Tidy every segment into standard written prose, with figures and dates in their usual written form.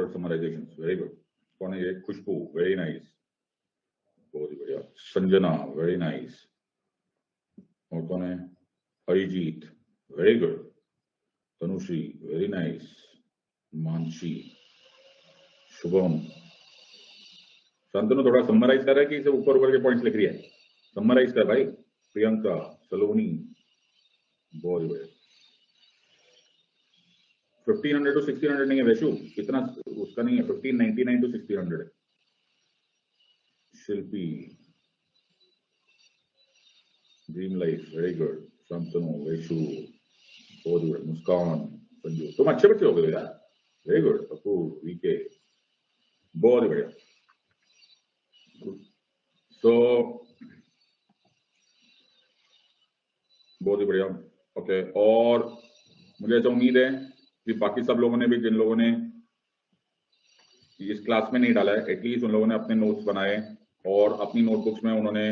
Word summarization, very good. कौन है ये? खुशबू, वेरी नाइस, बहुत ही बढ़िया। Sanjana, very nice. और कौन है? Arijit, very good. Tanushree, very nice. Mansi, Shubham. Shantanu थोड़ा समराइज कर रहा है कि इसे ऊपर ऊपर के पॉइंट्स लिख रही है? समराइज कर भाई। प्रियंका, सलोनी, बहुत ही बढ़िया। 1500 to 1600 नहीं है वैशु, इतना उसका नहीं है। 1599 to 1600 है। Shilpi, dream life, very good. Shantanu, Vaishu, बहुत ही बढ़िया। मुस्कान, संजू, तुम अच्छे बच्चे हो गए यार, वेरी गुड। अपू, वीके, बहुत ही बढ़िया। तो बहुत ही बढ़िया। ओके, और मुझे ऐसा उम्मीद है कि बाकी सब लोगों ने भी, जिन लोगों ने इस क्लास में नहीं डाला है, एटलीस्ट उन लोगों ने अपने नोट्स बनाए और अपनी नोटबुक्स में उन्होंने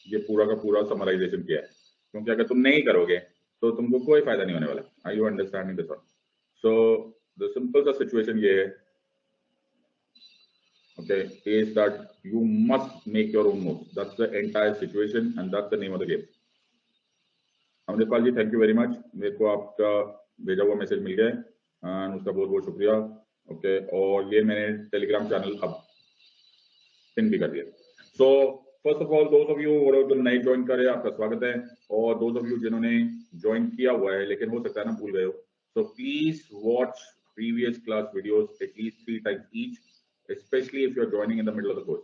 ये पूरा का पूरा समराइजेशन किया है। क्योंकि अगर तुम नहीं करोगे तो तुमको कोई फायदा नहीं होने वाला। Are you understanding this one? So the simple सा सिचुएशन ये है, okay, is that you must make your own notes. That's the entire situation and that's the name of the game. Amritpal ji, thank you very much. मेरे को आपका भेजा हुआ message मिल गया है, उसका बहुत बहुत शुक्रिया। ओके, और ये मैंने टेलीग्राम चैनल अब पिन भी कर दिया। So first of all, those of you जो नए ज्वाइन कर रहे हैं, आपका स्वागत है। और दोज ऑफ यू जिन्होंने ज्वाइन किया हुआ है लेकिन हो सकता है ना भूल गए हो, so please watch previous class videos at least 3 times each, specially if you are joining in the middle of the course.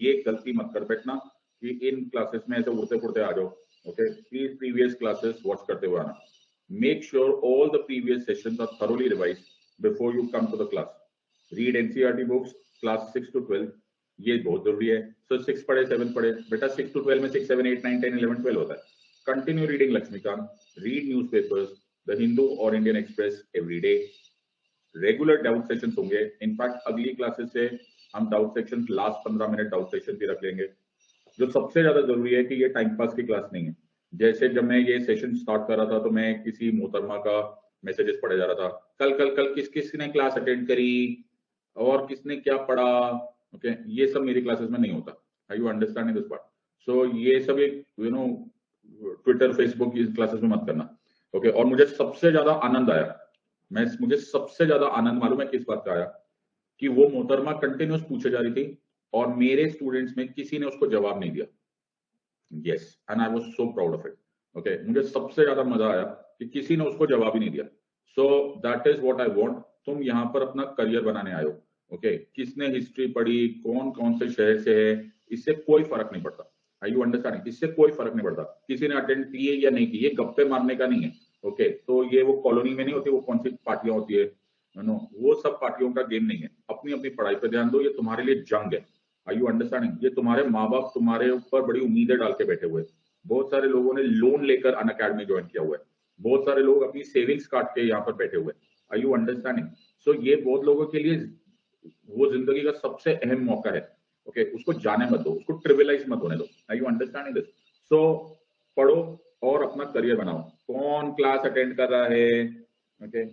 ये गलती मत कर बैठना कि इन क्लासेस में ऐसे उड़ते फुड़ते आ जाओ। Okay, please previous classes watch करते हुए आना। Make sure all the previous sessions are thoroughly revised before you come to the class. Read NCERT books, class 6 to 12, ये बहुत जरूरी है। So 6 पढ़े, 7 पढ़े, बेटा 6 to 12 में 6, 7, 8, 9, 10, 11, 12 होता है। Continue reading Lakshmikant, read newspapers, The Hindu or Indian Express every day. Regular doubt sessions होंगे। In fact, अगली क्लासेस से हम doubt section last 15 minute doubt section भी रख लेंगे। जो सबसे ज्यादा जरूरी है कि ये टाइम पास की क्लास नहीं है। जैसे जब मैं ये सेशन स्टार्ट कर रहा था तो मैं किसी मोहतरमा का मैसेजेस पढ़े जा रहा था, कल किस किस ने क्लास अटेंड करी और किसने क्या पढ़ा। ओके, ये सब मेरी क्लासेस में नहीं होता। Are you understanding this part? So ये सब एक ट्विटर फेसबुक की क्लासेस में मत करना। ओके, और मुझे सबसे ज्यादा आनंद आया, मुझे सबसे ज्यादा आनंद मालूम है किस बात का आया, कि वो मोहतरमा कंटिन्यूस पूछे जा रही थी और मेरे स्टूडेंट्स में किसी ने उसको जवाब नहीं दिया। Yes, and I was so proud of it. Okay, मुझे सबसे ज्यादा मजा आया कि किसी ने उसको जवाब ही नहीं दिया। So that is what I want. तुम यहाँ पर अपना करियर बनाने आए हो। ओके, किसने हिस्ट्री पढ़ी, कौन कौन से शहर से है, इससे कोई फर्क नहीं पड़ता। Are you understanding? इससे कोई फर्क नहीं पड़ता किसी ने अटेंड की है या नहीं की। ये गप्पे मारने का नहीं है। ओके, तो ये वो कॉलोनी में नहीं होती, वो कौन सी पार्टियां होती है, वो सब पार्टियों का गेम नहीं है। अपनी अपनी पढ़ाई पर ध्यान दो, ये तुम्हारे लिए जंग है। Are you understanding? ये तुम्हारे माँ बाप तुम्हारे ऊपर बड़ी उम्मीदें डाल के बैठे हुए। बहुत सारे लोगों ने लोन लेकर अनअकैडमी ज्वाइन किया हुआ है। बहुत सारे लोग अपनी सेविंग्स काट के यहाँ पर बैठे हुए। Are you understanding? सो ये बहुत लोगों के लिए वो जिंदगी का सबसे अहम मौका है। ओके, उसको जाने मत दो, उसको ट्रिविलाइज मत होने दो। Are you understanding this? So पढ़ो और अपना करियर बनाओ। कौन क्लास अटेंड कर रहा है? ओके,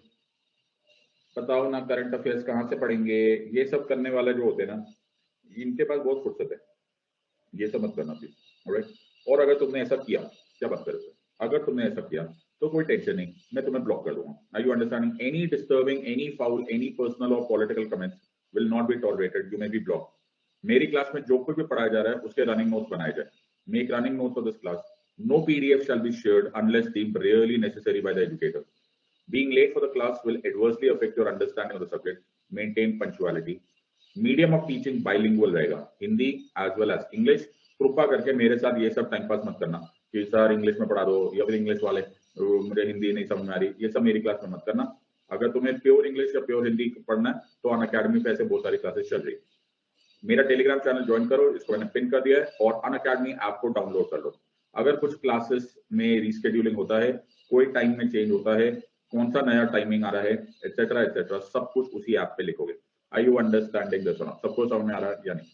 बताओ ना, करंट अफेयर्स कहाँ से पढ़ेंगे? ये सब करने वाले जो होते हैं ना, इनके पास बहुत फुर्सत है। ये सब मत करना प्लीज। ऑलराइट? और अगर तुमने ऐसा किया, क्या बात करोगे? अगर तुमने ऐसा किया तो कोई टेंशन नहीं, मैं तुम्हें ब्लॉक कर दूंगा। Are you understanding? Any disturbing, any foul, any personal और political comments will not be tolerated. You may be block. मेरी क्लास में जो कुछ भी पढ़ाया जा रहा है उसके रनिंग नोट्स बनाए जाए। Make running notes of this class. No PDF shall be shared unless deemed really necessary by the educator. Being late for the class will adversely affect your understanding of the subject. Maintain punctuality. Medium of teaching bilingual रहेगा, Hindi as well as English. कृपा करके मेरे साथ ये सब time pass मत करना कि सर इंग्लिश में पढ़ा दो या फिर इंग्लिश वाले मुझे हिंदी नहीं समझ में आ रही, ये सब मेरी क्लास में मत करना। अगर तुम्हें प्योर इंग्लिश या प्योर हिंदी पढ़ना है तो अनअकैडमी पे ऐसे बहुत सारी क्लासेस चल रही है। मेरा टेलीग्राम चैनल ज्वाइन करो, इसको मैंने पिन कर दिया है, और अनअकैडमी ऐप को डाउनलोड कर लो। अगर कुछ क्लासेस में रिस्केड्यूलिंग होता है, कोई टाइम में चेंज होता है, कौन सा नया टाइमिंग आ रहा है, एटसेट्रा, सब कुछ उसी ऐप पे लिखोगे। Are you understanding this or not? सबको समझ में आ रहा है या नहीं?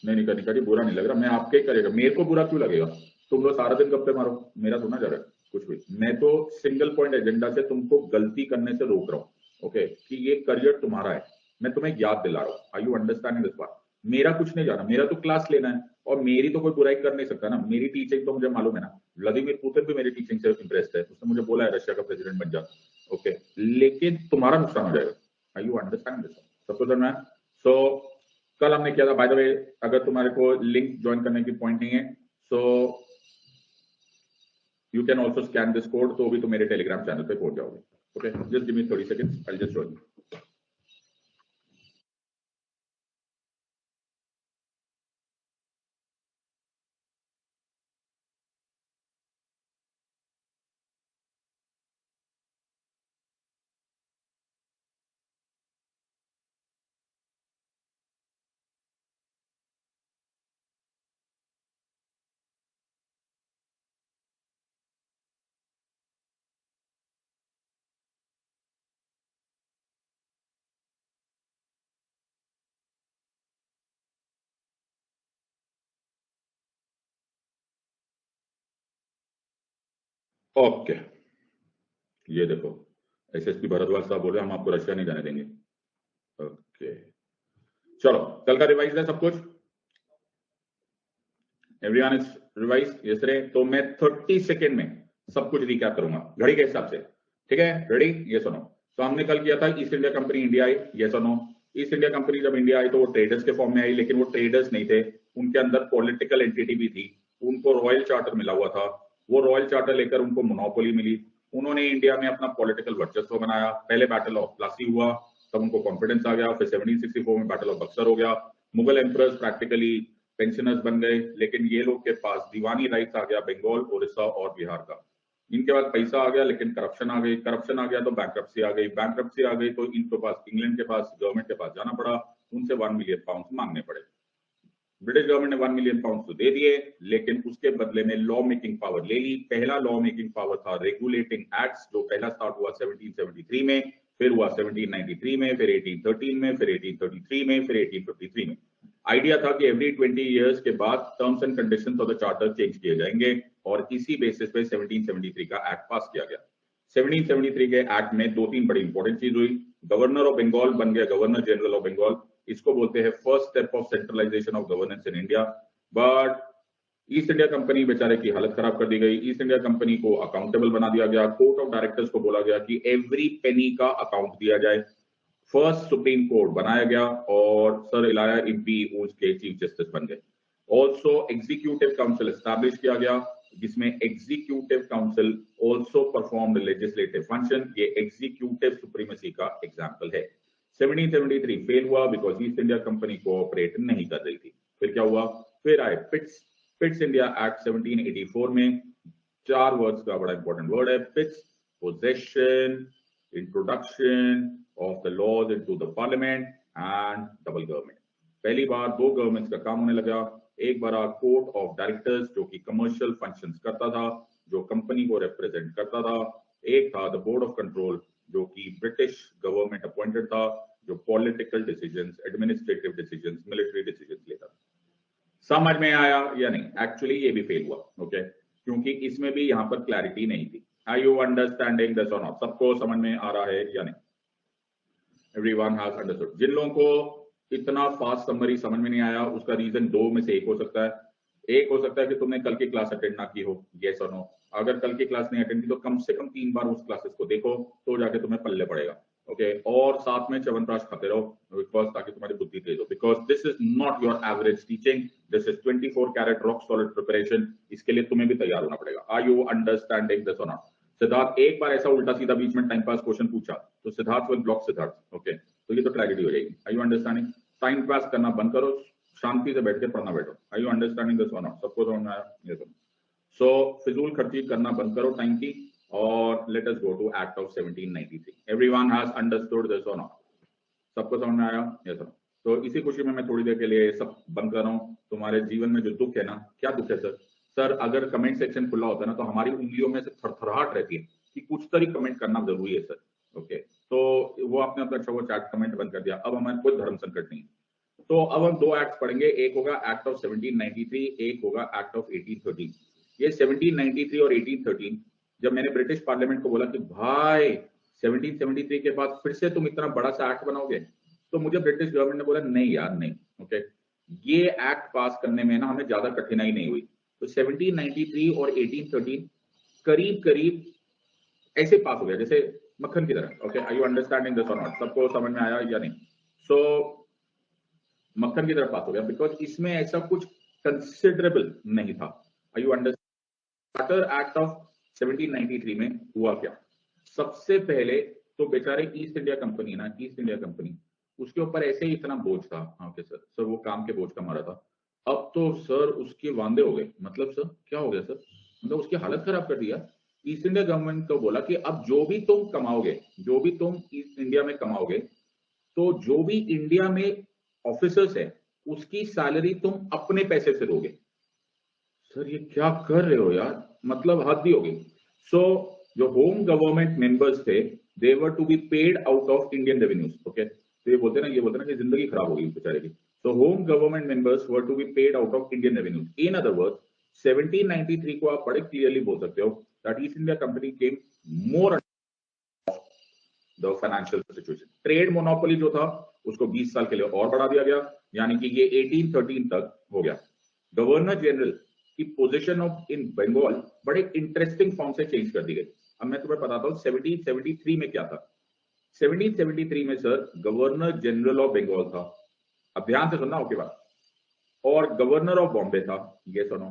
नहीं, बुरा नहीं लग रहा, मैं आपके ही करेगा। मेरे को बुरा क्यों लगेगा? तुम लोग सारा दिन गप्पे मारो, मेरा सुना जा रहा है। कुछ भी, मैं तो सिंगल पॉइंट एजेंडा से तुमको गलती करने से रोक रहा हूँ, ओके, कि ये करियर तुम्हारा है, मैं तुम्हें याद दिला रहा हूँ। आर यू अंडरस्टैंडिंग दिस बात? मेरा कुछ नहीं जाना, मेरा तो क्लास लेना है, और मेरी तो कोई बुराई कर नहीं सकता ना, मेरी टीचिंग तो मुझे मालूम है ना। व्लादिमीर पुतिन भी मेरी टीचिंग से इंप्रेस्ड है, उसने मुझे बोला है रशिया का प्रेसिडेंट बन जा, ओके, लेकिन तुम्हारा नुकसान हो जाएगा। Are you understanding this? सबको समझ में आया? सो कल हमने किया था, बाय द वे, अगर तुम्हारे को लिंक ज्वाइन करने की पॉइंट नहीं है, so you can also scan this code, तो भी तुम मेरे टेलीग्राम चैनल पे पहुंच जाओगे। Okay, just give me 30 seconds, I will just show you. Okay, ये देखो, एसएसपी भरद्वाज साहब बोल रहे हैं हम आपको रशिया नहीं जाने देंगे। ओके, चलो कल का रिवाइज है सब कुछ, एवरीवन इज रिवाइज यस्टरडे। तो मैं 30 सेकेंड में सब कुछ रिकैप करूंगा घड़ी के हिसाब से, ठीक है? रेडी? ये सुनो। तो हमने कल किया था east India company India I, ये सुनो। ईस्ट इंडिया कंपनी जब इंडिया आई तो वो ट्रेडर्स के फॉर्म में आई, लेकिन वो ट्रेडर्स नहीं थे, उनके अंदर पॉलिटिकल एंटिटी भी थी, उनको रॉयल चार्टर मिला हुआ था, वो रॉयल चार्टर लेकर उनको मोनोपोली मिली, उन्होंने इंडिया में अपना पॉलिटिकल वर्चस्व बनाया। पहले बैटल ऑफ प्लासी हुआ, तब उनको कॉन्फिडेंस आ गया, फिर 1764 में बैटल ऑफ बक्सर हो गया, मुगल एम्परर्स प्रैक्टिकली पेंशनर्स बन गए, लेकिन ये लोग के पास दीवानी राइट्स आ गया बंगाल, उड़ीसा और बिहार का। इनके पास पैसा आ गया, लेकिन करप्शन आ गई, करप्शन आ गया तो बैंक्रप्सी आ गई, बैंक्रप्सी आ गई तो इनके पास, इंग्लैंड के पास, गवर्नमेंट के पास जाना पड़ा, उनसे 1 मिलियन पाउंड मांगने पड़े। ब्रिटिश गवर्नमेंट ने 1 मिलियन पाउंड तो दे दिए, लेकिन उसके बदले में लॉ मेकिंग पावर ले ली। पहला लॉ मेकिंग पावर था रेगुलेटिंग एक्ट्स, जो पहला स्टार्ट हुआ 1773 में, फिर हुआ 1793 में, फिर 1813 में, फिर 1833 में, फिर 1853 में। आइडिया था कि एवरी 20 इयर्स के बाद terms and conditions of the charter change किए जाएंगे, और इसी बेसिस पे 1773 का एक्ट पास किया गया। 1773 के एक्ट में 2-3 बड़ी इंपॉर्टेंट चीज हुई। गवर्नर ऑफ बंगाल बन गया गवर्नर जनरल ऑफ बंगाल, इसको बोलते हैं first step of centralisation of governance in India. But East India company बेचारे की हालत खराब कर दी गई, ईस्ट इंडिया कंपनी को अकाउंटेबल बना दिया गया, कोर्ट ऑफ डायरेक्टर्स को बोला गया कि एवरी पेनी का अकाउंट दिया जाए। फर्स्ट सुप्रीम कोर्ट बनाया गया और सर इलाया इम्पी उसके चीफ जस्टिस बन गए। ऑल्सो एग्जीक्यूटिव काउंसिल एस्टैब्लिश किया गया, जिसमें executive council also performed legislative function. ये एग्जीक्यूटिव सुप्रीमेसी का एग्जाम्पल है। 1773 फेल हुआ because east India company cooperate नहीं कर रही थी। फिर क्या हुआ? फिर आए पिट्स इंडिया एक्ट 1784 में। 4 वर्ड्स का बड़ा इंपॉर्टेंट वर्ड है Pitt's: possession, introduction of the laws into the parliament and double government. पहली बार 2 गवर्नमेंट्स का काम होने लगा। एक बार कोर्ट ऑफ डायरेक्टर्स जो कि कमर्शियल फंक्शंस करता था, जो कंपनी को रिप्रेजेंट करता था। एक था द बोर्ड ऑफ कंट्रोल, जो कि ब्रिटिश गवर्नमेंट अपॉइंटेड था, जो political decisions, administrative decisions, military decisions लेता था। समझ में आया या नहीं? एक्चुअली ये भी फेल हुआ, ओके, क्योंकि इसमें भी यहां पर क्लैरिटी नहीं थी। Are you understanding this or not? सबको समझ में आ रहा है या नहीं? Everyone has understood. जिन लोगों को इतना फास्ट समरी समझ में नहीं आया, उसका रीजन 2 में से एक हो सकता है। एक हो सकता है कि तुमने कल की क्लास अटेंड ना की हो, यस और नो। अगर कल की क्लास नहीं अटेंड की तो कम से कम 3 बार उस क्लासेस को देखो, तो जाके तुम्हें पल्ले पड़ेगा, ओके। और साथ में च्यवनप्राश खाते रहो, बिकॉज ताकि तुम्हारी बुद्धि तेज हो, because this is not your average teaching, this is 24 carat rock solid preparation. इसके लिए तुम्हें भी तैयार होना पड़ेगा। Are you understanding this or not? Siddharth एक बार ऐसा उल्टा सीधा बीच में टाइम पास क्वेश्चन पूछा तो Siddharth will block Siddharth, okay, तो ये तो ट्रेजेडी हो जाएगी। Are you understanding? Time pass करना बंद करो, शांति से बैठ के पढ़ना बैठो। Are you understanding this or not? सबको समझ में आया? ये सब सो फिजूल खर्ची करना बंद करो टाइम की, और let us go to act of 1793। Everyone has understood this or not? सबको समझ में आया? ये सब तो इसी खुशी में मैं थोड़ी देर के लिए सब बंद कर रहा हूँ। तुम्हारे जीवन में जो दुख है ना, क्या दुख है सर? सर अगर कमेंट सेक्शन खुला होता है ना, तो हमारी उंगलियों में से थरथराहट रहती है कि कुछ तो ही कमेंट करना जरूरी है सर, ओके। तो वो आपने अपना अच्छा वो चैट कमेंट बंद कर दिया। अब हमारे कोई धर्म संकट नहीं है। तो अब हम 2 एक्ट पढ़ेंगे, एक होगा एक्ट ऑफ 1793, एक होगा एक्ट ऑफ 1813। ये 1793 और 1813 जब मैंने ब्रिटिश पार्लियामेंट को बोला कि भाई 1773 के बाद फिर से तुम इतना बड़ा सा एक्ट बनाओगे, तो मुझे ब्रिटिश गवर्नमेंट ने बोला नहीं यार नहीं, ओके, ये एक्ट पास करने में ना हमें ज्यादा कठिनाई नहीं हुई। तो 1793 और 1813 करीब करीब ऐसे पास हो गया जैसे मक्खन की तरह। Okay, are you understanding this or not? सबको समझ में आया या नहीं? सो मक्खन की तरह पास हो गया बिकॉज इसमें ऐसा कुछ कंसिडरेबल नहीं था। Are you understand? Charter act of 1793 में हुआ क्या? सबसे पहले तो बेचारे ईस्ट इंडिया कंपनी ना, ईस्ट इंडिया कंपनी, उसके ऊपर ऐसे ही इतना बोझ था। ओके सर वो काम के बोझ का मारा था। अब तो सर उसके वांदे हो गए। मतलब सर क्या हो गया सर? मतलब उसकी हालत खराब कर दिया। ईस्ट इंडिया गवर्नमेंट को बोला कि अब जो भी तुम कमाओगे, जो भी तुम ईस्ट इंडिया में कमाओगे, तो जो भी इंडिया में ऑफिसर्स है उसकी सैलरी तुम अपने पैसे से दोगे। सर ये क्या कर रहे हो यार, मतलब हद ही हो गई। सो जो होम गवर्नमेंट मेंबर्स थे, they were to be paid out of Indian revenues. Okay, तो ये बोलते ना कि जिंदगी खराब होगी बेचारे की। So home government members were to be paid out of Indian revenues. In other words, 1793 को आप बड़े क्लियरली बोल सकते हो that East India Company came more under the financial situation. Trade monopoly जो था उसको 20 साल के लिए और बढ़ा दिया गया, यानी कि ये 1813 तक हो गया। गवर्नर जनरल की पोजीशन ऑफ इन बंगाल बड़े इंटरेस्टिंग फॉर्म से चेंज कर दी गई। अब मैं तुम्हें बताता हूँ 1773 में क्या था। 1773 में sir governor general of Bengal था। अब ध्यान से सुनना ओके बात। और गवर्नर ऑफ बॉम्बे था, ये सुनो।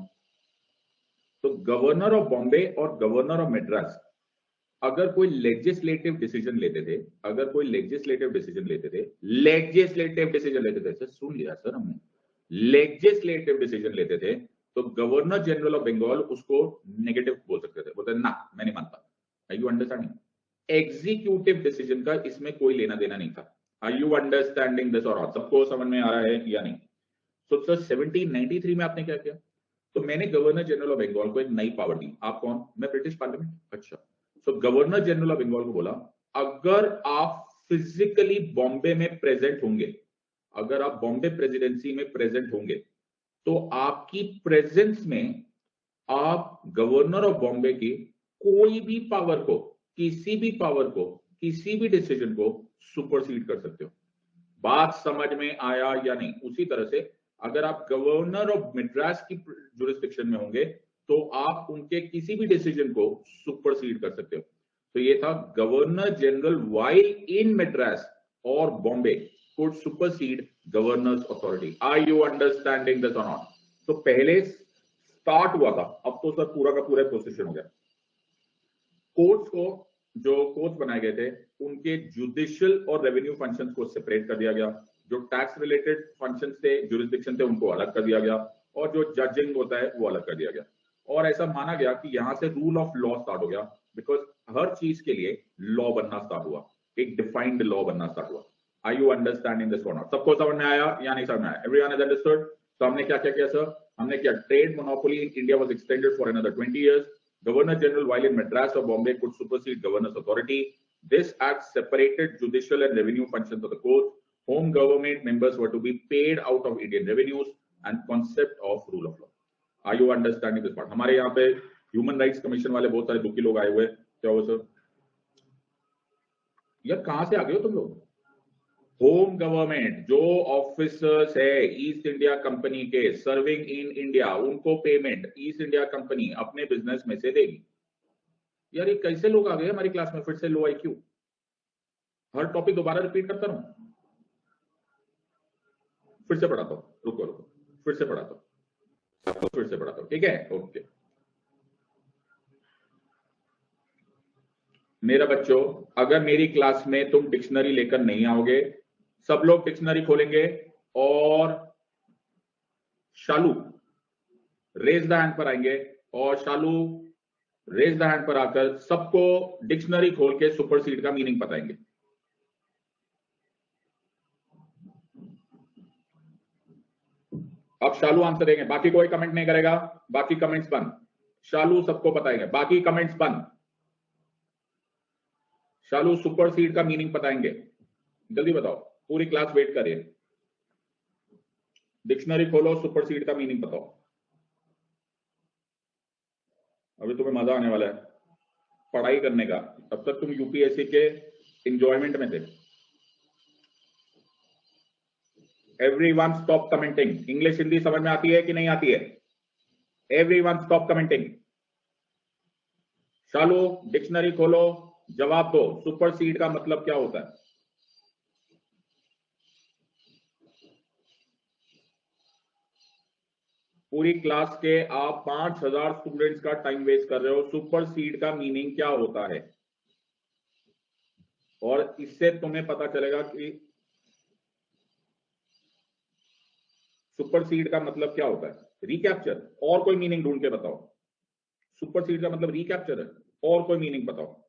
तो गवर्नर ऑफ बॉम्बे और गवर्नर ऑफ मद्रास अगर कोई लेजिस्लेटिव डिसीजन लेते थे, लेजिस्लेटिव डिसीजन लेते थे, सर सुन लिया सर हमने, लेजिस्लेटिव डिसीजन लेते थे, तो गवर्नर जनरल ऑफ बंगाल उसको नेगेटिव बोल सकते थे, बोलते ना मैं नहीं मानता। Are you understanding? Executive decision का इसमें कोई लेना देना नहीं था। Are you understanding this or not? सबको समझ में आ रहा है या नहीं? तो सर 1793 में आपने क्या किया? तो मैंने गवर्नर जनरल ऑफ बंगाल को एक नई पावर दी। आप कौन? मैं ब्रिटिश पार्लियामेंट। अच्छा, तो गवर्नर जनरल ऑफ बंगाल को बोला अगर आप फिजिकली बॉम्बे में प्रेजेंट होंगे, अगर आप बॉम्बे प्रेसिडेंसी में प्रेजेंट होंगे, तो आपकी प्रेजेंस में आप गवर्नर ऑफ बॉम्बे की कोई भी पावर को, किसी भी पावर को, किसी भी डिसीजन को सुपरसीड कर सकते हो। बात समझ में आया या नहीं? उसी तरह से अगर आप गवर्नर ऑफ मद्रास की जुरिस्डिक्शन में होंगे तो आप उनके किसी भी डिसीजन को सुपरसीड कर सकते हो। तो ये था governor general while in Madras और Bombay could supersede governor's authority. Are you understanding this or not? तो पहले स्टार्ट हुआ था, अब तो सर पूरा का पूरा पोजीशन हो गया। कोर्ट्स को, जो कोर्ट्स बनाए गए थे, उनके जुडिशियल और रेवेन्यू फंक्शंस को सेपरेट कर दिया गया। जो टैक्स रिलेटेड फंक्शंस थे, जुरिस्डिक्शन थे, उनको अलग कर दिया गया, और जो जजिंग होता है वो अलग कर दिया गया। और ऐसा माना गया कि यहां से रूल ऑफ लॉ स्टार्ट हो गया, बिकॉज हर चीज के लिए लॉ बनना स्टार्ट हुआ, एक डिफाइंड लॉ बनना स्टार्ट हुआ। Are you understanding this or not? सबको समझ में आया या नहीं समझ में आया? Everyone has understood? तो हमने क्या क्या किया सर? हमने किया trade monopoly in India was extended for another 20 years. Governor General while in Madras or Bombay could supersede governor's authority. This act separated judicial and revenue functions of the court. Home government members were to be paid out of Indian revenues and concept of rule of law. Are you understanding this part? हमारे यहाँ पे human rights commission वाले बहुत सारे दुखी लोग आए हुए। क्या हुआ सर? यार कहां से आ गए हो तुम लोग? होम गवर्नमेंट जो ऑफिसर्स है ईस्ट इंडिया कंपनी के सर्विंग इन इंडिया, उनको पेमेंट ईस्ट इंडिया कंपनी अपने बिजनेस में से देगी। यार ये कैसे लोग आ गए हमारी क्लास में? फिर से लो आईक्यू। हर टॉपिक दोबारा रिपीट करता रहूं? फिर से पढ़ाता हूं, रुको रुको, फिर से पढ़ाता हूं, फिर से पढ़ाता हूं, ठीक है? ओके मेरा बच्चों, अगर मेरी क्लास में तुम डिक्शनरी लेकर नहीं आओगे, सब लोग डिक्शनरी खोलेंगे और शालू रेज द हैंड पर आएंगे, और शालू रेज द हैंड पर आकर सबको डिक्शनरी खोल के सुपरसीड का मीनिंग बताएंगे। अब शालू आंसर देंगे, बाकी कोई कमेंट नहीं करेगा, बाकी कमेंट्स बंद। शालू सबको बताएंगे, बाकी कमेंट्स बंद। शालू सुपरसीड का मीनिंग बताएंगे, जल्दी बताओ, पूरी क्लास वेट कर रही है। डिक्शनरी खोलो, सुपरसीड का मीनिंग बताओ, अभी तुम्हें मजा आने वाला है। पढ़ाई करने का, तब तक तुम यूपीएससी के इंजॉयमेंट में थे। Everyone stop commenting. English Hindi समझ में आती है कि नहीं आती है? Everyone stop commenting. Shalu dictionary खोलो, जवाब दो। सुपरसीड का मतलब क्या होता है? पूरी क्लास के आप 5000 स्टूडेंट्स का टाइम वेस्ट कर रहे हो। सुपरसीड का मीनिंग क्या होता है? और इससे तुम्हें पता चलेगा कि सुपरसीड का मतलब क्या होता है। रिकैप्चर। और कोई मीनिंग ढूंढ के बताओ। सुपरसीड का मतलब रिकैप्चर है। और कोई मीनिंग बताओ,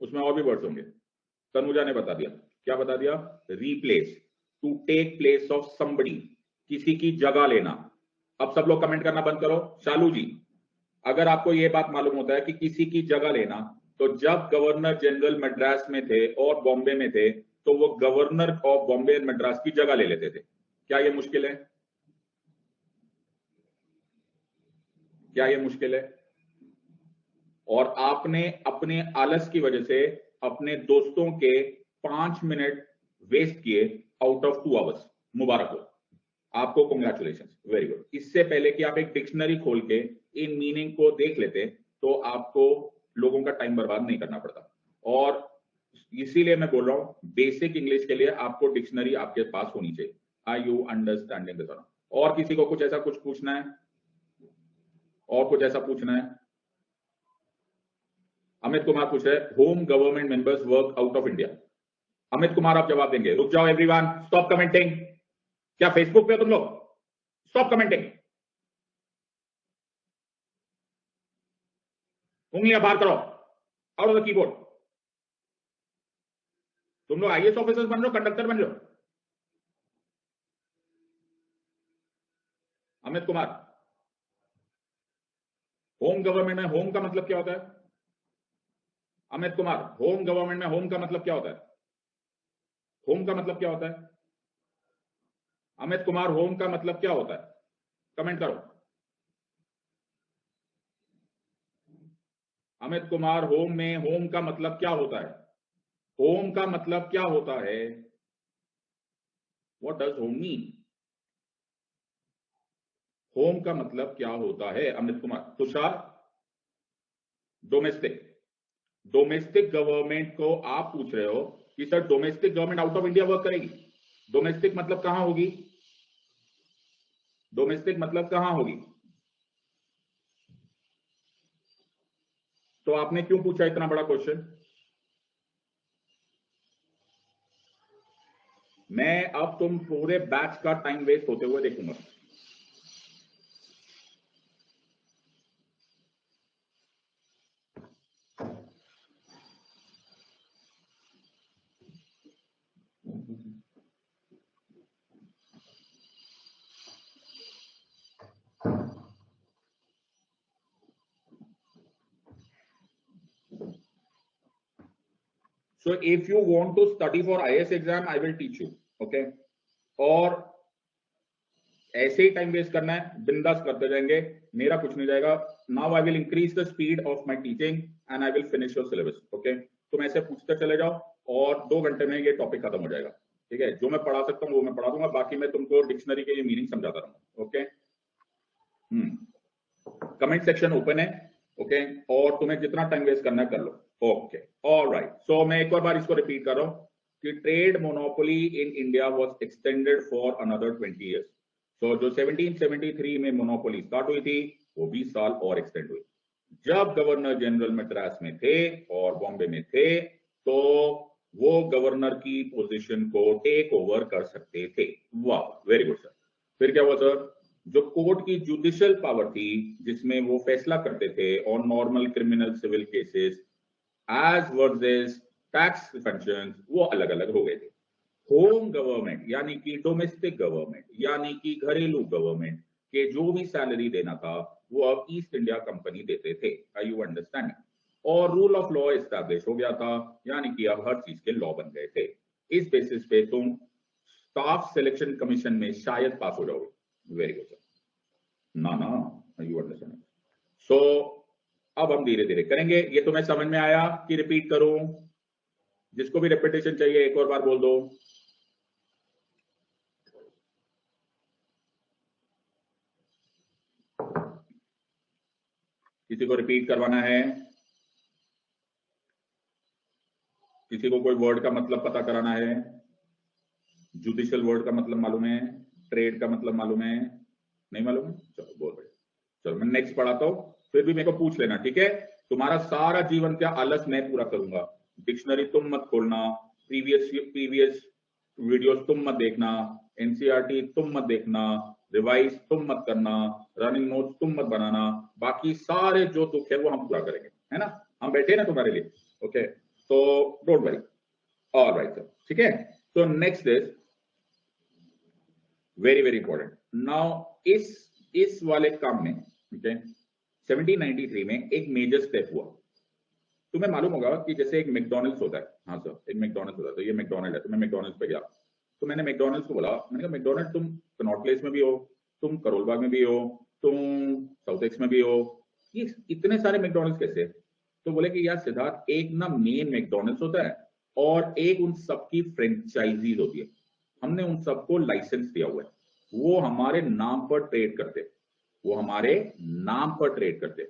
उसमें और भी वर्ड्स होंगे। तनुजा ने बता दिया। क्या बता दिया? Replace, to take place of somebody, किसी की जगह लेना। अब सब लोग कमेंट करना बंद करो। शालू जी, अगर आपको यह बात मालूम होता है कि किसी की जगह लेना, तो जब गवर्नर जनरल मद्रास में थे और बॉम्बे में थे, तो वो governor of Bombay and Madras की जगह ले लेते थे। क्या ये मुश्किल है? क्या ये मुश्किल है? और आपने अपने आलस की वजह से अपने दोस्तों के 5 मिनट वेस्ट किए आउट ऑफ 2 आवर्स। मुबारक हो आपको, कांग्रेचुलेशन, वेरी गुड। इससे पहले कि आप एक डिक्शनरी खोल के इन मीनिंग को देख लेते, तो आपको लोगों का टाइम बर्बाद नहीं करना पड़ता। और इसीलिए मैं बोल रहा हूं, बेसिक इंग्लिश के लिए आपको डिक्शनरी आपके पास होनी चाहिए। Are you understanding this? और किसी को कुछ ऐसा कुछ पूछना है? और कुछ ऐसा पूछना है? अमित कुमार पूछ रहे, home government members work out of India. Amit Kumar आप जवाब देंगे? रुक जाओ एवरीवन, स्टॉप कमेंटिंग। क्या फेसबुक पे हो तुम लोग? Stop commenting. उंगलियां बाहर करो, आउट ऑफ द कीबोर्ड। तुम लोग आईएएस ऑफिसर्स बन रहे हो, कंडक्टर बन रहे हो? अमित कुमार, होम गवर्नमेंट में होम का मतलब क्या होता है? अमित कुमार, होम गवर्नमेंट में होम का मतलब क्या होता है? होम का मतलब क्या होता है? अमित कुमार, होम का मतलब क्या होता है? कमेंट करो। अमित कुमार, होम में होम का मतलब क्या होता है? होम का मतलब क्या होता है? What does home mean? Home का मतलब क्या होता है? Amit Kumar. Tushar, domestic. Domestic government को आप पूछ रहे हो कि sir domestic government out of India work करेगी? डोमेस्टिक मतलब कहां होगी? डोमेस्टिक मतलब कहां होगी? तो आपने क्यों पूछा इतना बड़ा क्वेश्चन? मैं अब तुम पूरे बैच का टाइम वेस्ट होते हुए देखूंगा। So if you want to study for IAS exam, I will teach you. Okay? और ऐसे ही टाइम वेस्ट करना है, बिंदास करते जाएंगे, मेरा कुछ नहीं जाएगा। Now I will increase the speed of my teaching and I will finish your syllabus. Okay? तुम ऐसे पूछते चले जाओ और 2 घंटे में ये टॉपिक खत्म हो जाएगा। ठीक है? जो मैं पढ़ा सकता हूँ वो मैं पढ़ा दूंगा, बाकी मैं तुमको डिक्शनरी के ये मीनिंग समझाता रहूंगा। ओके? कमेंट सेक्शन ओपन है। ओके? और तुम्हें जितना टाइम वेस्ट करना है कर लो। Okay, alright. सो मैं एक और बार इसको रिपीट कर रहा हूं कि trade monopoly in India was extended for another 20 years. So जो 1773 में मोनोपोली स्टार्ट हुई थी, वो 20 साल और एक्सटेंड हुई। जब गवर्नर जनरल मद्रास में थे और बॉम्बे में थे, तो वो गवर्नर की पोजीशन को टेक ओवर कर सकते थे। वाह, वेरी गुड सर। फिर क्या हुआ सर? जो कोर्ट की जुडिशियल पावर थी, जिसमें वो फैसला करते थे on normal criminal civil cases as versus tax functions, वो अलग अलग हो गए थे। होम गवर्नमेंट यानी कि डोमेस्टिक गवर्नमेंट यानी कि घरेलू गवर्नमेंट के जो भी सैलरी देना था, वो अब ईस्ट इंडिया कंपनी देते थे। Are you understanding? और रूल ऑफ लॉ एस्टैब्लिश हो गया था, यानी कि अब हर चीज के लॉ बन गए थे। इस बेसिस पे तुम स्टाफ सिलेक्शन कमीशन में शायद पास हो जाओगे। Very good sir. ना, यू अंडरस्टैंड? सो अब हम धीरे धीरे करेंगे। ये तुम्हें समझ में आया कि रिपीट करूं? जिसको भी रिपीटेशन चाहिए एक और बार बोल दो। किसी को रिपीट करवाना है? किसी को कोई वर्ड का मतलब पता कराना है? जुडिशियल वर्ड का मतलब मालूम है? ट्रेड का मतलब मालूम है? नहीं मालूम है? चलो बहुत बढ़िया। चलो मैं नेक्स्ट पढ़ाता हूं, फिर भी मेरे को पूछ लेना, ठीक है? तुम्हारा सारा जीवन क्या आलस मैं पूरा करूंगा। डिक्शनरी तुम मत खोलना, प्रीवियस वीडियोस तुम मत देखना, एनसीईआरटी तुम मत देखना, रिवाइज तुम मत करना, रनिंग नोट्स तुम मत बनाना। बाकी सारे जो दुख है वो हम पूरा करेंगे, है ना? हम बैठे ना तुम्हारे लिए, ओके? तो डोंट वरी। ऑलराइट सर, ठीक है? तो next is very very important. Now इस वाले काम में, ओके, 1793 में एक मेजर स्टेप हुआ। तुम्हें मालूम होगा कि जैसे एक मैकडॉनल्ड्स होता है, हाँ सर, एक मैकडॉनल्ड्स होता है, तो ये मैकडॉनल्ड है, तो मैं मैकडॉनल्ड्स पे गया, तो मैंने मैकडॉनल्ड्स को बोला, मैंने कहा मैकडॉनल्ड तुम कनॉट प्लेस में भी हो, तुम करोल बाग में भी हो, तुम साउथ एक्स में भी हो, ये इतने सारे मैकडॉनल्ड्स कैसे? तो बोले कि यार सिद्धार्थ, एक ना मेन मैकडॉनल्ड्स होता है और एक उन सबकी फ्रेंचाइजीज होती है। हमने उन सबको लाइसेंस दिया हुआ है, वो हमारे नाम पर ट्रेड करते, वो हमारे नाम पर ट्रेड करते।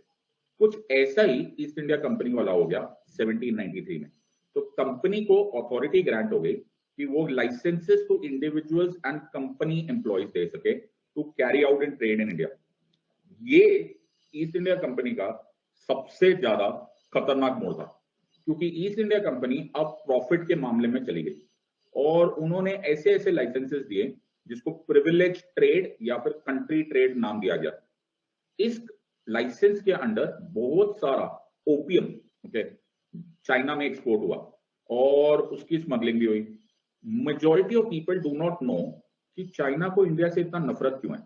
कुछ ऐसा ही ईस्ट इंडिया कंपनी वाला हो गया 1793 में। तो कंपनी को अथॉरिटी ग्रांट हो गई कि वो licenses to individuals and company employees दे सके to carry out in trade in India. ये ईस्ट इंडिया कंपनी का सबसे ज्यादा खतरनाक मोड़ था, क्योंकि ईस्ट इंडिया कंपनी अब प्रॉफिट के मामले में चली गई और उन्होंने ऐसे ऐसे लाइसेंसेस दिए जिसको प्रिविलेज ट्रेड या फिर कंट्री ट्रेड नाम दिया गया। इस लाइसेंस के अंडर बहुत सारा ओपियम, ओके, चाइना में एक्सपोर्ट हुआ और उसकी स्मगलिंग भी हुई। Majority of people do not know कि चाइना को इंडिया से इतना नफरत क्यों है।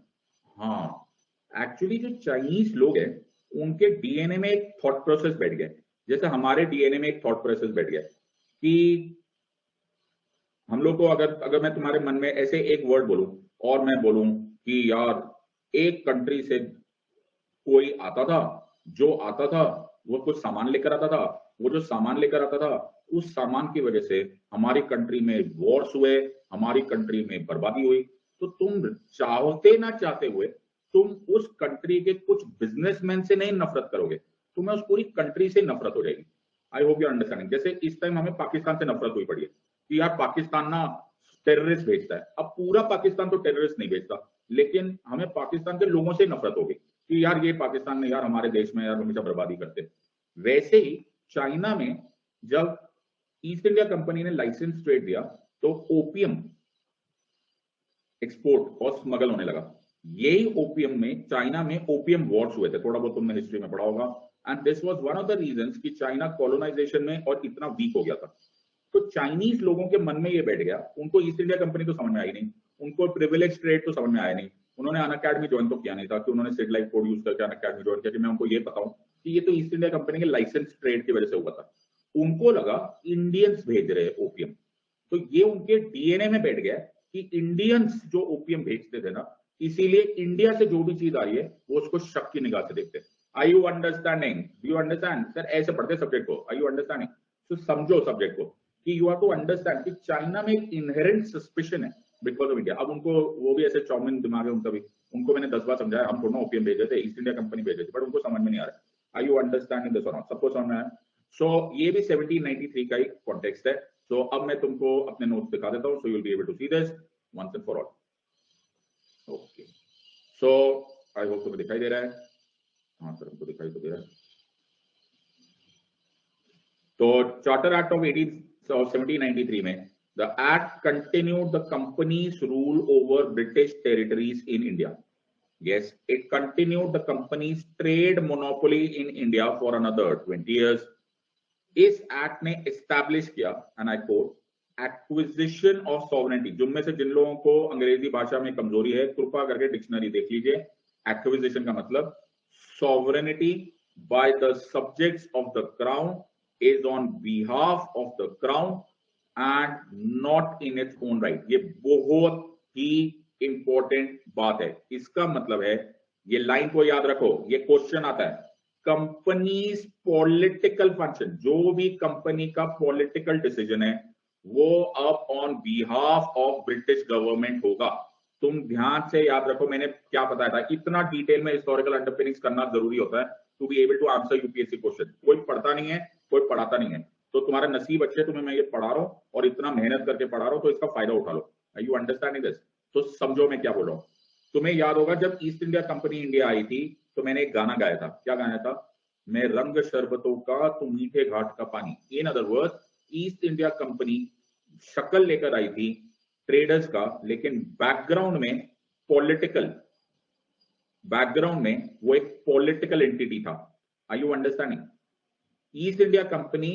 हाँ, एक्चुअली जो चाइनीज लोग हैं उनके डीएनए में एक थॉट प्रोसेस बैठ गया, जैसे हमारे डीएनए में एक थॉट प्रोसेस बैठ गया कि हम लोग को अगर मैं तुम्हारे मन में ऐसे एक वर्ड बोलूं और मैं बोलूं कि यार एक कंट्री से कोई आता था, जो आता था वो कुछ सामान लेकर आता था, वो जो सामान लेकर आता था उस सामान की वजह से हमारी कंट्री में वॉर्स हुए, हमारी कंट्री में बर्बादी हुई। तो तुम चाहते ना चाहते हुए तुम उस कंट्री के कुछ बिजनेसमैन से नहीं नफरत करोगे, तुम्हें उस पूरी कंट्री से नफरत हो जाएगी। I hope you understanding. जैसे इस टाइम हमें पाकिस्तान से नफरत हुई पड़ी है कि यार पाकिस्तान ना टेररिस्ट भेजता है। अब पूरा पाकिस्तान तो टेररिस्ट नहीं भेजता, लेकिन हमें पाकिस्तान के लोगों से नफरत हो गई कि यार ये पाकिस्तान में यार हमारे देश में यार हमेशा बर्बादी करते। वैसे ही चाइना में जब ईस्ट इंडिया कंपनी ने लाइसेंस ट्रेड दिया तो ओपियम एक्सपोर्ट और स्मगल होने लगा। यही ओपियम में चाइना में ओपियम वॉर्स हुए थे, थोड़ा बहुत तुमने हिस्ट्री में पढ़ा होगा। And this was one of the reasons कि चाइना कॉलोनाइजेशन में और इतना वीक हो गया था। तो चाइनीज लोगों के मन में ये बैठ गया, उनको ईस्ट इंडिया कंपनी तो समझ में आई नहीं, उनको प्रिविलेज ट्रेड तो समझ में आया नहीं, उन्होंने अन अकेडमी ज्वाइन तो किया नहीं था कि उन्होंने सिड लाइफ कोड यूज करके अन अकेडमी ज्वाइन किया कि मैं उनको ये बताऊं कि ये तो ईस्ट इंडिया कंपनी के लाइसेंस ट्रेड की वजह से हुआ था। उनको लगा इंडियंस भेज रहे ओपियम, तो ये उनके डीएनए में बैठ गया कि इंडियंस जो ओपियम भेजते थे ना, इसीलिए इंडिया से जो भी चीज आ रही है वो उसको शक की निगाह से देखते। I you understanding? Do you understand? Sir ऐसे पढ़ते सब्जेक्ट को, आई यू अंडरस्टैंडिंग? तो समझो सब्जेक्ट को कि यू हैव टू अंडरस्टैंड कि चाइना में एक इनहेरेंट सस्पिशन है बिकॉज ऑफ इंडिया। अब उनको वो भी ऐसे चाउमिन दिमाग है उनका भी, उनको मैंने 10 बार समझाया हम थोड़ा ओपियम भेजे थे, ईस्ट इंडिया कंपनी भेजे थे, बट उनको समझ में नहीं आ रहा। आई you understanding this or not? सबको समझ में आया? सो ये भी 1793 का ही कॉन्टेक्स्ट है। सो अब मैं तुमको अपने नोट्स दिखा देता हूं, so you will be able to see this once and for all. Okay, so I hope तुम्हें दिखाई दे रहा है। हाँ सर, हमको दिखाई तो दे रहा है। तो चार्टर एक्ट ऑफ 1793 में the act continued the companies rule over British territories in India. Yes, it continued the company's trade monopoly in India for another 20 years. इस एक्ट ने एस्टैब्लिश किया, and I quote, acquisition of sovereignty. जिन में से जिन लोगों को अंग्रेजी भाषा में कमजोरी है कृपा करके डिक्शनरी देख लीजिए। एक्विजिशन का मतलब sovereignty by the subjects of the crown is on behalf of the crown and not in its own right. ये बहुत ही इंपॉर्टेंट बात है। इसका मतलब है, ये लाइन को याद रखो, ये क्वेश्चन आता है कंपनीज पॉलिटिकल फंक्शन, जो भी कंपनी का पॉलिटिकल डिसीजन है वो अब on behalf of British government होगा। तुम ध्यान से याद रखो, मैंने क्या बताया था, इतना डिटेल में हिस्टोरिकल अंडरपिनिंग्स करना जरूरी होता है to be able to answer UPSC question. कोई पढ़ता नहीं है, कोई पढ़ाता नहीं है, तो तुम्हारा नसीब अच्छे, तुम्हें मैं ये पढ़ा रहा हूं और इतना मेहनत करके पढ़ा रहा हूं, तो इसका फायदा उठा लो। You understanding this? तो समझो मैं क्या बोल रहा हूं। तुम्हें याद होगा जब east India company India I थी तो मैंने एक गाना गाया था। क्या गाया था? मैं रंग शरबतों का तुम मीठे घाट का पानी। In other word, east India company शक्ल लेकर आई थी ट्रेडर्स का, लेकिन बैकग्राउंड में वो एक पॉलिटिकल एंटिटी था। Are you understanding? East India Company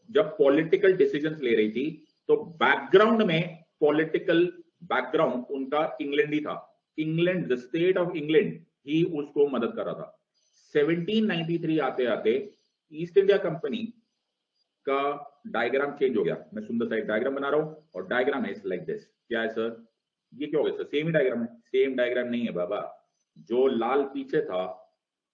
जब पॉलिटिकल डिसीजंस ले रही थी तो बैकग्राउंड में पॉलिटिकल बैकग्राउंड उनका इंग्लैंड ही था। England, the state of England ही उसको मदद कर रहा था। 1793 आते आते ईस्ट इंडिया कंपनी का डायग्राम चेंज हो गया। मैं सुंदर सा एक डायग्राम बना रहा हूं और डायग्राम है लाइक दिस। क्या है सर? ये क्या हो गया सर? सेम ही डायग्राम है। सेम डायग्राम नहीं है बाबा, जो लाल पीछे था,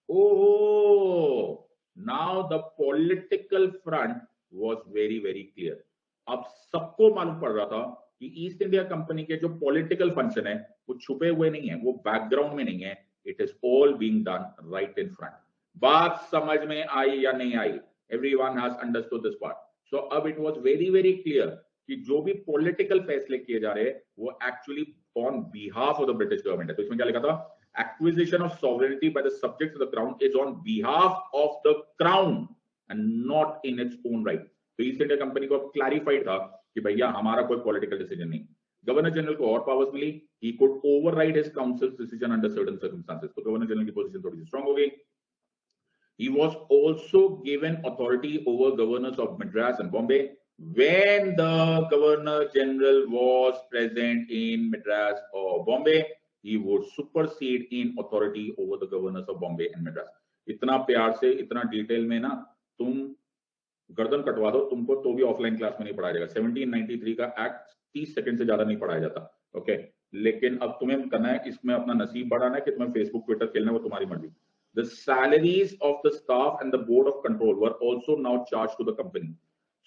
oh, now the political front was very very clear. अब सबको मालूम पड़ रहा था कि ईस्ट इंडिया कंपनी के जो पॉलिटिकल फंक्शन है वो छुपे हुए नहीं है, वो बैकग्राउंड में नहीं है, it is all being done right in front. बात समझ में आई या नहीं आई? Everyone has understood this part. So अब it was very very clear कि जो भी पॉलिटिकल फैसले किए जा रहे हैं वो actually on behalf of the British government है। तो इसमें क्या लिखा था? Acquisition of sovereignty by the subjects of the crown is on behalf of the crown and not in its own right. तो ईस्ट इंडिया कंपनी को clarified था कि भैया हमारा कोई पॉलिटिकल डिसीजन नहीं। गवर्नर जनरल को और पावर्स मिली, he could override his councils decision under certain circumstances. तो गवर्नर जनरल की पोजीशन थोड़ी सी स्ट्रांग हो गई। He was also given authority over governors of Madras and Bombay when the Governor General was present in Madras or Bombay. He would supersede in authority over the governors of Bombay and Madras. इतना प्यार से, इतना detail में ना तुम गर्दन कटवा दो तुमको तो भी ऑफलाइन क्लास में नहीं पढ़ाया जाएगा। 1793 का एक्ट 30 सेकंड से ज्यादा नहीं पढ़ाया जाता। ओके, लेकिन अब तुम्हें करना है, इसमें अपना नसीब बढ़ाना है कि तुम्हें फेसबुक ट्विटर खेलना है, वो तुम्हारी मर्जी। The salaries of the staff and the board of control were also now charged to the company.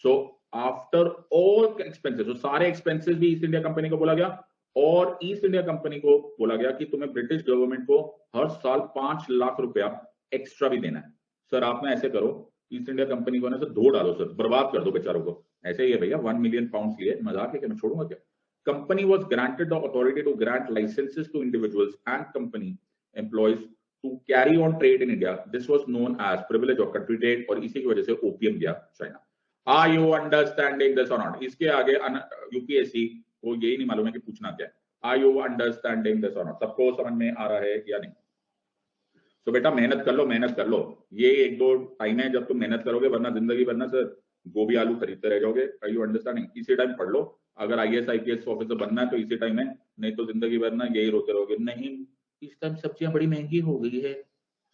So after all expenses, so सारे expenses भी ईस्ट इंडिया कंपनी को बोला गया और ईस्ट इंडिया कंपनी को बोला गया कि तुम्हें ब्रिटिश गवर्नमेंट को हर साल 5 लाख रुपया एक्स्ट्रा भी देना है। सर आप ना ऐसे करो, ईस्ट इंडिया कंपनी को ना सर धो डालो, सर बर्बाद कर दो बेचारों को। ऐसे ही है भैया, 1 मिलियन पाउंड लिए, मजाक है कि मैं छोड़ूंगा क्या? Company was granted the authority to grant licences to individuals and company employees to carry on trade in India. This was known as privilege of country trade और इसी की वजह से ओपीएम गया China. Are you understanding this or not? इसके आगे UPSC को यही नहीं मालूम है कि पूछना क्या है। Are you understanding this or not? सबको समझ में आ रहा है या नहीं? तो बेटा मेहनत कर लो, मेहनत कर लो। ये 1-2 टाइम है जब तुम मेहनत करोगे, वरना जिंदगी भर ना सर गोभी आलू खरीदते रह जाओगे। Are you understanding? इसी टाइम पढ़ लो। अगर आईएएस आईपीएस ऑफिसर बनना है तो इसी टाइम है, नहीं तो जिंदगी भर ना यही रोते रहोगे, नहीं इस टाइम सब्जियां बड़ी महंगी हो गई है,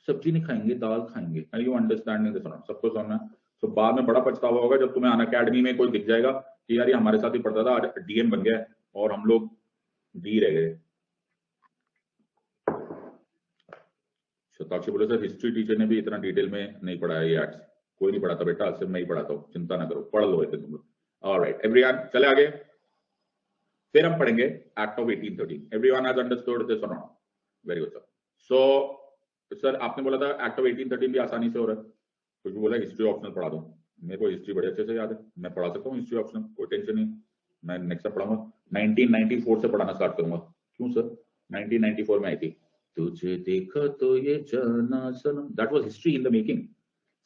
सब्जी नहीं खाएंगे, दाल खाएंगे। Are you understanding this? सबको समझना। तो बाद में बड़ा पछतावा होगा जब तुम्हें अनअकैडमी में कोई दिख जाएगा कि यार ये हमारे साथ ही पढ़ता था, आज डीएम बन गया और हम लोग डी रह गए। शताक्षी बोले सर हिस्ट्री टीचर ने भी इतना डिटेल में नहीं पढ़ाया ये एक्ट। कोई नहीं पढ़ाता बेटा, सिर्फ मैं ही पढ़ाता हूँ, चिंता ना करो, पढ़ लो तुम लोग। ऑलराइट एवरीवन, चले आगे। फिर हम पढ़ेंगे act of 1813। Everyone has understood this or not? Very good sir. So sir आपने बोला था एक्ट ऑफ 1813 भी आसानी से हो रहा है, कुछ भी बोला हिस्ट्री ऑप्शनल पढ़ा दो। मेरे को हिस्ट्री बड़े अच्छे से याद है, मैं पढ़ा सकता हूँ हिस्ट्री ऑप्शनल, कोई टेंशन नहीं। मैं नेक्स्ट पढ़ाऊंगा, 1994 से पढ़ाना स्टार्ट करूंगा। क्यों सर? 1994 में आई थी तुझे देखा तो ये जाना सनम, that was history in the making.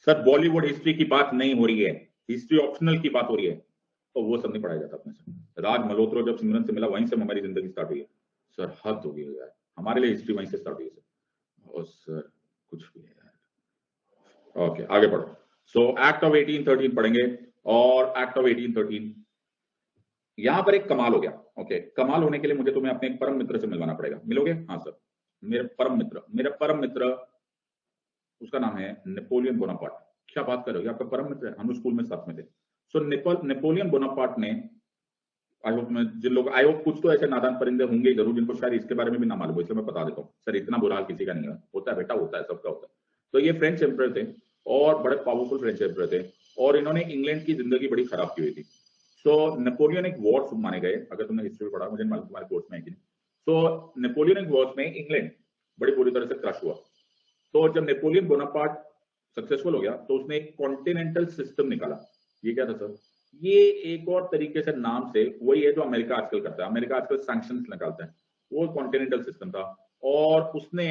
Sir Bollywood history की बात नहीं हो रही है, हिस्ट्री ऑप्शनल की बात हो रही है, तो वो सब नहीं पढ़ाया जाता अपने से। राज मल्होत्रा जब सिमरन से मिला वहीं से हमारी जिंदगी स्टार्ट हुई है। सर हद हो गई यार, हमारे लिए हिस्ट्री वहीं से स्टार्ट हुई है सर। और सर कुछ भी है यार। ओके आगे पढ़ो। सो एक्ट ऑफ 1813 पढ़ेंगे और एक्ट ऑफ 1813 यहां पर एक कमाल हो गया। ओके कमाल होने के लिए मुझे तुम्हें अपने एक परम मित्र से मिलवाना पड़ेगा। मिलोगे? हाँ सर। मेरा परम मित्र उसका नाम है नेपोलियन बोनापार्ट। क्या बात कर रहे हो, आपका परम मित्र है? हम स्कूल में साथ में थे। सो नेपोलियन बोनापार्ट ने, आई होप कुछ तो ऐसे नादान परिंदे होंगे जरूर जिनको शायद इसके बारे में भी ना मालूम हो, इसलिए मैं बता देता हूँ। सर इतना बुरा हाल किसी का नहीं है, होता है बेटा, होता है, सबका होता है। तो ये फ्रेंच एम्परर थे और बड़े पावरफुल फ्रेंच एम्परर थे और इन्होंने इंग्लैंड की जिंदगी बड़ी खराब की हुई थी। सो नेपोलियनिक वॉर्स माने गए, अगर तुमने हिस्ट्री पढ़ा, मुझे मालूम तुम्हारे कोर्स में है कि नहीं। सो नेपोलियनिक वॉर्स में इंग्लैंड बड़ी बुरी तरह से क्रश हुआ। तो जब नेपोलियन बोनापार्ट सक्सेसफुल हो गया तो उसने एक कॉन्टिनेंटल सिस्टम निकाला। ये क्या था सर? ये एक और तरीके से नाम से वही है जो अमेरिका आजकल करता है। अमेरिका आजकल सैंक्शंस निकालता है, वो कॉन्टिनेंटल सिस्टम था। और उसने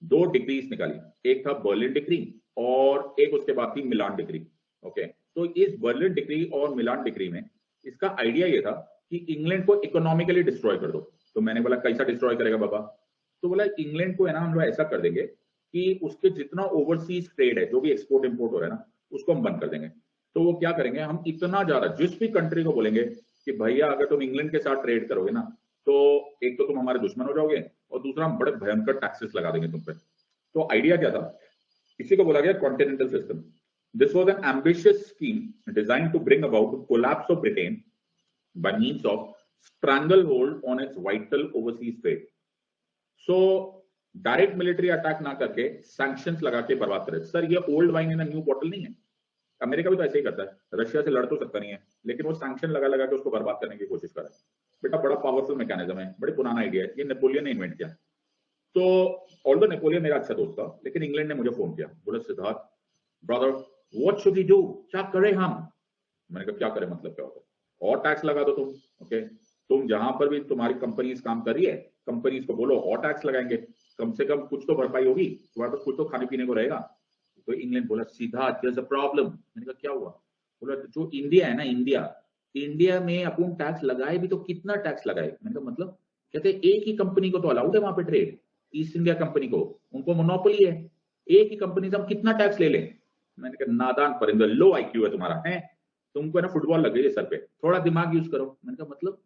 2 डिक्रीज निकाली, एक था बर्लिन डिक्री और एक उसके बाद थी मिलान डिक्री। ओके, तो इस बर्लिन डिक्री और मिलान डिक्री में इसका आइडिया ये था कि इंग्लैंड को इकोनॉमिकली डिस्ट्रॉय कर दो। तो मैंने बोला कैसा डिस्ट्रॉय करेगा बाबा? तो बोला इंग्लैंड को है ना हम लोग ऐसा कर देंगे कि उसके जितना ओवरसीज ट्रेड है, जो भी एक्सपोर्ट इंपोर्ट हो रहा है ना, उसको हम बंद कर देंगे। तो वो क्या करेंगे, हम इतना ज्यादा जिस भी कंट्री को बोलेंगे कि भैया अगर तुम इंग्लैंड के साथ ट्रेड करोगे ना, तो एक तो तुम हमारे दुश्मन हो जाओगे और दूसरा हम बड़े भयंकर टैक्सेस लगा देंगे तुम पे। तो आइडिया क्या था? इसी को बोला गया continental system. This was an ambitious scheme designed to bring about collapse of Britain by means of stranglehold on its vital overseas trade. So direct military attack ना करके सैंक्शंस लगा के बर्बाद करे। सर ये old wine in a new bottle नहीं है। America भी तो ऐसे ही करता है, रशिया से लड़ तो सकता नहीं है, लेकिन वो सैंक्शन लगा लगा के उसको बर्बाद करने की कोशिश कर रहा है। बेटा बड़ा पावरफुल मैकेनिज्म है, बड़े पुराना आइडिया है, ये नेपोलियन ने इन्वेंट किया। तो ऑल्दो नेपोलियन मेरा अच्छा दोस्त था, लेकिन इंग्लैंड ने मुझे फोन किया, बोला Siddharth brother what should we do, क्या करें हम? मैंने कहा क्या करें मतलब क्या होता है? और टैक्स लगा दो तुम। ओके, तुम जहां पर भी तुम्हारी कंपनीज काम कर रही है, कंपनीज को बोलो और टैक्स लगाएंगे, कम से कम कुछ तो भरपाई होगी, तुम्हारे पास कुछ तो खाने पीने को रहेगा। तो इंग्लैंड बोला सीधा देयर इज अ प्रॉब्लम। मैंने कहा क्या हुआ? बोला जो इंडिया है ना, इंडिया में अपन टैक्स लगाए भी तो कितना टैक्स लगाए? मैंने कहा मतलब? कहते एक ही कंपनी को तो अलाउड है वहां पे ट्रेड, ईस्ट इंडिया कंपनी को, उनको मोनोपोली है, एक ही कंपनी से हम कितना टैक्स ले लें? मैंने कहा नादान परिंदे, लो आईक्यू है तुम्हारा, है तुमको ना फुटबॉल लग गई है सर पे, थोड़ा दिमाग यूज करो। मैंने कहा मतलब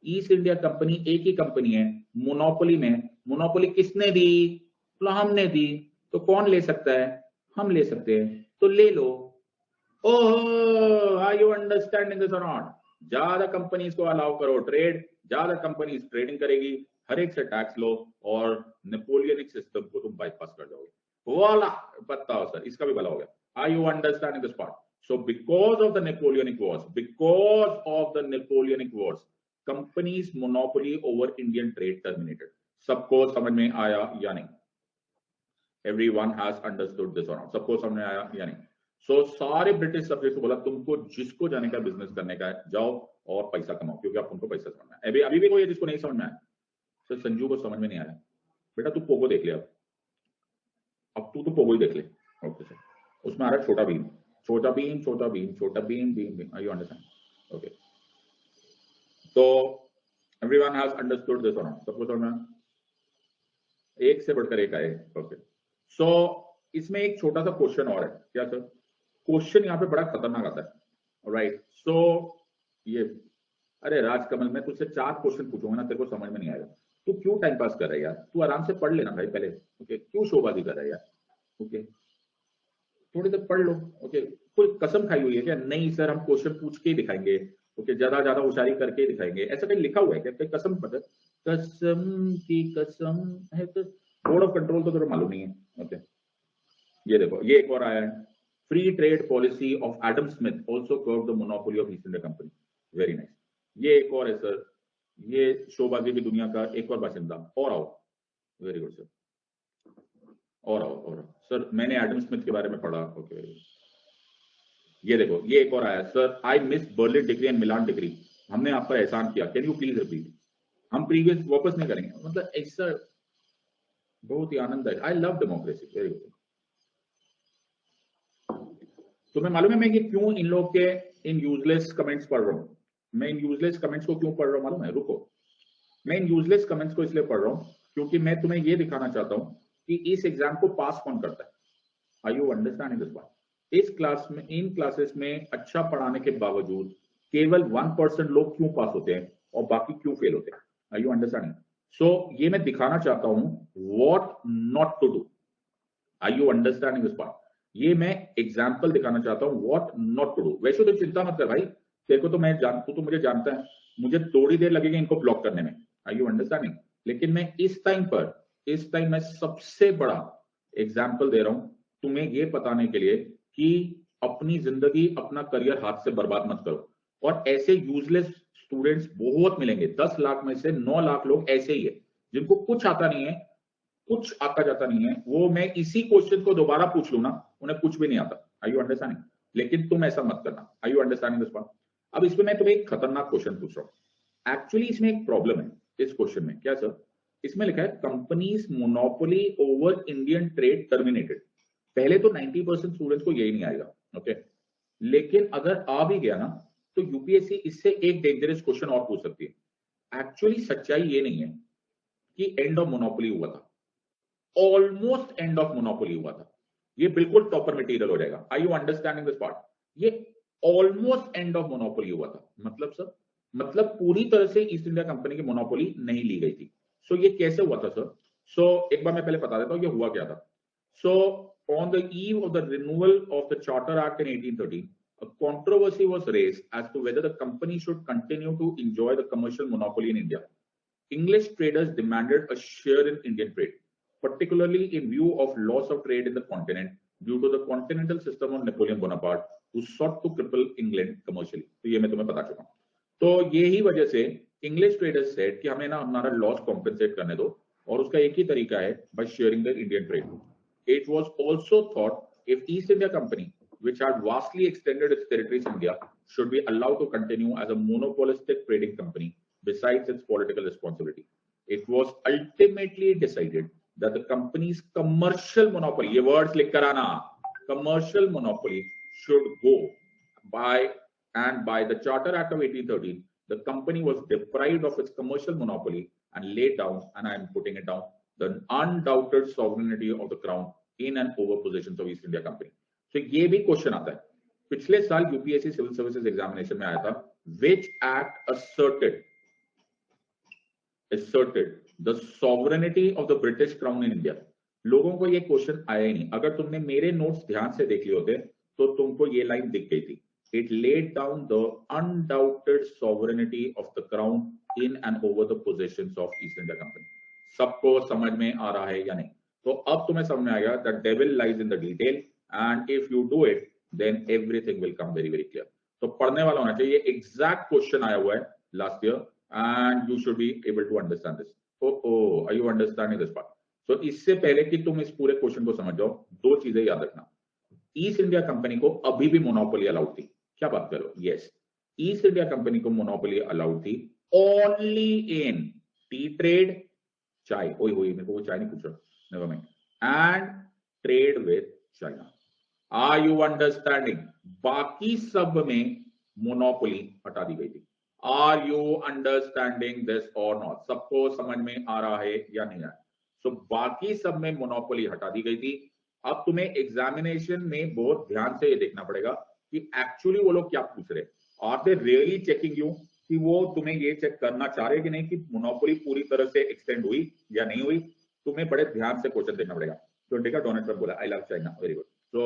ईस्ट इंडिया कंपनी एक ही कंपनी है, मोनोपोली में, मोनोपोली किसने दी? बोला हमने दी। तो कौन ले सकता है? हम ले सकते हैं, तो ले लो। ओह are you understanding this or not? ज्यादा कंपनीज को अलाउ करो ट्रेड, ज्यादा कंपनीज ट्रेडिंग करेगी, हर एक से टैक्स लो और नेपोलियनिक सिस्टम को तुम बाईपास कर जाओगे। वाला पता हो सर, इसका भी भला हो गया। Are you understanding this part? So because of the Napoleonic Wars, companies monopoly over Indian trade terminated. सबको समझ में आया या नहीं? Everyone has understood this or not? सबको समझ में आया या नहीं? So सारे ब्रिटिश सब्जेक्ट को बोला तुमको जिसको जाने का बिजनेस करने का है जाओ और पैसा कमाओ, क्योंकि आप उनको पैसा समझ में आया। अभी भी कोई है जिसको नहीं समझ में आया? सर संजू को समझ में नहीं आया। बेटा तू पोगो देख ले, अब तू तो पोगो ही देख ले। ओके सर, उसमें आ रहा है छोटा भीम, छोटा भीम, छोटा भीम, छोटा Bhim, Bhim Bhim. Are you understand? Okay. So everyone has understood this or not? सबको समझ में? एक से बढ़कर एक आए। ओके, सो इसमें एक छोटा सा क्वेश्चन और है। क्या सर? क्वेश्चन यहाँ पे बड़ा खतरनाक आता है। राइट, सो ये अरे राजकमल मैं तुझसे 4 क्वेश्चन पूछूंगा ना, तेरे को समझ में नहीं आएगा। तू क्यों टाइम पास कर रहा है यार? तू आराम से पढ़ लेना भाई पहले। ओके, क्यों शोबाजी कर रहा है यार? ओके, थोड़ी देर पढ़ लो। ओके, कोई कसम खाई हुई है क्या? नहीं सर, हम क्वेश्चन पूछ के दिखाएंगे। ओके, ज्यादा ज्यादा होशियारी करके दिखाएंगे, ऐसा कहीं लिखा हुआ है क्या? कसम पता, कसम की कसम है तो बोर्ड ऑफ कंट्रोल तो तेरे मालूम नहीं है। ओके, ये देखो, ये एक और आया है, free trade policy of Adam Smith also curve the monopoly of east India company. Very nice. ये एक और है सर, ये शोबाजी की दुनिया का एक और बाशिंदा। और आओ, वेरी गुड सर, और आओ सर, मैंने एडम स्मिथ के बारे में पढ़ा। ओके, ये देखो, ये एक और आया sir, I miss Berlin degree and Milan degree, हमने आप पर एहसान किया, कैन यू प्लीज रिपीट? हम प्रीवियस वापस नहीं करेंगे। मतलब ऐसा बहुत ही आनंददायक। I love democracy. Very good. तुम्हें मालूम है मैं ये क्यों इन लोग के इन यूजलेस कमेंट्स पढ़ रहा हूं? मैं इन यूजलेस कमेंट्स को क्यों पढ़ रहा हूं मालूम है? रुको, मैं इन यूजलेस कमेंट्स को इसलिए पढ़ रहा हूं क्योंकि मैं तुम्हें ये दिखाना चाहता हूं कि इस एग्जाम को पास कौन करता है। Are you understanding this part? इस क्लास में, इन क्लासेस में अच्छा पढ़ाने के बावजूद केवल 1% लोग क्यों पास होते हैं और बाकी क्यों फेल होते हैं? Are you understanding? सो ये मैं दिखाना चाहता हूं what not to do. Are you understanding this part? ये मैं एग्जाम्पल दिखाना चाहता हूं व्हाट नॉट टू डू। वैसे तो चिंता मत कर भाई, तेरे को तो मैं तू तो मुझे जानता है, मुझे थोड़ी देर लगेगी इनको ब्लॉक करने में। Are you understanding? लेकिन मैं इस टाइम मैं सबसे बड़ा एग्जाम्पल दे रहा हूं तुम्हें ये बताने के लिए कि अपनी जिंदगी अपना करियर हाथ से बर्बाद मत करो। और ऐसे यूजलेस स्टूडेंट्स बहुत मिलेंगे, 10 लाख में से 9 लाख लोग ऐसे ही है जिनको कुछ आता नहीं है, कुछ आता जाता नहीं है। वो मैं इसी क्वेश्चन को दोबारा पूछ लूं ना, उन्हें कुछ भी नहीं आता। आई यू अंडरस्टैंडिंग? लेकिन तुम ऐसा मत करना। आई यू अंडरस्टैंडिंग दिस पॉइंट? अब इसमें मैं तुम्हें एक खतरनाक क्वेश्चन पूछ रहा हूं। एक्चुअली इसमें एक प्रॉब्लम है इस क्वेश्चन में। क्या सर? इसमें लिखा है companies monopoly over Indian trade terminated. पहले तो 90% स्टूडेंट्स को यही नहीं आएगा, ओके। लेकिन अगर आ भी गया ना, तो यूपीएससी इससे एक डेंजरस क्वेश्चन और पूछ सकती है। एक्चुअली सच्चाई ये नहीं है कि एंड ऑफ मोनोपोली हुआ था, ऑलमोस्ट एंड ऑफ मोनोपोली हुआ था। ये बिल्कुल टॉपर मटेरियल हो जाएगा। Are you understanding this part? ये ऑलमोस्ट एंड ऑफ मोनोपोली हुआ था। मतलब सर, मतलब पूरी तरह से ईस्ट इंडिया कंपनी की मोनोपोली नहीं ली गई थी। सो ये कैसे हुआ था सर? सो एक बार मैं पहले बता देता हूं ये हुआ क्या था। So on the eve of the renewal of the Charter Act in 1813, a controversy was raised as to whether the company should continue to enjoy the commercial monopoly in India. English traders demanded a share in Indian trade, particularly in view of loss of trade in the continent due to the continental system of Napoleon Bonaparte, who sought to cripple England commercially. तो ये मैं तुम्हें बता चुका हूँ। तो यही वजह से इंग्लिश ट्रेडर्स सेड कि हमें ना हमारा लॉस कॉम्पेंसेट करने दो, और उसका एक ही तरीका है by sharing the Indian trade. It was also thought if East India Company, which had vastly extended its territories in India, should be allowed to continue as a monopolistic trading company besides its political responsibility. It was ultimately decided that the company's commercial monopoly, ये words लिख कर आना, commercial monopoly should go by, and by the Charter Act of 1813, the company was deprived of its commercial monopoly and laid down, and I am putting it down, the undoubted sovereignty of the crown in and over possessions of East India Company. So ये भी question आता है। पिछले साल UPSC civil services examination में आया था, which act asserted the sovereignty of the British Crown in India? लोगों को ये क्वेश्चन आया ही नहीं। अगर तुमने मेरे नोट्स ध्यान से देख लिए होते तो तुमको ये लाइन दिख गई थी। It laid down the undoubted sovereignty of the crown in and over the possessions of East India Company. सबको समझ में आ रहा है या नहीं? तो अब तुम्हें समझ में आएगा the devil lies in the detail, and if you do it then everything will come very very clear. तो पढ़ने वाला होना चाहिए। एग्जैक्ट क्वेश्चन आया हुआ है last year, and you should be able to understand this. Oh are you understanding this part? तो इससे पहले कि तुम इस पूरे क्वेश्चन को समझ जाओ, दो चीजें याद रखना। ईस्ट इंडिया कंपनी को अभी भी मोनोपोली अलाउड थी। क्या बात करो? यस, ईस्ट इंडिया कंपनी को मोनोपोली अलाउड थी ओनली इन टी ट्रेड, चाय, ओए होए मेरे को वो चाय नहीं पूछ रहा, never mind, and trade with China. Are you understanding? बाकी सब में मोनोपोली हटा दी गई थी। Are you understanding this or not? सबको समझ में आ रहा है या नहीं आ रहा? सो बाकी सब में मोनोपोली हटा दी गई थी। अब तुम्हें एग्जामिनेशन में बहुत ध्यान से ये देखना पड़ेगा कि एक्चुअली वो लोग क्या पूछ रहे। Are they really checking you कि वो तुम्हें ये चेक करना चाह रहे कि नहीं कि मोनोपोली पूरी तरह से एक्सटेंड हुई या नहीं हुई? तुम्हें बड़े ध्यान से क्वेश्चन देखना पड़ेगा। तो देखा डोनाल्ड ट्रम्प बोला आई लव चाइना, वेरी गुड। तो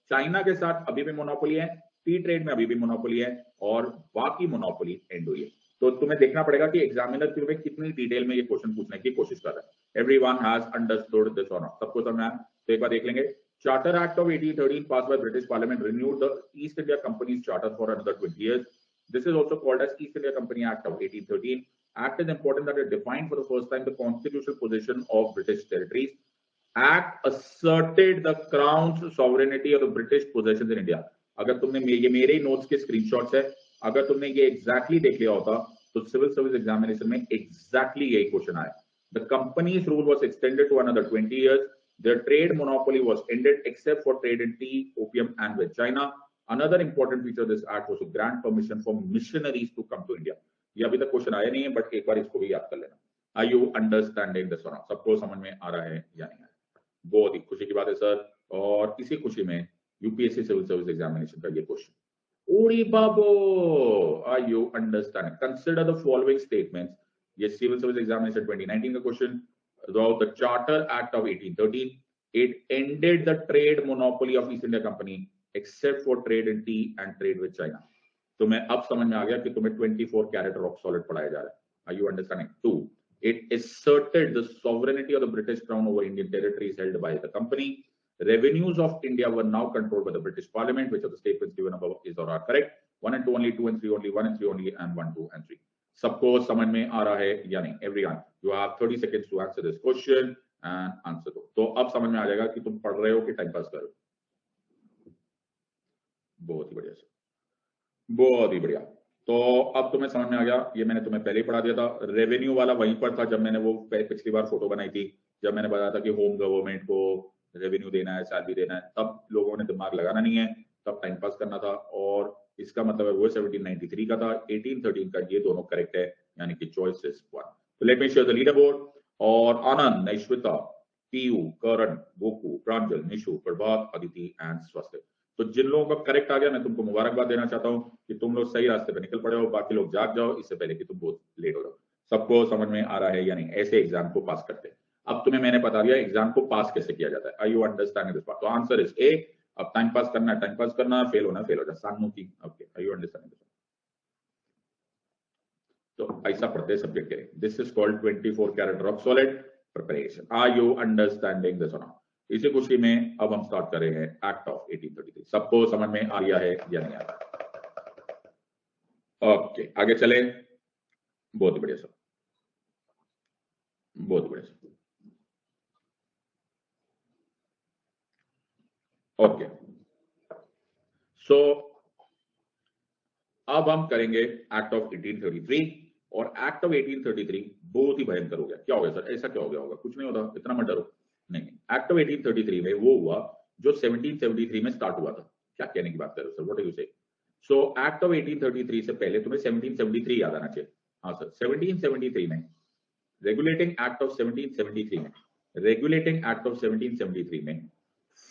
चाइना के साथ अभी भी मोनोपोली है, टी ट्रेड में अभी भी मोनोपोली है, और बाकी मोनोपोली एंड हुई है। तो तुम्हें देखना पड़ेगा कि एग्जामिनर तुम्हें कितनी डिटेल में ये क्वेश्चन पूछने की कोशिश कर रहा है। Everyone has understood this or not? सबको समझ में आया? तो एक बार देख लेंगे। Charter Act of 1813 passed by British Parliament renewed the East India Company's charter for another 20 years. This is also called as East India Company Act of 1813. Act is important that it defined for the first time the constitutional position of British territories. Act asserted the Crown's sovereignty of the British possessions in India. अगर तुमने ये मेरे notes के screenshots है, अगर तुमने ये exactly देख लिया होता तो सिविल सर्विस एग्जामिनेशन में एग्जैक्टली यही क्वेश्चन आया। The company's rule was extended to another 20 years. Their trade monopoly was ended except for trade in tea, opium, and with China. Another important feature of this act was to grant permission for missionaries to come to India. ये अभी तक question आया नहीं है, but एक बार इसको भी याद कर लेना। Are you understanding this or not? सबको समझ में आ रहा है या नहीं आ रहा? बहुत ही खुशी की बात है सर, और इसी खुशी में यूपीएससी सिविल सर्विस एग्जामिनेशन का ये क्वेश्चन। ओरी बाबो, are you understanding? Consider the following statements. ये सिविल सर्विस एग्जामिनेशन 2019 का क्वेश्चन। Throughout the Charter Act of 1813, it ended the trade monopoly of East India Company except for trade in tea and trade with China. तुम्हें अब समझ में आ गया कि तुम्हें 24 कैरेट रॉक सॉलिड पढ़ाया जा रहा है। Are you understanding? 2. It asserted the sovereignty of the British Crown over Indian territories held by the company. Revenues of India were now controlled by the British Parliament. Which of the statements given above is or are correct? 1 and 2 only, 2 and 3 only, 1 and 3 only, and 1, 2 and 3. सबको समझ में आ रहा है या नहीं? Everyone, you have 30 seconds to answer this question and answer दो. तो अब समझ में आ जाएगा कि तुम पढ़ रहे हो कि टाइम पास कर रहे हो. बहुत ही बढ़िया सर, बहुत ही बढ़िया. तो अब तुम्हें समझ में आ गया. ये मैंने तुम्हें पहले ही पढ़ा दिया था. रेवेन्यू वाला वहीं पर था जब मैंने वो पिछली बार फोटो बनाई थी, जब मैंने बताया था कि होम गवर्नमेंट को रेवेन्यू देना है, सैलरी देना है. तब लोगों ने दिमाग लगाना नहीं है, तब टाइम पास करना था. और इसका मतलब है वो 1793 का था, 1813 का. ये दोनों करेक्ट है, यानी कि चॉइस इज 1. तो let me share the leaderboard. और आनंद, नैश्विता, पीयू, करण, गोकू, प्रांजल, निशु, प्रभात, अदिति एंड स्वास्थ्य. तो जिन लोगों का करेक्ट आ गया, मैं तुमको मुबारकबाद देना चाहता हूं कि तुम लोग सही रास्ते पे निकल पड़े हो. बाकी लोग जाग जाओ इससे पहले कि तुम बहुत लेट हो जाओ. सबको समझ में आ रहा है या नहीं? ऐसे एग्जाम को पास करते हैं. अब तुम्हें मैंने बता दिया एग्जाम को पास कैसे किया जाता है. Are you understanding this part? तो आंसर इज ए. अब टाइम पास करना है, टाइम पास करना, फेल होना फेल हो जाए. सानू की okay. Are you understanding this? तो ऐसा पढ़ते सब्जेक्ट के. This is called 24 carat rock solid preparation. Are you understanding this or not? इसी खुशी में अब हम स्टार्ट कर रहे हैं एक्ट ऑफ 1833. सबको समझ में आ रहा है या नहीं आ रहा? ओके, आगे चले. बहुत बढ़िया सर, बहुत बढ़िया सर. ओके, सो अब हम करेंगे एक्ट ऑफ 1833. और एक्ट ऑफ 1833 बहुत ही भयंकर हो गया. क्या हो गया सर? ऐसा क्या हो गया होगा? कुछ नहीं होता, इतना मत डरो. नहीं, एक्ट ऑफ 1833 में वो हुआ जो 1773 में स्टार्ट हुआ था. क्या कहने की बात कर रहे हो sir? What are you saying? So act of 1833 से पहले तुम्हें 1773 याद आना चाहिए. हाँ सर, 1773 में रेगुलेटिंग एक्ट ऑफ 1773 में, रेगुलेटिंग एक्ट ऑफ 1773 में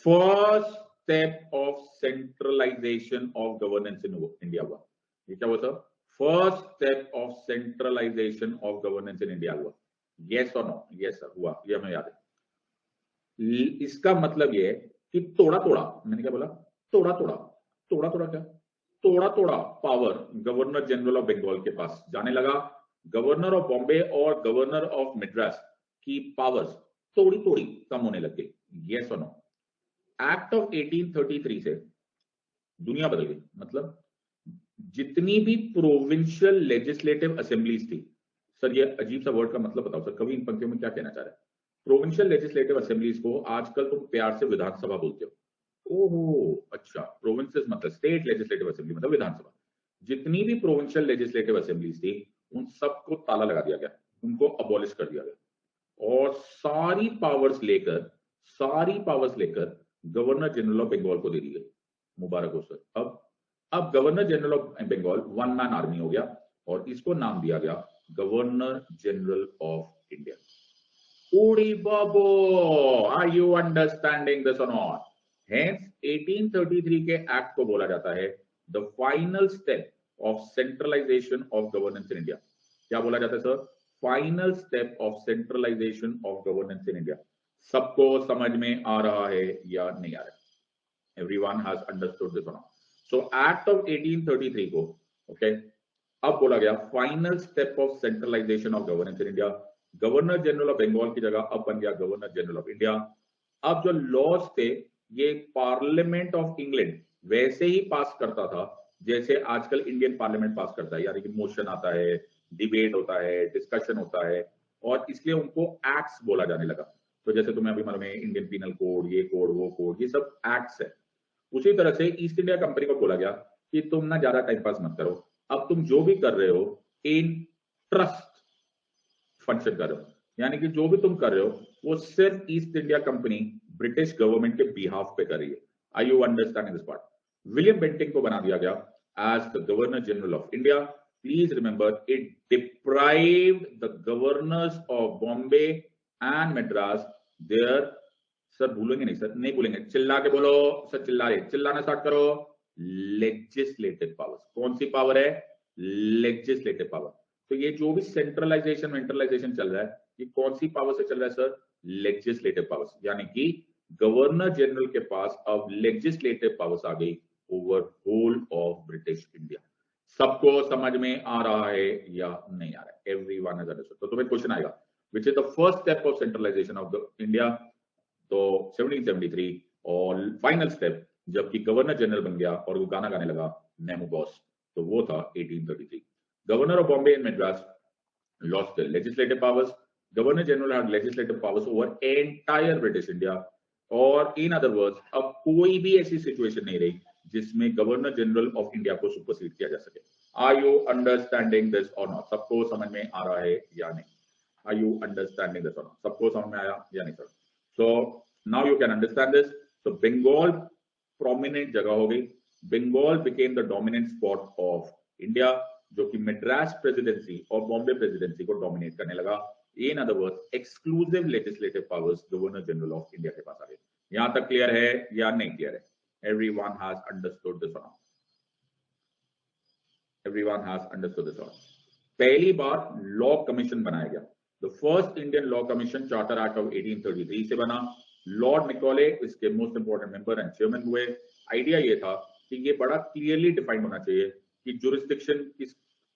first step of centralisation of governance in India हुआ. ये क्या हुआ sir? First step of centralisation of governance in India हुआ. Yes or no? Yes sir, हुआ. ये हमें याद है. इसका मतलब ये है कि थोड़ा थोड़ा, मैंने क्या बोला? थोड़ा थोड़ा, थोड़ा थोड़ा क्या? थोड़ा थोड़ा power governor general of Bengal के पास जाने लगा. गवर्नर ऑफ बॉम्बे और गवर्नर ऑफ मद्रास की पावर्स थोड़ी थोड़ी कम होने लग गई. Yes or no? Act of 1833 से दुनिया बदल गई. मतलब जितनी भी प्रोविंशियल लेजिस्लेटिव असेंबलीज थी. सर ये अजीब सा वर्ड का मतलब बताओ सर, कभी इन पंक्तियों में क्या कहना चाह रहे हैं? प्रोविंशियल लेजिस्लेटिव असेंबलीज को आजकल तुम प्यार से विधानसभा बोलते हो. ओहो अच्छा, प्रोविंसेस मतलब स्टेट लेजिस्लेटिव असेंबली मतलब विधानसभा. जितनी भी प्रोविंशियल लेजिस्लेटिव असेंबलीज थी उन सबको ताला लगा दिया गया, उनको अबॉलिश कर दिया गया. और सारी पावर्स लेकर गवर्नर जनरल ऑफ बंगाल को दे दी गई. मुबारक हो सर. अब governor general of Bengal 1 man army हो गया और इसको नाम दिया गया गवर्नर जनरल ऑफ इंडिया. ओडी बाबो, are you understanding this or not? Hence 1833 के एक्ट को बोला जाता है the final step of centralisation of governance in India. क्या बोला जाता है sir? Final step of centralisation of governance in India. सबको समझ में आ रहा है या नहीं आ रहा? Everyone has understood this or not? So act of 1833 को ओके अब बोला गया final step of centralisation of governance in India. Governor general of Bengal की जगह अब बन गया गवर्नर जनरल ऑफ इंडिया. अब जो लॉज थे ये पार्लियामेंट ऑफ इंग्लैंड वैसे ही पास करता था जैसे आजकल इंडियन पार्लियामेंट पास करता है. यानी कि मोशन आता है, डिबेट होता है, डिस्कशन होता है, और इसलिए उनको एक्ट्स बोला जाने लगा. तो जैसे तुम्हें अभी मालूम है इंडियन पीनल कोड, ये कोड, वो कोड, ये सब एक्ट्स है. उसी तरह से ईस्ट इंडिया कंपनी को बोला गया कि तुम ना ज्यादा टाइम पास मत करो, अब तुम जो भी कर रहे हो इन ट्रस्ट फंक्शन कर रहे हो. यानी कि जो भी तुम कर रहे हो वो सिर्फ East India company British government के बिहाफ पे कर रही है. Are you understanding this part? William Bentinck को बना दिया गया as the governor general of India. Please remember it deprived the governors of Bombay and Madras there. Sir भूलेंगे नहीं सर, नहीं भूलेंगे, चिल्ला के बोलो सर. चिल्लाना स्टार्ट करो. Legislative powers. कौन सी पावर है? Legislative power. तो ये जो भी सेंट्रलाइजेशन वेंट्रलाइजेशन चल रहा है ये कौन सी पावर से चल रहा है सर? Legislative powers. यानी कि गवर्नर जनरल के पास अब लेजिस्लेटिव पावर्स आ गई over whole of British India. सबको समझ में आ रहा है या नहीं आ रहा है? Everyone has understood. तो तुम्हें क्वेश्चन आएगा which is the first step of centralisation of the India. तो 1773 और फाइनल स्टेप जबकि गवर्नर जनरल बन गया और वो गाना गाने लगा नेमो बॉस, तो वो था 1833। Governor of Bombay and Madras lost their legislative powers. Governor General had legislative powers over entire British India. और इन अदर वर्ड्स अब कोई भी ऐसी सिचुएशन नहीं रही जिसमें गवर्नर जनरल ऑफ इंडिया को सुपरसीड किया जा सके। Are you understanding this or not? सबको समझ में आ रहा है या नहीं? Are you understanding this or not? सबको समझ में आया या नहीं sir? So now you can understand this. So Bengal prominent जगह हो गई। Bengal became the dominant spot of India, जो कि मद्रास प्रेसिडेंसी और बॉम्बे प्रेसिडेंसी को डोमिनेट करने लगा। इन other words exclusive legislative powers governor general of India के पास आ गए। यहां तक क्लियर है या नहीं क्लियर है? Everyone has understood this or not? Everyone has understood this or not? पहली बार लॉ कमीशन बनाया गया। The first Indian law commission charter act of 1833 से बना। लॉर्ड मैकॉले इसके most important member and chairman हुए। आइडिया ये था कि ये बड़ा क्लियरली डिफाइंड होना चाहिए कि जुरिस्डिक्शन किस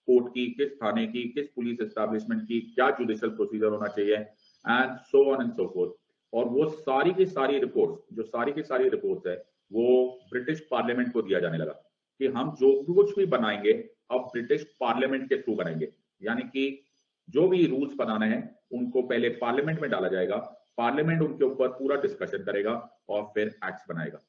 कोर्ट की, किस थाने की, किस पुलिस एस्टैब्लिशमेंट की, क्या जुडिशियल प्रोसीजर होना चाहिए and so on and so fourth. और वो सारी की सारी रिपोर्ट्स, जो सारी की सारी रिपोर्ट्स है, वो ब्रिटिश पार्लियामेंट को दिया जाने लगा कि हम जो कुछ भी बनाएंगे अब ब्रिटिश पार्लियामेंट के थ्रू बनाएंगे। यानी कि जो भी रूल्स बनाने हैं उनको पहले पार्लियामेंट में डाला जाएगा, पार्लियामेंट उनके ऊपर पूरा डिस्कशन करेगा और फिर एक्ट्स बनाएगा।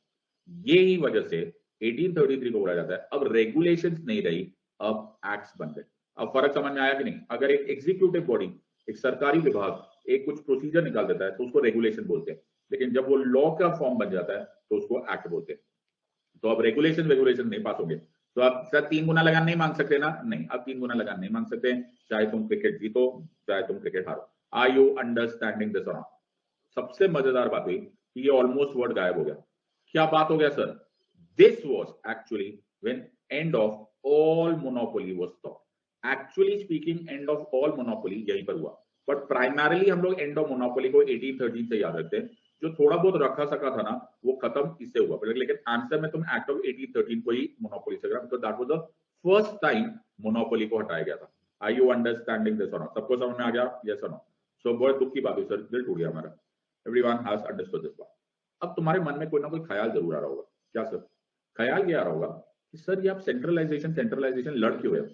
यही वजह से 1833 को बोला जाता है अब रेगुलेशंस नहीं रही, अब एक्ट्स बन गए। अब फर्क समझ में आया कि नहीं? अगर एक एग्जीक्यूटिव बॉडी, एक सरकारी विभाग एक कुछ प्रोसीजर निकाल देता है तो उसको रेगुलेशन बोलते हैं, लेकिन जब वो लॉ का फॉर्म बन जाता है तो उसको एक्ट बोलते हैं। तो अब रेगुलेशन नहीं पास होंगे तो आप सर 3 गुना लगान नहीं मांग सकते ना? नहीं, अब 3 गुना लगान नहीं मांग सकते, चाहे तुम क्रिकेट जीतो चाहे तुम क्रिकेट हारो। Are you understanding this or not? सबसे मजेदार बात हुई कि ये ऑलमोस्ट वर्ड गायब हो गया। क्या बात हो गया sir? This was actually when end of all monopoly was stopped. Actually speaking, end of all monopoly यहीं पर हुआ, but primarily हम लोग end of monopoly को 1813 से याद रखते हैं। जो थोड़ा बहुत रखा सका था ना वो खत्म इससे हुआ, लेकिन आंसर में तुम एक्ट ऑफ 1813 को ही मोनोपोली से, because that was the first time monopoly को हटाया गया था। Are you understanding this or not? सबको समझ में आ गया? Yes or no? सो बहुत दुख की बात हुई सर, दिल टूट गया हमारा। एवरीवन हैज अंडरस्टूड दिस बात। अब तुम्हारे मन में कोई ना कोई ख्याल जरूर आ रहा होगा। क्या सर? ख्याल ये आ रहा होगा कि सर ये आप सेंट्रलाइजेशन लड़ क्यों रहे हो?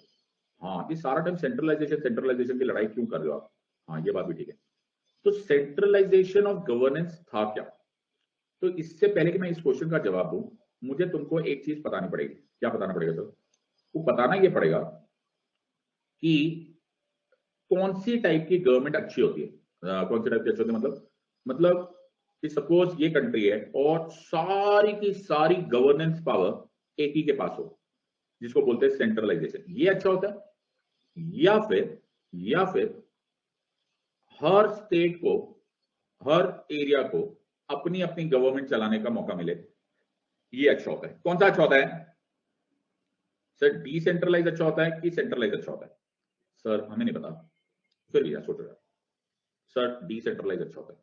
हाँ, ये सारा टाइम सेंट्रलाइजेशन की लड़ाई क्यों कर रहे हो आप? हाँ, ये बात भी ठीक है। तो सेंट्रलाइजेशन ऑफ गवर्नेंस था क्या? तो इससे पहले कि मैं इस क्वेश्चन का जवाब दूं, मुझे तुमको एक चीज बतानी पड़ेगी। क्या बताना पड़ेगा सर? वो बताना ये पड़ेगा कि कौन सी टाइप की गवर्नमेंट अच्छी होती है। कौन सी टाइप की अच्छी होती है मतलब कि सपोज ये कंट्री है और सारी की सारी गवर्नेंस पावर एक ही के पास हो, जिसको बोलते हैं सेंट्रलाइजेशन, ये अच्छा होता है। या फिर हर स्टेट को, हर एरिया को अपनी अपनी गवर्नमेंट चलाने का मौका मिले, ये अच्छा होता है। कौन सा अच्छा होता है सर? डिसेंट्रलाइज अच्छा होता है कि सेंट्रलाइज अच्छा होता है? सर हमें नहीं पता, फिर भी सोच रहा सर डिसेंट्रलाइज अच्छा होता है।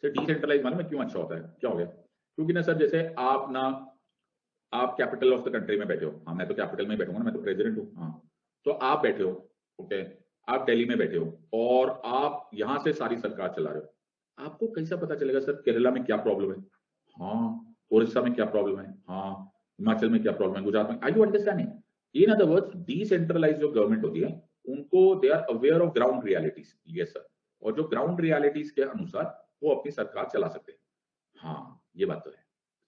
सर डिसेंट्रलाइज मालूम है क्यों अच्छा होता है? क्या हो गया? क्योंकि ना सर जैसे आप कैपिटल ऑफ द कंट्री में बैठे हो। हाँ, मैं तो कैपिटल में बैठूंगा ना, मैं तो प्रेसिडेंट हूँ। हाँ, तो आप बैठे हो, ओके, आप दिल्ली में बैठे हो और आप यहां से सारी सरकार चला रहे हो। आपको कैसा पता चलेगा सर केरला में क्या प्रॉब्लम है? हाँ, उड़ीसा में क्या प्रॉब्लम है? हाँ, हिमाचल में क्या प्रॉब्लम है? गुजरात में? Are you understanding? In other words decentralise जो गवर्नमेंट होती है उनको they are aware of ground realities. Yes sir, और जो ग्राउंड रियलिटीज के अनुसार वो अपनी सरकार चला सकते हैं। हाँ, ये बात तो है।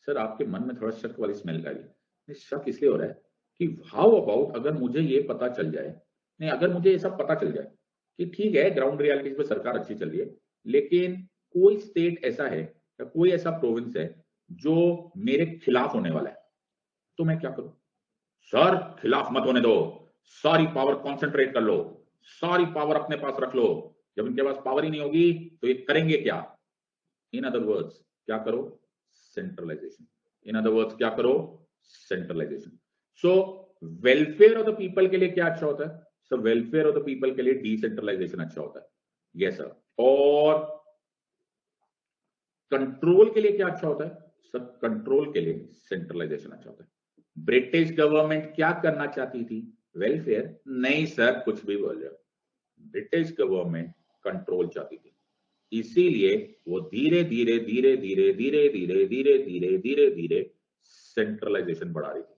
सर आपके मन में थोड़ा शक वाली स्मेल आ रही है। शक इसलिए हो रहा है कि हाउ अबाउट अगर मुझे ये पता चल जाए, नहीं अगर मुझे ऐसा पता चल जाए कि ठीक है ग्राउंड रियलिटीज पे सरकार अच्छी चल रही है, लेकिन कोई स्टेट ऐसा है या कोई ऐसा प्रोविंस है जो मेरे खिलाफ होने वाला है, तो मैं क्या करूं? सर खिलाफ मत होने दो, सारी पावर कॉन्सेंट्रेट कर लो, सारी पावर अपने पास रख लो। जब इनके पास पावर ही नहीं होगी तो ये करेंगे क्या? इन अदर वर्ड्स क्या करो? सेंट्रलाइजेशन। इन अदर वर्ड्स क्या करो? Centralisation. So welfare of the people के लिए क्या अच्छा होता है? Sir welfare of the people के लिए डिसेंट्रलाइजेशन अच्छा होता है। Yes sir. और कंट्रोल के लिए क्या अच्छा होता है? सर कंट्रोल के लिए सेंट्रलाइजेशन अच्छा होता है। ब्रिटिश गवर्नमेंट क्या करना चाहती थी? वेलफेयर? नहीं सर, कुछ भी बोल रहे हो। ब्रिटिश गवर्नमेंट कंट्रोल चाहती थी, इसीलिए वो धीरे धीरे धीरे धीरे धीरे धीरे धीरे धीरे धीरे धीरे सेंट्रलाइजेशन बढ़ा रही थी।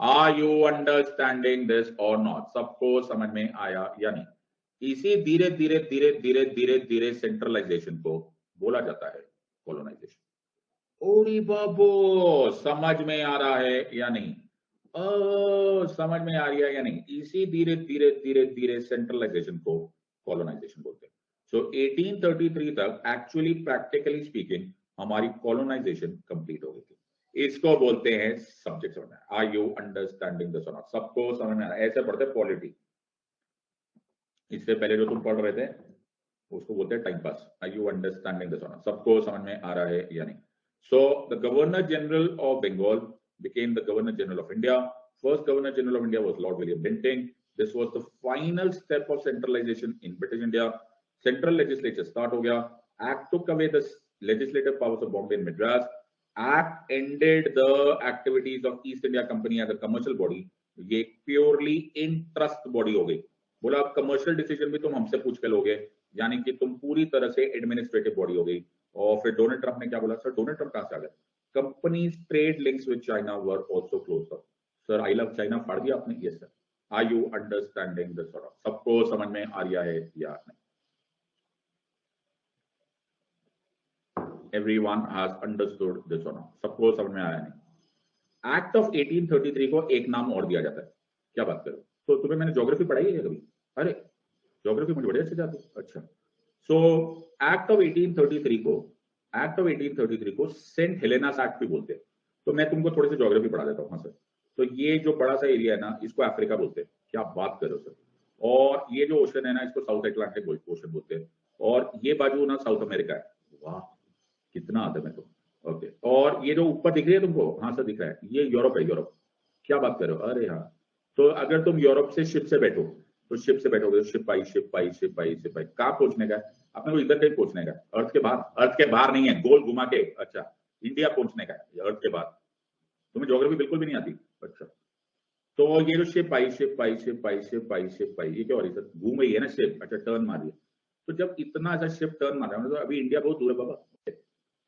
Are you understanding this or not? सबको समझ में आया या नहीं? इसी धीरे धीरे धीरे धीरे धीरे धीरे सेंट्रलाइजेशन को बोला जाता है कॉलोनाइजेशन। ओरी बाबो, समझ में आ रहा है या नहीं? समझ में आ रही है या नहीं? इसी धीरे धीरे धीरे धीरे सेंट्रलाइजेशन को कॉलोनाइजेशन बोलते हैं। सो 1833 तक एक्चुअली प्रैक्टिकली स्पीकिंग हमारी कॉलोनाइजेशन कंप्लीट हो गई थी। इसको बोलते हैं सब्जेक्ट समझना। Are you understanding this or not? सबको समझ में आ रहा है? ऐसे पढ़ते पॉलिटी। इससे पहले जो तुम पढ़ रहे थे उसको बोलते हैं time pass. Are you understanding this or not? सबको समझ में आ रहा है या नहीं? So the Governor General of Bengal became the Governor General of India. First Governor General of India was Lord William Bentinck. This was the final step of centralization in British India. Central legislature start हो गया. Act took away the legislative powers of Bombay and Madras. Act ended the activities of East India Company as a commercial body. ये purely interest body हो गई। बोला अब commercial decision भी तुम हमसे पूछ के लोगे, यानी कि तुम पूरी तरह से एडमिनिस्ट्रेटिव बॉडी हो गई। और फिर डोनाल्ड ट्रंप ने क्या बोला? सर डोनाल्ड ट्रंप कहां से आ गए? Companies trade links with China were also closed up. Sir I love China फाड़ दिया आपने? Yes sir. Are you understanding this? सबको समझ में आ रहा है या नहीं? Everyone has understood this or not? सबको समझ में आया नहीं? एक्ट ऑफ 1833 को एक नाम और दिया जाता है। क्या बात करो? तो तुम्हें मैंने ज्योग्राफी पढ़ाई है कभी? अरे ज्योग्राफी मुझे बड़े अच्छे जाती है। अच्छा, सो एक्ट ऑफ 1833 को सेंट हेलेनास एक्ट भी बोलते हैं। तो मैं तुमको थोड़ी सी ज्योग्राफी पढ़ा देता हूँ। हाँ सर, तो ये जो बड़ा सा एरिया है ना, इसको अफ्रीका बोलते हैं। क्या बात कर रहे हो सर? और ये जो ओशन है ना, इसको साउथ अटलांटिक ओशन बोलते हैं। और ये बाजू ना साउथ अमेरिका है। वाह, कितना आता है मेरे को। ओके, और ये जो ऊपर दिख रही है तुमको, हाँ सर दिख रहा है, ये यूरोप है। यूरोप? क्या बात कर रहे हो? अरे हाँ, तो अगर तुम यूरोप से शिप से बैठो, तो शिप से बैठोगे तो शिप आई शिप आई शिप आई शिप आई, कहाँ पहुंचने का है? अपने को इधर कहीं पहुंचने का है, अर्थ के बाहर। अर्थ के बाहर नहीं है, गोल घुमा के। अच्छा, इंडिया पहुंचने का है अर्थ के बाहर। तुम्हें ज्योग्राफी बिल्कुल भी नहीं आती? अच्छा, तो ये जो शिप आई शिप आई शिप आई शिप आई शिप आई, ये क्या हो रही है सर? घूम रही है ना शिप? अच्छा, टर्न मार रही है। तो जब इतना सा शिप टर्न मार रहा है, तो अभी इंडिया बहुत दूर है बाबा।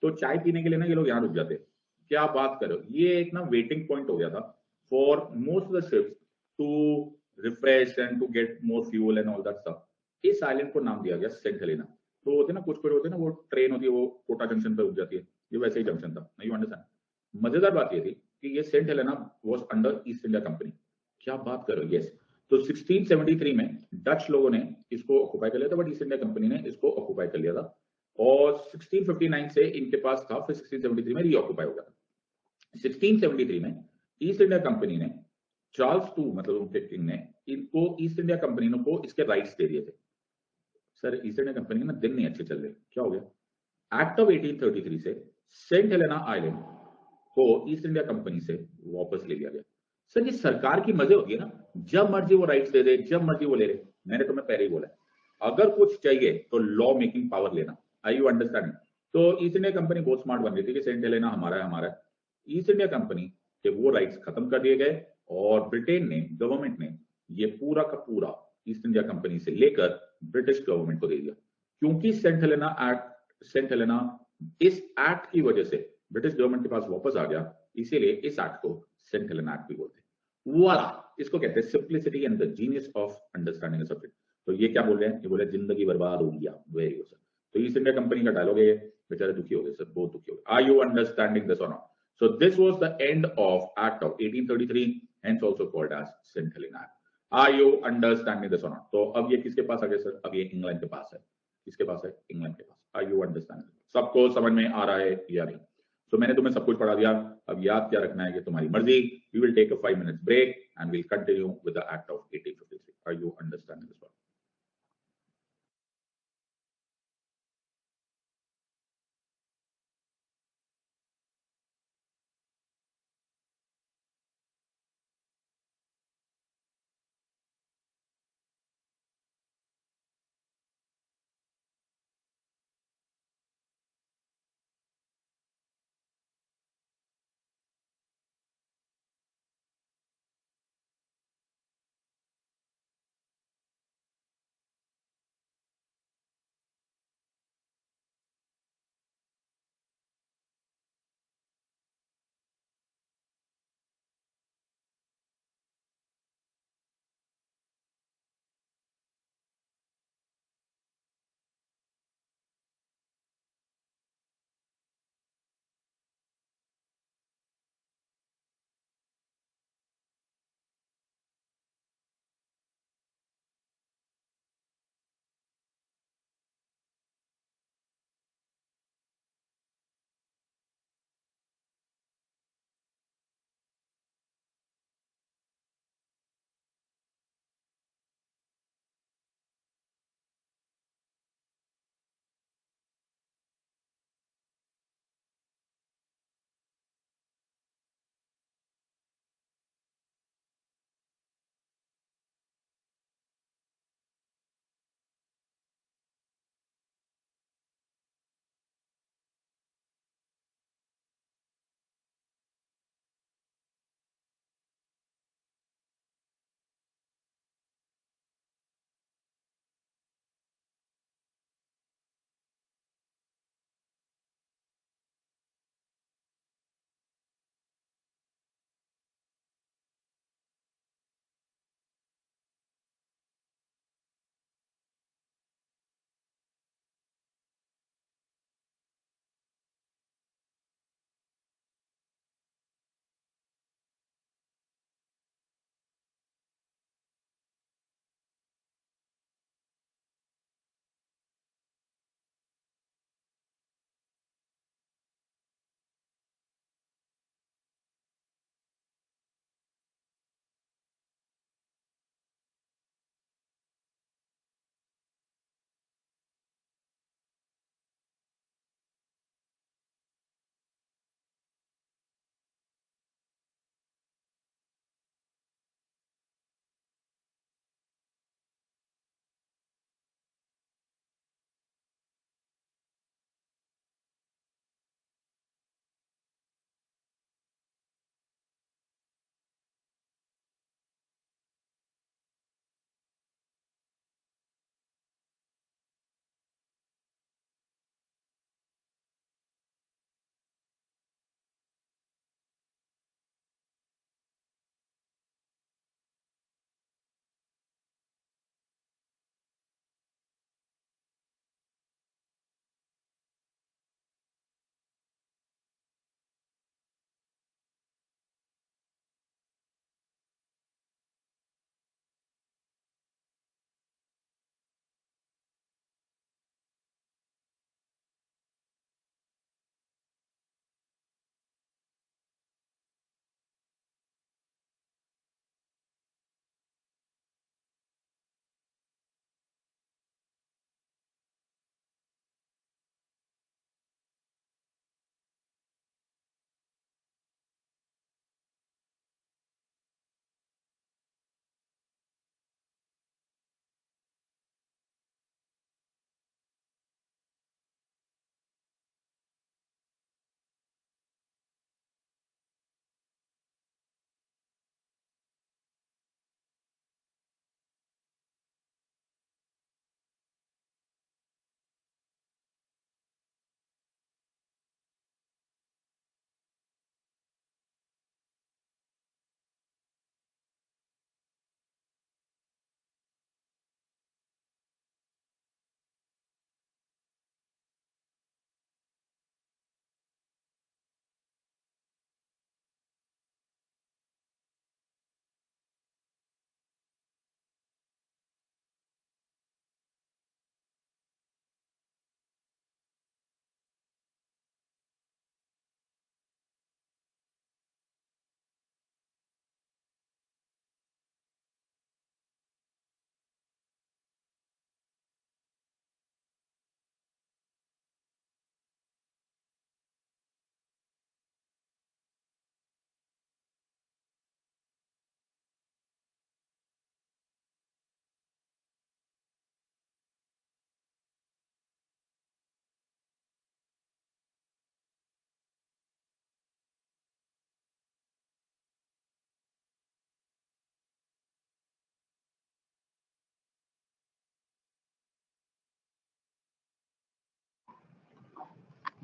तो चाय पीने के लिए ना ये लोग यहाँ रुक जाते हैं। क्या बात करो, ये एक ना वेटिंग पॉइंट हो गया था for most of the ships to refresh and to get more fuel and all that stuff. इस आइलैंड को नाम दिया गया सेंट हेलेना। तो होते ना कुछ कुछ होते ना, वो ट्रेन होती है, वो कोटा जंक्शन पे रुक जाती है, ये वैसे ही जंक्शन था। You understand? मजेदार बात ये थी कि ये Saint Helena was under East India company. क्या बात करो, यस। तो 1673 में डच लोगों ने इसको ऑक्युपाई कर लिया था, बट ईस्ट इंडिया कंपनी ने इसको ऑक्युपाई कर लिया था। और 1659 से इनके पास था, फिर 1673 में रीऑक्युपाई हो गया था। 1673 में ईस्ट इंडिया कंपनी ने, चार्ल्स टू मतलब उनके किंग ने, इनको ईस्ट इंडिया कंपनी को इसके राइट्स दे दिए थे। सर ईस्ट इंडिया कंपनी के ना दिन नहीं अच्छे चल रहे, क्या हो गया? एक्ट ऑफ 1833 से सेंट हेलेना आइलैंड को ईस्ट इंडिया कंपनी से वापस ले लिया गया। सर ये सरकार की मजे होती है ना, जब मर्जी वो राइट्स दे दे, जब मर्जी वो ले ले। मैंने तुम्हें पहले ही बोला है, अगर कुछ चाहिए तो लॉ मेकिंग पावर लेना। आई यू अंडरस्टैंड? तो ईस्ट इंडिया कंपनी बहुत स्मार्ट बन गई थी कि सेंट हेलेना हमारा है, हमारा है। ईस्ट इंडिया कंपनी के वो राइट्स खत्म कर दिए गए, और ब्रिटेन ने, गवर्नमेंट ने ये पूरा का पूरा ईस्ट इंडिया कंपनी से लेकर ब्रिटिश गवर्नमेंट को दे दिया। क्योंकि सेंट हेलेना इस एक्ट की वजह से ब्रिटिश गवर्नमेंट के पास वापस आ गया, इसीलिए इस एक्ट को सेंट हेलेना एक्ट भी बोलते हैं। वाला, इसको कहते हैं simplicity and the genius of understanding the subject. तो ये क्या बोल रहे हैं? ये बोले जिंदगी बर्बाद हो गया। Very good sir. तो ईस्ट इंडिया कंपनी का डायलॉग है, बेचारे दुखी हो गए सर, बहुत दुखी हो गए। Are you understanding this or not? So this was the end of Act of 1833, hence also called as St. Helena Act. Are you understanding this or not? तो अब ये किसके पास आ गया सर? अब ये इंग्लैंड के पास है। किसके पास है? इंग्लैंड के पास। Are you understanding? सबको समझ में आ रहा है या नहीं? So मैंने तुम्हें सब कुछ पढ़ा दिया, अब याद क्या रखना है कि तुम्हारी मर्जी। We will take a 5 minutes break and we'll continue with the Act of 1853. Are you understanding this one?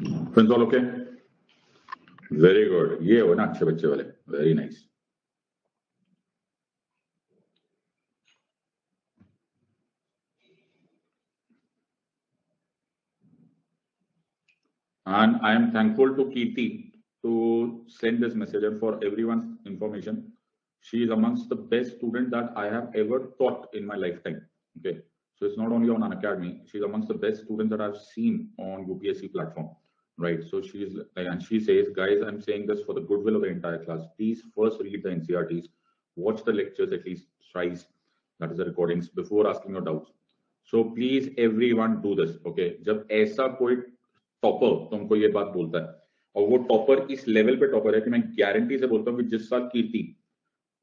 Friends all okay, very good, ये हो ना अच्छे बच्चे वाले, very nice. And I am thankful to Kirti to send this message, and for everyone's information, she is amongst the best student that I have ever taught in my lifetime. Okay, so it's not only on Unacademy, she's amongst the best students that I've seen on UPSC platform, right? So she's, and she says, guys, I'm saying this for the goodwill of the entire class. Please first read the NCERTs, watch the lectures at least thrice, that is the recordings, before asking your doubts. So please everyone do this. Okay, जब ऐसा कोई topper तुमको ये बात बोलता है, और वो टॉपर इस लेवल पे टॉपर है कि मैं गारंटी से बोलता हूँ कि जिस साल कीर्ति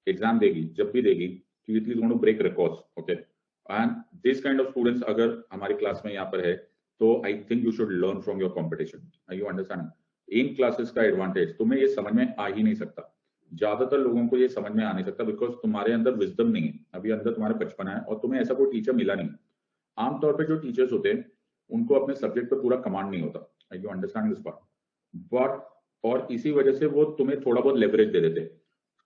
एग्जाम देगी, जब भी देगी, Kirti is going to break records. Okay, and this kind of students अगर हमारी क्लास में यहाँ पर है, तो I think you should learn from your competition. You understand? इन क्लासेस का एडवांटेज तुम्हें ये समझ में आ ही नहीं सकता, ज्यादातर लोगों को ये समझ में आ नहीं सकता, बिकॉज तुम्हारे अंदर विजडम नहीं है, अभी अंदर तुम्हारे बचपना है, और तुम्हें ऐसा कोई टीचर मिला नहीं। आमतौर पर जो टीचर्स होते हैं उनको अपने सब्जेक्ट पर पूरा कमांड नहीं होता, you understand this part, but और इसी वजह से वो तुम्हें थोड़ा बहुत लेवरेज दे देते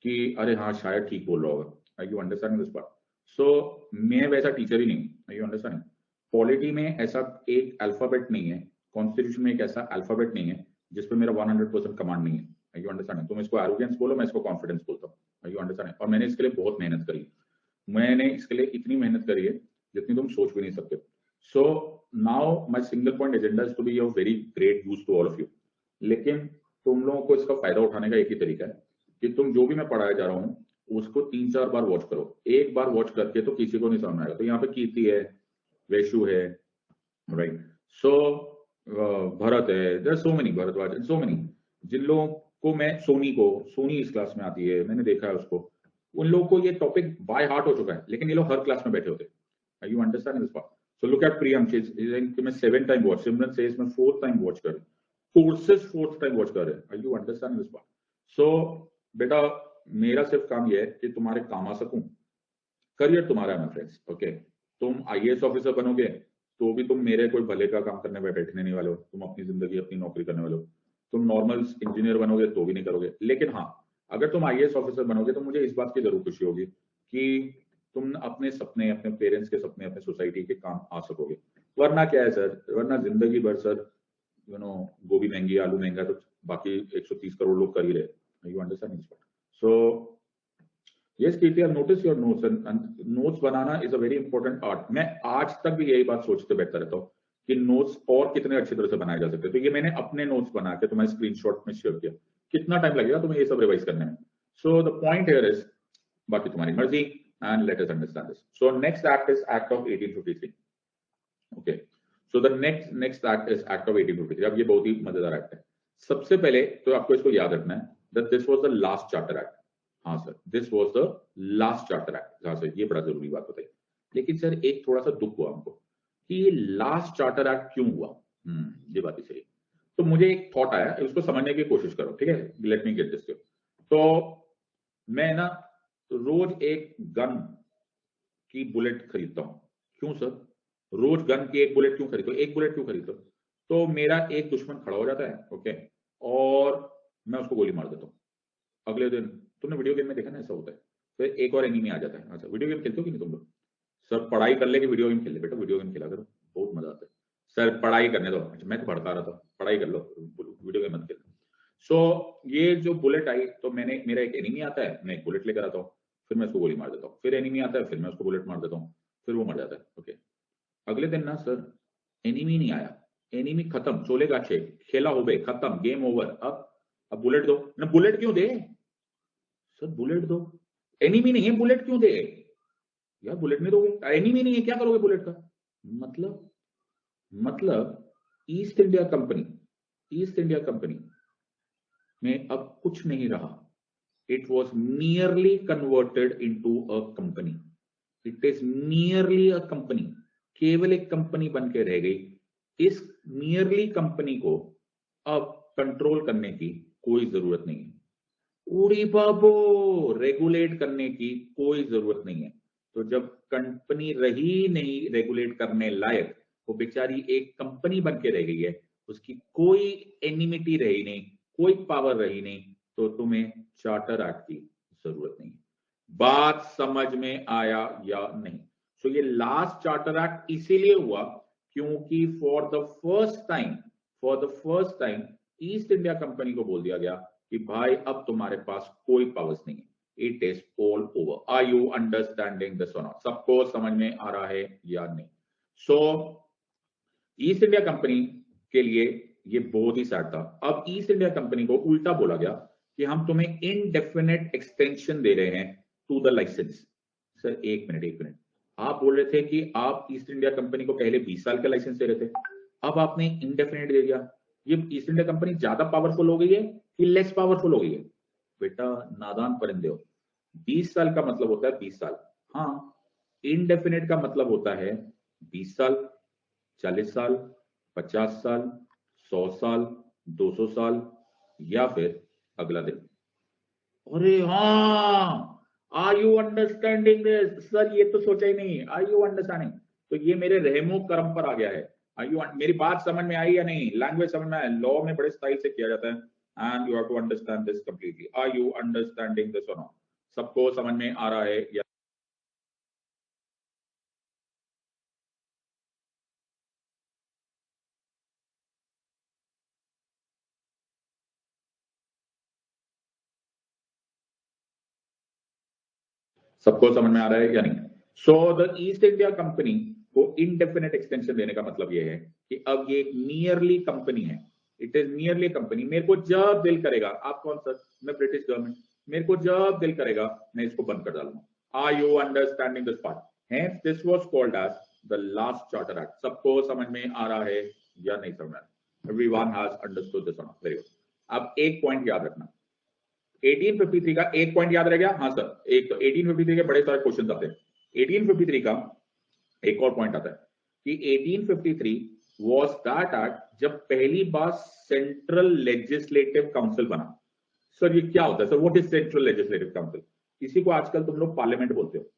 कि अरे हाँ शायद ठीक बोल रहा होगा, यू अंडरस्टैंड दिस पार्ट। सो मैं वैसा टीचर ही नहीं, यू अंडरस्टैंड? पॉलिटी में ऐसा एक अल्फाबेट नहीं है, कॉन्स्टिट्यूशन में एक ऐसा अल्फाबेट नहीं है जिसपे मेरा 100% कमांड नहीं है, यू अंडरस्टैंड? तुम इसको एरोगेंस बोलो, मैं इसको कॉन्फिडेंस बोलता हूँ, यू अंडरस्टैंड? और मैंने इसके लिए बहुत मेहनत करी, मैंने इसके लिए इतनी मेहनत करी है जितनी तुम सोच भी नहीं सकते। So now my single point agenda is to be of very great use to all of you. लेकिन तुम लोगों को इसका फायदा उठाने का एक ही तरीका है कि तुम जो भी मैं पढ़ाया जा रहा हूँ उसको 3-4 बार वॉच करो। एक बार वॉच करके तो किसी को नहीं समझ आएगा। तो यहाँ पे कीर्ति है, वैशु है, राइट? सो भरत है, there so many, Bharadwaj, so many, जिन लोगों को मैं, सोनी इस क्लास में आती है, मैंने देखा है उसको, उन लोगों को ये टॉपिक बाय हार्ट हो चुका है, लेकिन ये लोग हर क्लास में बैठे होते हैं। You understand this part? So look at Priyam, she's मैं 7 time watch, Simran says मैं 4th time watch कर, courses 4th time watch कर रहे हैं। Are you understand this part? So बेटा मेरा सिर्फ काम ये है कि तुम्हारे काम आ सकूं, करियर तुम्हारा है my friends, okay? तुम IAS ऑफिसर बनोगे तो भी तुम मेरे कोई भले का काम करने में बैठने नहीं वाले हो, तुम अपनी जिंदगी अपनी नौकरी करने वाले हो। तुम नॉर्मल इंजीनियर बनोगे तो भी नहीं करोगे, लेकिन हाँ अगर तुम IAS ऑफिसर बनोगे तो मुझे इस बात की जरूर खुशी होगी कि तुम अपने सपने, अपने पेरेंट्स के सपने, अपने सोसाइटी के काम आ सकोगे। वरना क्या है सर, वरना जिंदगी भर सर यू नो गोभी महंगी, आलू महंगा, तो बाकी 130 करोड़ लोग कर ही रहे। You understand this? So yes Kirti, I notice your notes, and notes banana is a very important art. मैं आज तक भी यही बात सोचते बैठता रहता हूँ कि नोट्स और कितने अच्छी तरह से बनाए जा सकते हैं। तो ये मैंने अपने नोट्स बना के तुम्हारे स्क्रीनशॉट में शेयर किया, कितना टाइम लगेगा तुम्हें ये सब रिवाइज करने में? So the point here is, बाकी तुम्हारी मर्जी, and let us understand this. So next act is Act of 1853. Okay, so the next act is Act of 1853. अब ये बहुत ही मजेदार एक्ट है। सबसे पहले तो आपको इसको याद रखना है that this was the last charter act. हाँ sir, this was the last charter act. हाँ सर, ये बड़ा जरूरी बात बताई। लेकिन सर एक थोड़ा सा दुख हुआ हमको कि ये लास्ट चार्टर एक्ट क्यों हुआ। ये बात ही सही। तो मुझे एक थॉट आया, उसको समझने की कोशिश करो, ठीक है? Let me get this. तो मैं ना रोज एक गन की बुलेट खरीदता हूं। क्यों सर? रोज गन की एक बुलेट क्यों खरीदो, एक बुलेट क्यों खरीदो? तो मेरा एक दुश्मन खड़ा हो जाता है, ओके, और मैं उसको गोली मार देता हूँ। अगले दिन, तुमने वीडियो गेम में देखा ना ऐसा होता है, फिर एक और एनिमी आ जाता है। अच्छा, वीडियो गेम खेलते हो कि नहीं तुम लोग? सर पढ़ाई कर ले कि वीडियो गेम खेल ले? बेटा वीडियो गेम खेला करो, बहुत मजा आता है। सर पढ़ाई करने दो। अच्छा, मैं तो पढ़ता रहा था, पढ़ाई कर लो, वीडियो गेम मत खेलो। सो ये जो बुलेट आई, तो मेरा एक एनिमी आता है, मैं एक बुलेट लेकर आता हूँ, फिर मैं उसको गोली मार देता हूँ, फिर एनिमी आता है, फिर मैं उसको बुलेट मार देता हूँ, फिर वो मर जाता है। ओके, अगले दिन ना सर एनिमी नहीं आया, एनिमी खत्म, चोले गाछे, खेला हो गए, खत्म, गेम ओवर। अब बुलेट दो ना। बुलेट क्यों दे सर? बुलेट दो, एनिमी नहीं है, बुलेट क्यों दे यार? बुलेट नहीं दोगे, एनिमी नहीं है, क्या करोगे बुलेट का? मतलब ईस्ट इंडिया कंपनी में अब कुछ नहीं रहा। It was nearly converted into a company. It is nearly a company, केवल एक कंपनी बन के रह गई। इस नियरली कंपनी को अब कंट्रोल करने की कोई जरूरत नहीं है। उड़ी बाबो, रेगुलेट करने की कोई जरूरत नहीं है। तो जब कंपनी रही नहीं रेगुलेट करने लायक, वो बेचारी एक कंपनी बन के रह गई है, उसकी कोई एनिमिटी रही नहीं, कोई पावर रही नहीं, तो तुम्हें चार्टर एक्ट की जरूरत नहीं। बात समझ में आया या नहीं? सो ये लास्ट चार्टर एक्ट इसीलिए हुआ क्योंकि for the first time east India company को बोल दिया गया कि भाई अब तुम्हारे पास कोई पावर्स नहीं है, it is all over. Are you understanding this or not? सबको समझ में आ रहा है या नहीं? सो ईस्ट इंडिया कंपनी के लिए ये बहुत ही सैड था। अब ईस्ट इंडिया कंपनी को उल्टा बोला गया कि हम तुम्हें इनडेफिनेट एक्सटेंशन दे रहे हैं टू द लाइसेंस। सर एक मिनट, आप बोल रहे थे कि आप ईस्ट इंडिया कंपनी को पहले 20 साल का लाइसेंस दे रहे थे, अब आपने इंडेफिनेट दे दिया। ये ईस्ट इंडिया कंपनी ज्यादा पावरफुल हो गई है कि लेस पावरफुल हो गई है? बेटा नादान परिंदे हो, 20 साल का मतलब होता है 20 साल, हाँ, इनडेफिनेट का मतलब होता है 20 साल, 40 साल, 50 साल, 100 साल, 200 साल, या फिर अगला दिन। अरे हाँ, are you understanding this? Sir ये तो सोचा ही नहीं, आर यू अंडरस्टैंडिंग? तो ये मेरे रहमो कर्म पर आ गया है। आर यू, मेरी बात समझ में आई या नहीं? लैंग्वेज समझ में आया? लॉ में बड़े स्टाइल से किया जाता है and you have to understand this completely. Are you understanding this or not? सबको समझ में आ रहा है या? सबको समझ में आ रहा है या नहीं? So the east India company को इनडेफिनेट एक्सटेंशन देने का मतलब यह है कि अब ये एक नियरली कंपनी है, इट इज नियरली कंपनी। मेरे को जब दिल करेगा, आप कौन सर? मैं ब्रिटिश गवर्नमेंट, मेरे को जब दिल करेगा मैं इसको बंद कर डालूंगा। Are you understanding this part? Hence this was called as the last charter act। सबको समझ में आ रहा है या नहीं समझ में आ रहा? Everyone has understood this or not? Very good। अब एक पॉइंट याद रखना, 1853 का एक पॉइंट याद रह गया? हाँ सर, एक तो 1853 के बड़े सारे क्वेश्चन आते हैं। 1853 का एक और पॉइंट आता है कि 1853 वाज दैट एक्ट जब पहली बार सेंट्रल लेजिस्लेटिव काउंसिल बना। सर ये क्या होता है sir? What is central legislative council? इसी को आजकल तुम लोग पार्लियामेंट बोलते हो।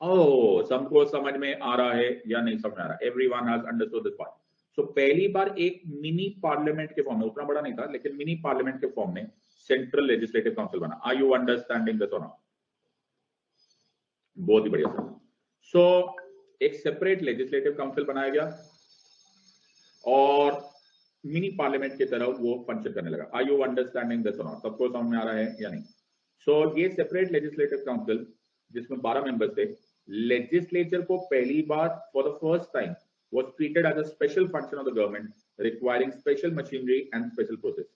ओह, सबको समझ में आ रहा है या नहीं समझ में आ रहा? Everyone has understood this part. So पहली बार एक मिनी पार्लियामेंट के फॉर्म में, उतना बड़ा नहीं था लेकिन मिनी पार्लियामेंट के फॉर्म में सेंट्रल लेजिस्लेटिव काउंसिल बना। Are you understanding this or not? बहुत ही बढ़िया सर। सो एक सेपरेट लेजिस्लेटिव काउंसिल बनाया गया और मिनी पार्लियामेंट की तरह वो फंक्शन करने लगा। Are you understanding this or not? सबको समझ में आ रहा है या नहीं? सो ये सेपरेट लेजिस्लेटिव काउंसिल जिसमें 12 मेंबर्स थे, लेजिस्लेचर को पहली बार for the first time was treated as a special function of the government requiring special machinery and special process.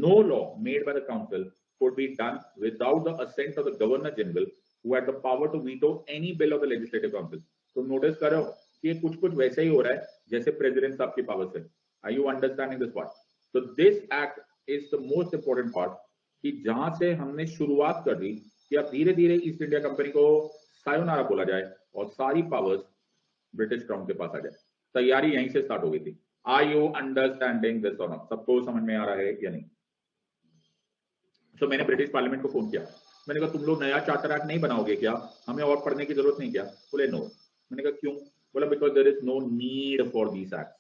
No law made by the council could be done without the assent of the governor general who had the power to veto any bill of the legislative council। तो notice करो कि कुछ कुछ वैसे ही हो रहा है जैसे प्रेसिडेंट साहब की पावर से। Are you understanding this part? So this act is the most important part कि जहां से हमने शुरुआत कर दी कि अब धीरे धीरे ईस्ट इंडिया कंपनी को सायोनारा बोला जाए और सारी पावर्स ब्रिटिश क्राउन के पास आ जाए। तैयारी यहीं से स्टार्ट हो गई थी। Are you understanding this or not? सबको समझ में आ रहा है या नहीं? तो मैंने ब्रिटिश पार्लियामेंट को फोन किया, मैंने कहा तुम लोग नया चार्टर एक्ट नहीं बनाओगे क्या? हमें और पढ़ने की जरूरत नहीं क्या? बोले नो। मैंने कहा क्यों? बोला because there is no need for these act.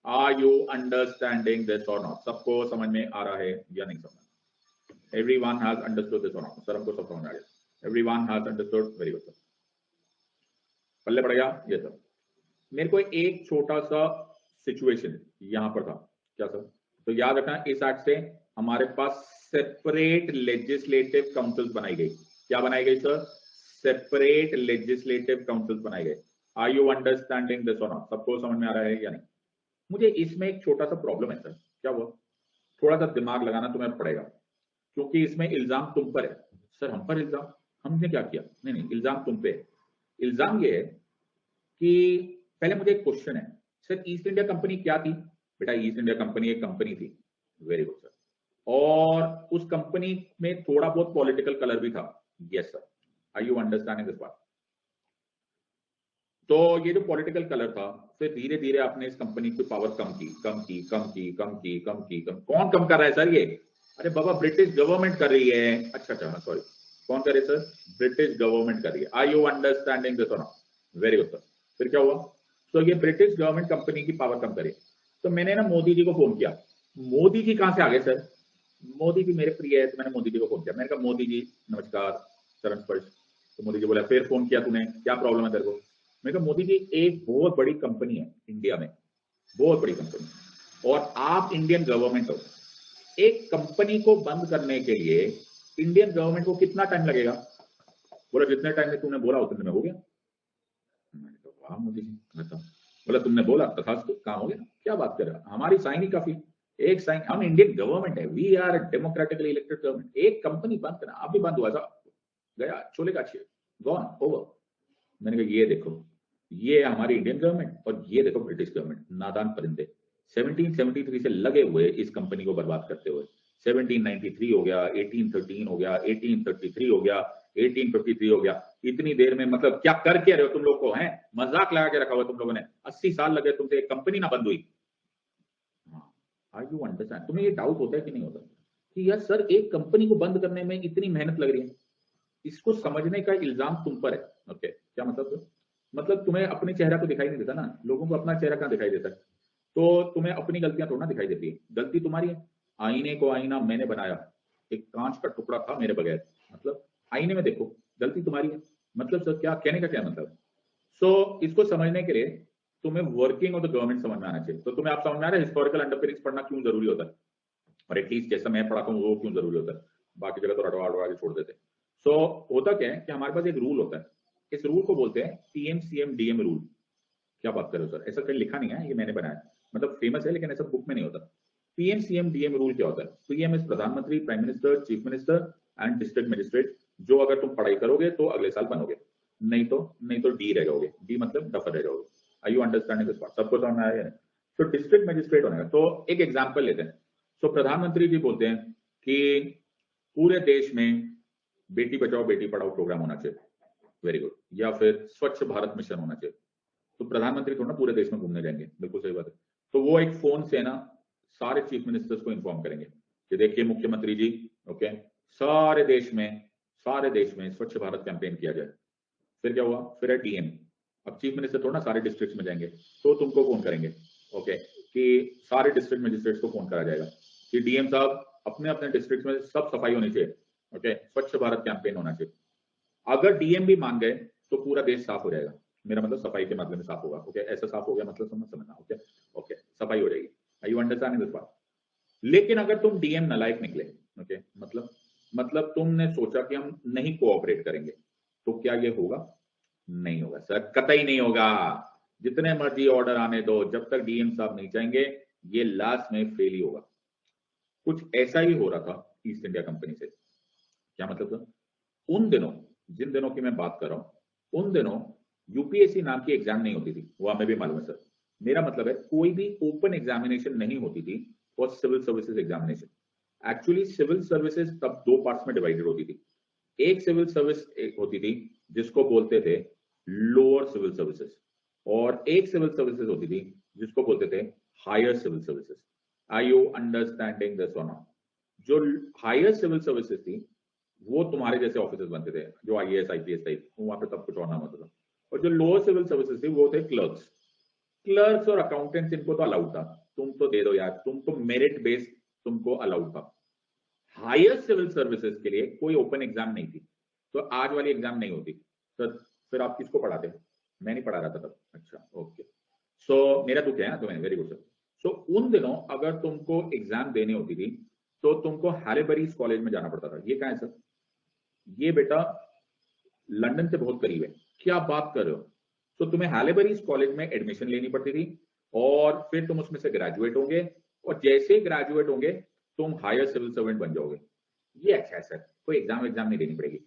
Are you understanding this or not? सबको समझ में आ रहा है या नहीं समझ? Everyone has understood this or not? Sir हमको सब समझ में आ गया। Everyone has understood, very good sir. पल्ले पड़ गया ये सर। मेरे को एक छोटा सा सिचुएशन यहां पर था, क्या सर? तो याद रखना इस एक्ट से हमारे पास सेपरेट लेजिस्लेटिव काउंसिल्स बनाई गई। क्या बनाई गई सर? सेपरेट लेजिस्लेटिव काउंसिल्स बनाए गए। Are you understanding this or not? सबको समझ में आ रहा है या नहीं? मुझे इसमें एक छोटा सा प्रॉब्लम है सर। क्या हुआ? थोड़ा सा दिमाग लगाना तुम्हें पड़ेगा क्योंकि इसमें इल्जाम तुम पर है। सर हम पर इल्जाम? हमने क्या किया? नहीं नहीं, इल्जाम तुम पे है। इल्जाम ये है कि पहले मुझे एक क्वेश्चन है सर, ईस्ट इंडिया कंपनी क्या थी? बेटा ईस्ट इंडिया कंपनी एक कंपनी थी। Very good sir. और उस कंपनी में थोड़ा बहुत पॉलिटिकल कलर भी था। Yes sir. Are you understanding this part? तो ये जो पॉलिटिकल कलर था, फिर धीरे धीरे आपने इस कंपनी की पावर कम की, कम की, कम की, कम की, कम की, कम। कौन कम कर रहा है सर ये? अरे बाबा ब्रिटिश गवर्नमेंट कर रही है। अच्छा अच्छा, सॉरी, कौन कर रही है सर? ब्रिटिश गवर्नमेंट कर रही है। Are you understanding this or not? Very good sir. फिर क्या हुआ? तो ये ब्रिटिश गवर्नमेंट कंपनी की पावर कम करे। तो मैंने ना मोदी जी को फोन किया। मोदी जी कहां से आ गए सर? मोदी जी मेरे प्रिय है, तो मैंने मोदी जी को फोन किया। मैंने कहा मोदी जी नमस्कार, चरण स्पर्श। तो मोदी जी बोला फिर फोन किया तूने, क्या प्रॉब्लम है तेरे को? मैंने कहा मोदी जी एक बहुत बड़ी कंपनी है इंडिया में, बहुत बड़ी कंपनी, और आप इंडियन गवर्नमेंट हो। एक कंपनी को बंद करने के लिए इंडियन गवर्नमेंट को कितना टाइम लगेगा? बोला जितने टाइम में तूने बोला उतने में हो गया। मैंने कहा वाह मोदी जी, बताओ। बोला तुमने बोला तथास्तु, काम हो गया। क्या बात कर रहे हो, हमारी साइन ही काफी। एक साइन, हम इंडियन गवर्नमेंट है, we are democratically elected government. एक कंपनी बंद करना, आप भी बंद हुआ था, गया छोले का छे, गॉन ओवर। मैंने कहा ये देखो, ये हमारी इंडियन गवर्नमेंट और ये देखो ब्रिटिश गवर्नमेंट, नादान परिंदे 1773 से लगे हुए इस कंपनी को बर्बाद करते हुए। 1793 हो गया, 1813 हो गया, 1833 हो गया, 1853 हो गया। इतनी देर में मतलब क्या कर के रहे हो तुम लोग को? हैं मजाक लगा के रखा हुआ तुम लोगों ने। 80 साल लगे तुमसे, एक कंपनी ना बंद हुई। Are you understand? तुम्हें ये डाउट होता है कि नहीं होता कि यार सर एक कंपनी को बंद करने में इतनी मेहनत लग रही है? इसको समझने का इल्जाम तुम पर है। ओके, क्या मतलब? मतलब तुम्हें अपने चेहरा तो दिखाई नहीं देता ना, लोगों को अपना चेहरा कहां दिखाई देता है? तो तुम्हें अपनी गलतियां थोड़ा ना दिखाई देती है, गलती तुम्हारी है। आईने को आईना मैंने बनाया, एक कांच का टुकड़ा था मेरे बगैर, मतलब आईने में देखो, गलती तुम्हारी है। मतलब सर क्या कहने का क्या मतलब? सो इसको समझने के लिए तुम्हें वर्किंग ऑफ द गवर्नमेंट समझ में आना चाहिए। तो तुम्हें आप समझ में आ रहा है हिस्टोरिकल अंडरपिनिंग्स पढ़ना क्यों जरूरी होता है, और एटलीस्ट जैसा मैं पढ़ाता हूँ वो क्यों जरूरी होता है। बाकी जगह तो रटवा के छोड़ देते। सो होता क्या है कि हमारे पास एक रूल होता है, इस रूल को बोलते हैं पीएम सीएम डीएम रूल। क्या बात कर रहे हो सर, ऐसा कहीं लिखा नहीं है, ये मैंने बनाया, मतलब फेमस है लेकिन ऐसा बुक में नहीं होता। पीएम सीएम डीएम रूल क्या होता है? पीएम इज प्रधानमंत्री, prime minister, chief minister and district magistrate. जो अगर तुम पढ़ाई करोगे तो अगले साल बनोगे, नहीं तो डी रह जाओगे। डी मतलब डफर रह जाओगे। आई यू अंडरस्टैंडिंग दिस पार्ट? सबको समझ में आया? तो डिस्ट्रिक्ट मजिस्ट्रेट होने का, तो एक एग्जाम्पल लेते हैं। तो प्रधानमंत्री जी बोलते हैं कि पूरे देश में बेटी बचाओ बेटी पढ़ाओ प्रोग्राम होना चाहिए, वेरी गुड, या फिर स्वच्छ भारत मिशन होना चाहिए। तो प्रधानमंत्री थोड़ा ना पूरे देश में घूमने जाएंगे, बिल्कुल सही बात है। तो वो एक फोन से ना सारे चीफ मिनिस्टर्स को इन्फॉर्म करेंगे कि देखिए मुख्यमंत्री जी, ओके, सारे देश में स्वच्छ भारत कैंपेन किया जाए। फिर क्या हुआ? फिर है डीएम। अब चीफ मिनिस्टर थोड़ा ना सारे डिस्ट्रिक्ट में जाएंगे, तो तुमको फोन करेंगे, ओके, कि सारे डिस्ट्रिक्ट मजिस्ट्रेट्स को फोन करा जाएगा कि डीएम साहब अपने अपने डिस्ट्रिक्ट में सब सफाई होनी चाहिए, ओके, स्वच्छ भारत कैंपेन होना चाहिए। अगर डीएम भी मान गए तो पूरा देश साफ हो जाएगा। मेरा मतलब सफाई के माध्यम से साफ होगा, ओके, ऐसा साफ हो गया मतलब समझना, ओके ओके, सफाई हो जाएगी। आई यू अंडरस्टैंडिंग दिस बात? लेकिन अगर तुम डीएम नालायक निकले, ओके, मतलब तुमने सोचा कि हम नहीं कोऑपरेट करेंगे, तो क्या ये होगा? नहीं होगा सर, कतई नहीं होगा। जितने मर्जी ऑर्डर आने दो, जब तक डीएम साहब नहीं चाहेंगे ये लास्ट में फेल ही होगा। कुछ ऐसा ही हो रहा था ईस्ट इंडिया कंपनी से। क्या मतलब सर? उन दिनों, जिन दिनों की मैं बात कर रहा हूं, उन दिनों यूपीएससी नाम की एग्जाम नहीं होती थी, वो हमें भी मालूम है सर। मेरा मतलब है कोई भी ओपन एग्जामिनेशन नहीं होती थी for civil services examination. Actually civil services तब दो पार्ट्स में डिवाइडेड होती थी। एक सिविल सर्विस होती थी जिसको बोलते थे लोअर सिविल सर्विसेज, और एक सिविल सर्विसेज होती थी जिसको बोलते थे higher civil services. Are you understanding this or not? जो हायर सिविल सर्विसेज थी वो तुम्हारे जैसे ऑफिसर्स बनते थे, जो आईएएस आईपीएस टाइप, वहां पे सब कुछ और नाम होता था। और जो लोअर सिविल सर्विसेज थी वो थे क्लर्क्स और अकाउंटेंट्स। इनको तो अलाउड था, तुम तो दे दो यार, तुम तो मेरिट बेस्ड, तुमको अलाउड था। हायर सिविल सर्विसेज के लिए कोई ओपन एग्जाम नहीं थी, तो आज वाली एग्जाम नहीं होती। तो फिर आप किसको पढ़ाते? मैं नहीं पढ़ा रहा था तब। अच्छा ओके, सो मेरा दुख है ना तुम्हें, वेरी गुड सर। सो उन दिनों अगर तुमको एग्जाम देनी होती थी तो तुमको हैलेबरीज कॉलेज में जाना पड़ता था। ये कहां है सर? ये बेटा लंदन से बहुत करीब है। क्या बात कर रहे हो? तो तुम्हें हैलेबरीज कॉलेज में एडमिशन लेनी पड़ती थी, और फिर तुम उसमें से ग्रेजुएट होंगे, और जैसे ग्रेजुएट होंगे तुम हायर सिविल सर्वेंट बन जाओगे। ये अच्छा है सर, कोई एग्जाम नहीं देनी पड़ेगी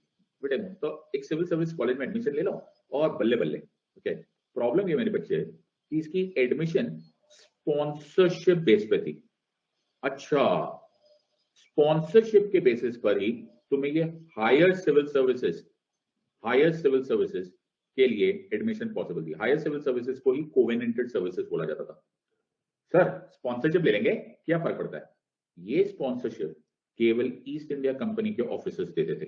बेटे। तो एक सिविल सर्विस कॉलेज में एडमिशन ले लो और बल्ले बल्ले। ओके, प्रॉब्लम ये मेरे बच्चे कि इसकी एडमिशन स्पॉन्सरशिप बेस पे थी। अच्छा, स्पॉन्सरशिप के बेसिस पर ही तुम्हें ये हायर सिविल सर्विसेज के लिए एडमिशन पॉसिबल थी। हायर सिविल सर्विसेज को ही कोवेनेंटेड सर्विसेज बोला जाता था। सर स्पॉन्सरशिप ले लेंगे, क्या फर्क पड़ता है? ये स्पॉन्सरशिप केवल ईस्ट इंडिया कंपनी के ऑफिसर्स देते थे।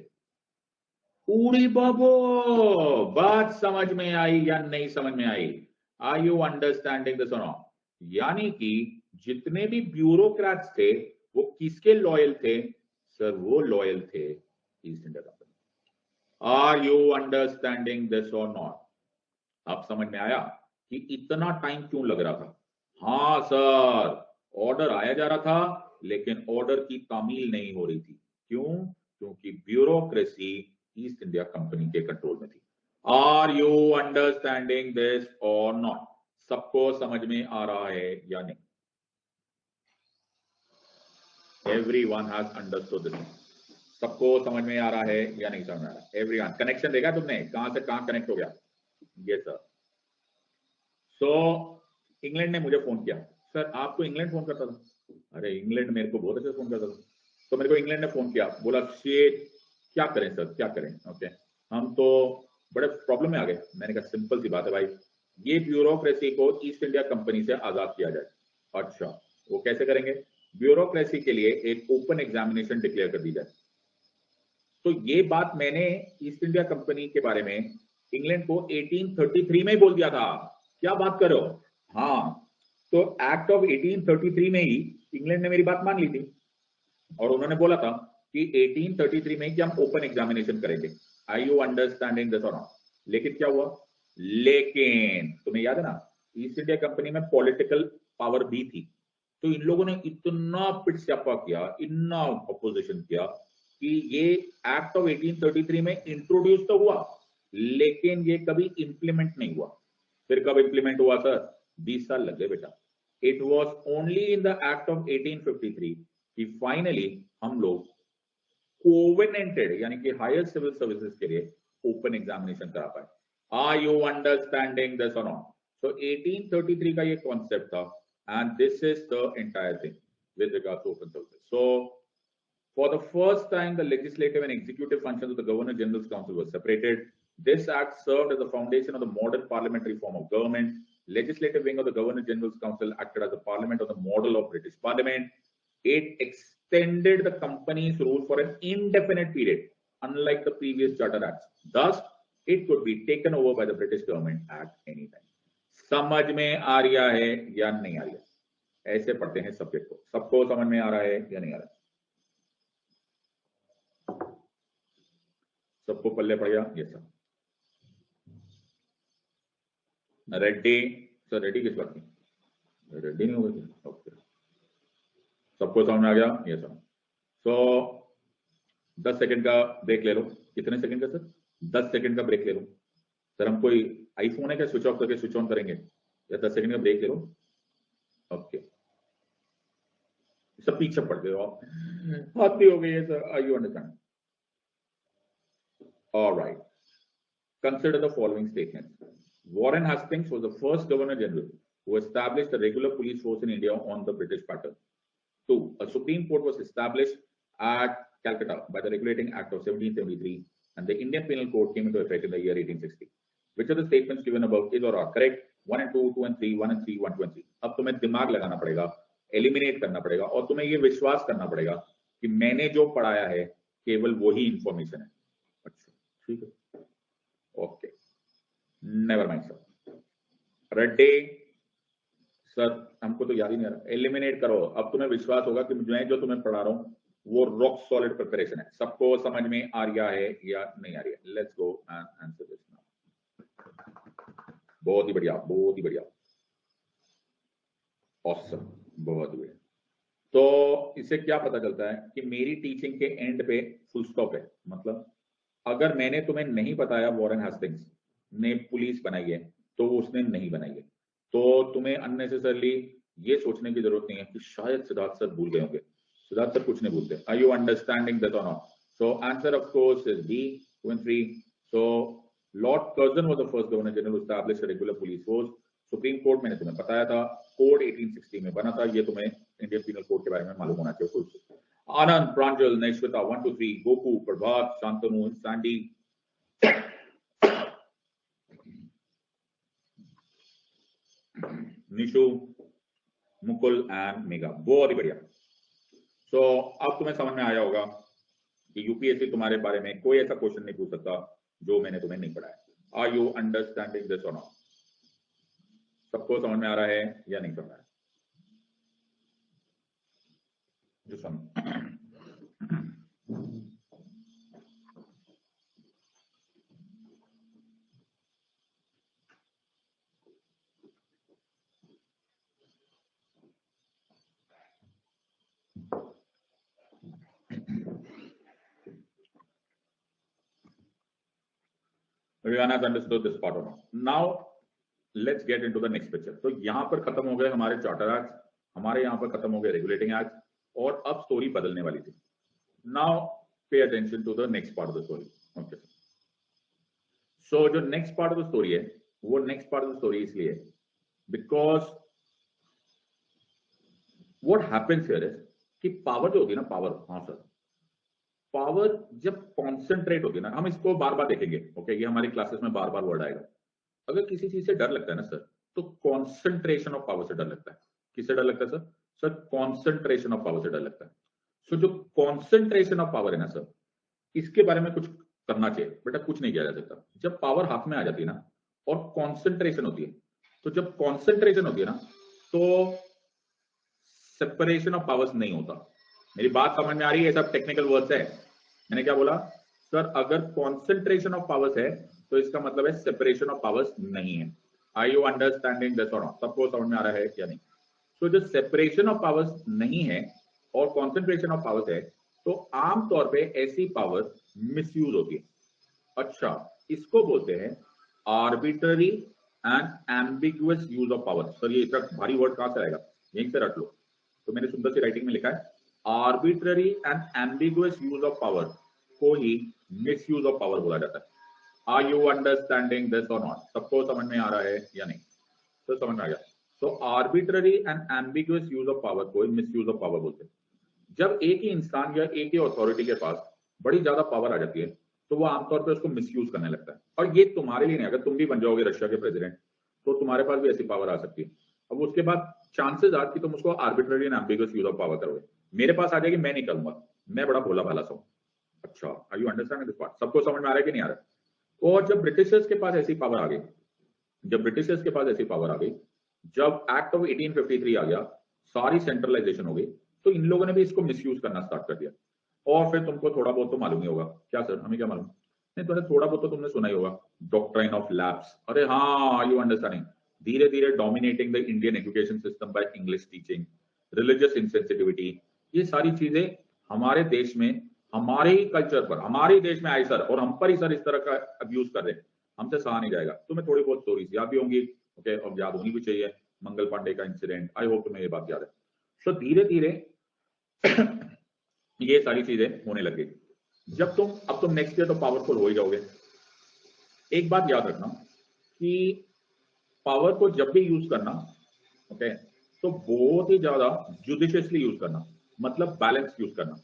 पूरी बाबो, बात समझ में आई या नहीं समझ में आई? Are you understanding this or not? यानी कि जितने भी ब्यूरोक्रेट्स थे वो किसके लॉयल थे सर? वो लॉयल थे East India company. Are you understanding this or not? आप समझ में आया कि इतना टाइम क्यों लग रहा था? हाँ सर, ऑर्डर आया जा रहा था लेकिन ऑर्डर की तामील नहीं हो रही थी। क्यों? क्योंकि ब्यूरोक्रेसी ईस्ट इंडिया कंपनी के कंट्रोल में थी। Are you understanding this or not? सबको समझ में आ रहा है या नहीं? Everyone has understood this. सबको समझ में आ रहा है या नहीं समझ में आ रहा? Everyone कनेक्शन देखा तुमने कहां से कहां कनेक्ट हो गया? Yes sir. सो इंग्लैंड ने मुझे फोन किया। सर आपको इंग्लैंड फोन करता था? अरे इंग्लैंड मेरे को बहुत अच्छे फोन करता था। तो मेरे को इंग्लैंड ने फोन किया, बोला शेट क्या करें सर, क्या करें? ओके, हम तो बड़े प्रॉब्लम में आ गए। मैंने कहा सिंपल सी बात है भाई, ये ब्यूरोक्रेसी को ईस्ट इंडिया कंपनी से आजाद किया जाए। अच्छा, वो कैसे करेंगे? ब्यूरोक्रेसी के लिए एक ओपन एग्जामिनेशन डिक्लेयर कर दी जाए। तो ये बात मैंने ईस्ट इंडिया कंपनी के बारे में इंग्लैंड को 1833 में ही बोल दिया था। क्या बात कर रहे हो? हाँ, तो एक्ट ऑफ 1833 में ही इंग्लैंड ने मेरी बात मान ली थी और उन्होंने बोला था कि 1833 में कि हम ओपन एग्जामिनेशन करेंगे। आई you understanding this or not? लेकिन क्या हुआ? लेकिन तुम्हें याद है ना, ईस्ट इंडिया कंपनी में पॉलिटिकल पावर भी थी। तो इन लोगों ने इतना पिट-स्यापा किया, इतना अपोजिशन किया कि ये एक्ट ऑफ 1833 में इंट्रोड्यूस तो हुआ लेकिन ये कभी इंप्लीमेंट नहीं हुआ। फिर कब इंप्लीमेंट हुआ सर? 20 साल लग गए बेटा। It was only in the act of 1853 कि फाइनली हम लोग कोवेनेंटेड यानी कि हायर सिविल सर्विसेज के लिए ओपन एग्जामिनेशन करा पाए। Are you understanding this or not? सो 1833 का ये कॉन्सेप्ट था and this is the entire thing with regards to open services. So for the first time the legislative and executive functions of the Governor General's Council were separated. This act served as the foundation of the modern parliamentary form of government. Legislative wing of the Governor General's Council acted as the parliament of the model of British Parliament. It extended the company's rule for an indefinite period, unlike the previous charter acts. Thus, it could be taken over by the British government at any time. समझ में आ रहा है या नहीं आ रहा? ऐसे पढ़ते हैं सब्जेक्ट को। सबको समझ में आ रहा है या नहीं आ रहा? सबको पल्ले पड़ गया? ये सब रेडी सर, रेडी किस बात की? रेडी नहीं हो गई? ओके, सबको समझ में आ गया ये सब? सो 10 सेकंड का ब्रेक ले लो। कितने सेकंड का सर? 10 सेकंड का ब्रेक ले लो। सर हम कोई आईफोन है क्या स्विच ऑफ करके स्विच ऑन करेंगे? या 10 सेकंड का ब्रेक ले लो। ओके, सब पीछे पड़ गए आप, हाथी हो गई है sir. I you understand? Alright, consider the following statements. Warren Hastings was the first Governor General who established a regular police force in India on the British pattern. 2. A Supreme Court was established at Calcutta by the Regulating Act of 1773 and the Indian Penal Code came into effect in the year 1860. Which of the statements given above is or are correct? 1 and 2, 2 and 3, 1 and 3, 1, 2 and 3. अब तुम्हें दिमाग लगाना पड़ेगा, eliminate करना पड़ेगा और तुम्हें ये विश्वास करना पड़ेगा कि मैंने जो पढ़ाया है केवल वही इंफॉर्मेशन है। अच्छा ठीक है, okay, never mind sir. Ready sir? हमको तो याद ही नहीं आ रहा। एलिमिनेट करो। अब तुम्हें विश्वास होगा कि मैं जो तुम्हें पढ़ा रहा हूँ वो रॉक सॉलिड प्रिपरेशन है। सबको समझ में आ रहा है या नहीं आ रही है? Let's go and answer this now. बहुत ही बढ़िया, बहुत ही बढ़िया, ऑसम, बहुत ही बढ़िया। तो इससे क्या पता चलता है कि मेरी टीचिंग के एंड पे फुल स्टॉप है। मतलब अगर मैंने तुम्हें नहीं बताया वॉरेन हेस्टिंग्स ने पुलिस बनाई है तो उसने नहीं बनाई है, तो तुम्हें अननेसेसरली ये सोचने की जरूरत नहीं है कि शायद सिद्धार्थ सर भूल गए होंगे। सिद्धार्थ सर कुछ नहीं भूलते। Are you understanding this or not? So answer of course is B, 2 and 3. So Lord Curzon was the first governor general establish a regular police force. Supreme court मैंने तुम्हें बताया था, कोड 1860 में बना था। ये तुम्हें इंडियन पीनल कोड के बारे में मालूम होना चाहिए। आनंद, प्रांजल, नैश्विता, 1 2 3, Goku, Prabhat, Shantanu, Sandy, Nishu, Mukul and mega. बहुत ही बढ़िया। सो अब तुम्हें समझ में आया होगा कि यूपीएससी तुम्हारे बारे में कोई ऐसा क्वेश्चन नहीं पूछ सकता जो मैंने तुम्हें नहीं पढ़ाया। Are you understanding this or not? सबको समझ में आ रहा है या नहीं समझ रहा है? Just one. Everyone has understood this part or not? Now let's get into the next picture. तो यहाँ पर खत्म हो गए हमारे चार्टर एक्ट, हमारे यहाँ पर खत्म हो गए रेगुलेटिंग एक्ट, और अब स्टोरी बदलने वाली थी. Now pay attention to the next part of the story. Okay. So जो next part of the story है, वो next part of the story इसलिए because what happens here is कि पावर जो होती है ना, पावर, हाँ सर, पावर जब कॉन्सेंट्रेट होती है ना, हम इसको बार बार देखेंगे. ओके, ये हमारी क्लासेस में बार बार वर्ड आएगा. अगर किसी चीज से डर लगता है ना सर, तो कॉन्सेंट्रेशन ऑफ पावर से डर लगता है. किससे डर लगता है sir? Sir concentration of power से डर लगता है. सो जो कॉन्सेंट्रेशन ऑफ पावर है ना सर, इसके बारे में कुछ करना चाहिए. बेटा कुछ नहीं किया जा सकता. जब पावर हाथ में आ जाती है ना और कॉन्सेंट्रेशन होती है, तो जब कॉन्सेंट्रेशन होती है ना, तो सेपरेशन ऑफ पावर्स नहीं होता. मेरी बात समझ में आ रही है? ये सब टेक्निकल वर्ड्स है. मैंने क्या बोला सर? अगर कॉन्सेंट्रेशन ऑफ पावर्स है तो इसका मतलब है सेपरेशन ऑफ पावर्स नहीं है. Are you understanding this or not? सबको समझ में आ रहा है या नहीं? तो जो सेपरेशन ऑफ पावर्स नहीं है और कॉन्सेंट्रेशन ऑफ पावर्स है, तो आमतौर पे ऐसी पावर मिसयूज होती है. अच्छा, इसको बोलते हैं arbitrary and ambiguous use of power. Sir ये इतना भारी वर्ड कहां से आएगा? यहीं से रट लो. तो मैंने सुंदर सी राइटिंग में लिखा है arbitrary and ambiguous use of power को ही मिसयूज ऑफ पावर बोला जाता है. Are you understanding this or not? सबको समझ में आ रहा है या नहीं? तो समझ में आ गया. तो arbitrary and ambiguous use of power को मिसयूज ऑफ पावर बोलते हैं. जब एक ही इंसान या एक ही अथॉरिटी के पास बड़ी ज्यादा पावर आ जाती है, तो वो आमतौर पर उसको मिसयूज करने लगता है. और ये तुम्हारे लिए नहीं, अगर तुम भी बन जाओगे रशिया के प्रेसिडेंट, तो तुम्हारे पास भी ऐसी पावर आ सकती है. अब उसके बाद चांसेस आर कि तुम उसको arbitrary and ambiguous use of power करोगे. मेरे पास आ जाएगी, मैं नहीं करूंगा, मैं बड़ा भोला भाला सा हूं. अच्छा, are you understanding this part? सबको समझ में आ रहा है कि नहीं आ रहा? और जब ब्रिटिशर्स के पास ऐसी पावर आ गई, जब ब्रिटिशर्स के पास ऐसी पावर आ गई, जब एक्ट ऑफ 1853 आ गया, सारी सेंट्रलाइजेशन हो गई, तो इन लोगों ने भी इसको मिसयूज करना स्टार्ट कर दिया. और फिर तुमको थोड़ा बहुत तो मालूम ही होगा. क्या सर, हमें क्या मालूम? नहीं, तो थोड़ा बहुत तो तुमने सुना ही होगा, डॉक्ट्राइन ऑफ लैप्स. अरे हाँ, यू अंडरस्टैंडिंग. धीरे धीरे dominating the Indian education system by English teaching, religious insensitivity, ये सारी चीजें हमारे देश में, हमारे ही कल्चर पर, हमारे ही देश में आई सर, और हम पर ही सर इस तरह का अब्यूज कर रहे हैं. हमसे सहा नहीं जाएगा. तुम्हें थोड़ी बहुत स्टोरीज याद भी होंगी, ओके, और याद होनी भी चाहिए. मंगल पांडे का इंसिडेंट, आई होप तुम्हें ये बात याद है. सो धीरे धीरे ये सारी चीजें होने लग गई. जब अब तुम नेक्स्ट ईयर तो पावरफुल हो ही जाओगे. एक बात याद रखना कि पावर को जब भी यूज करना, ओके, तो बहुत ही ज्यादा जुडिशियसली यूज करना, मतलब बैलेंस यूज करना,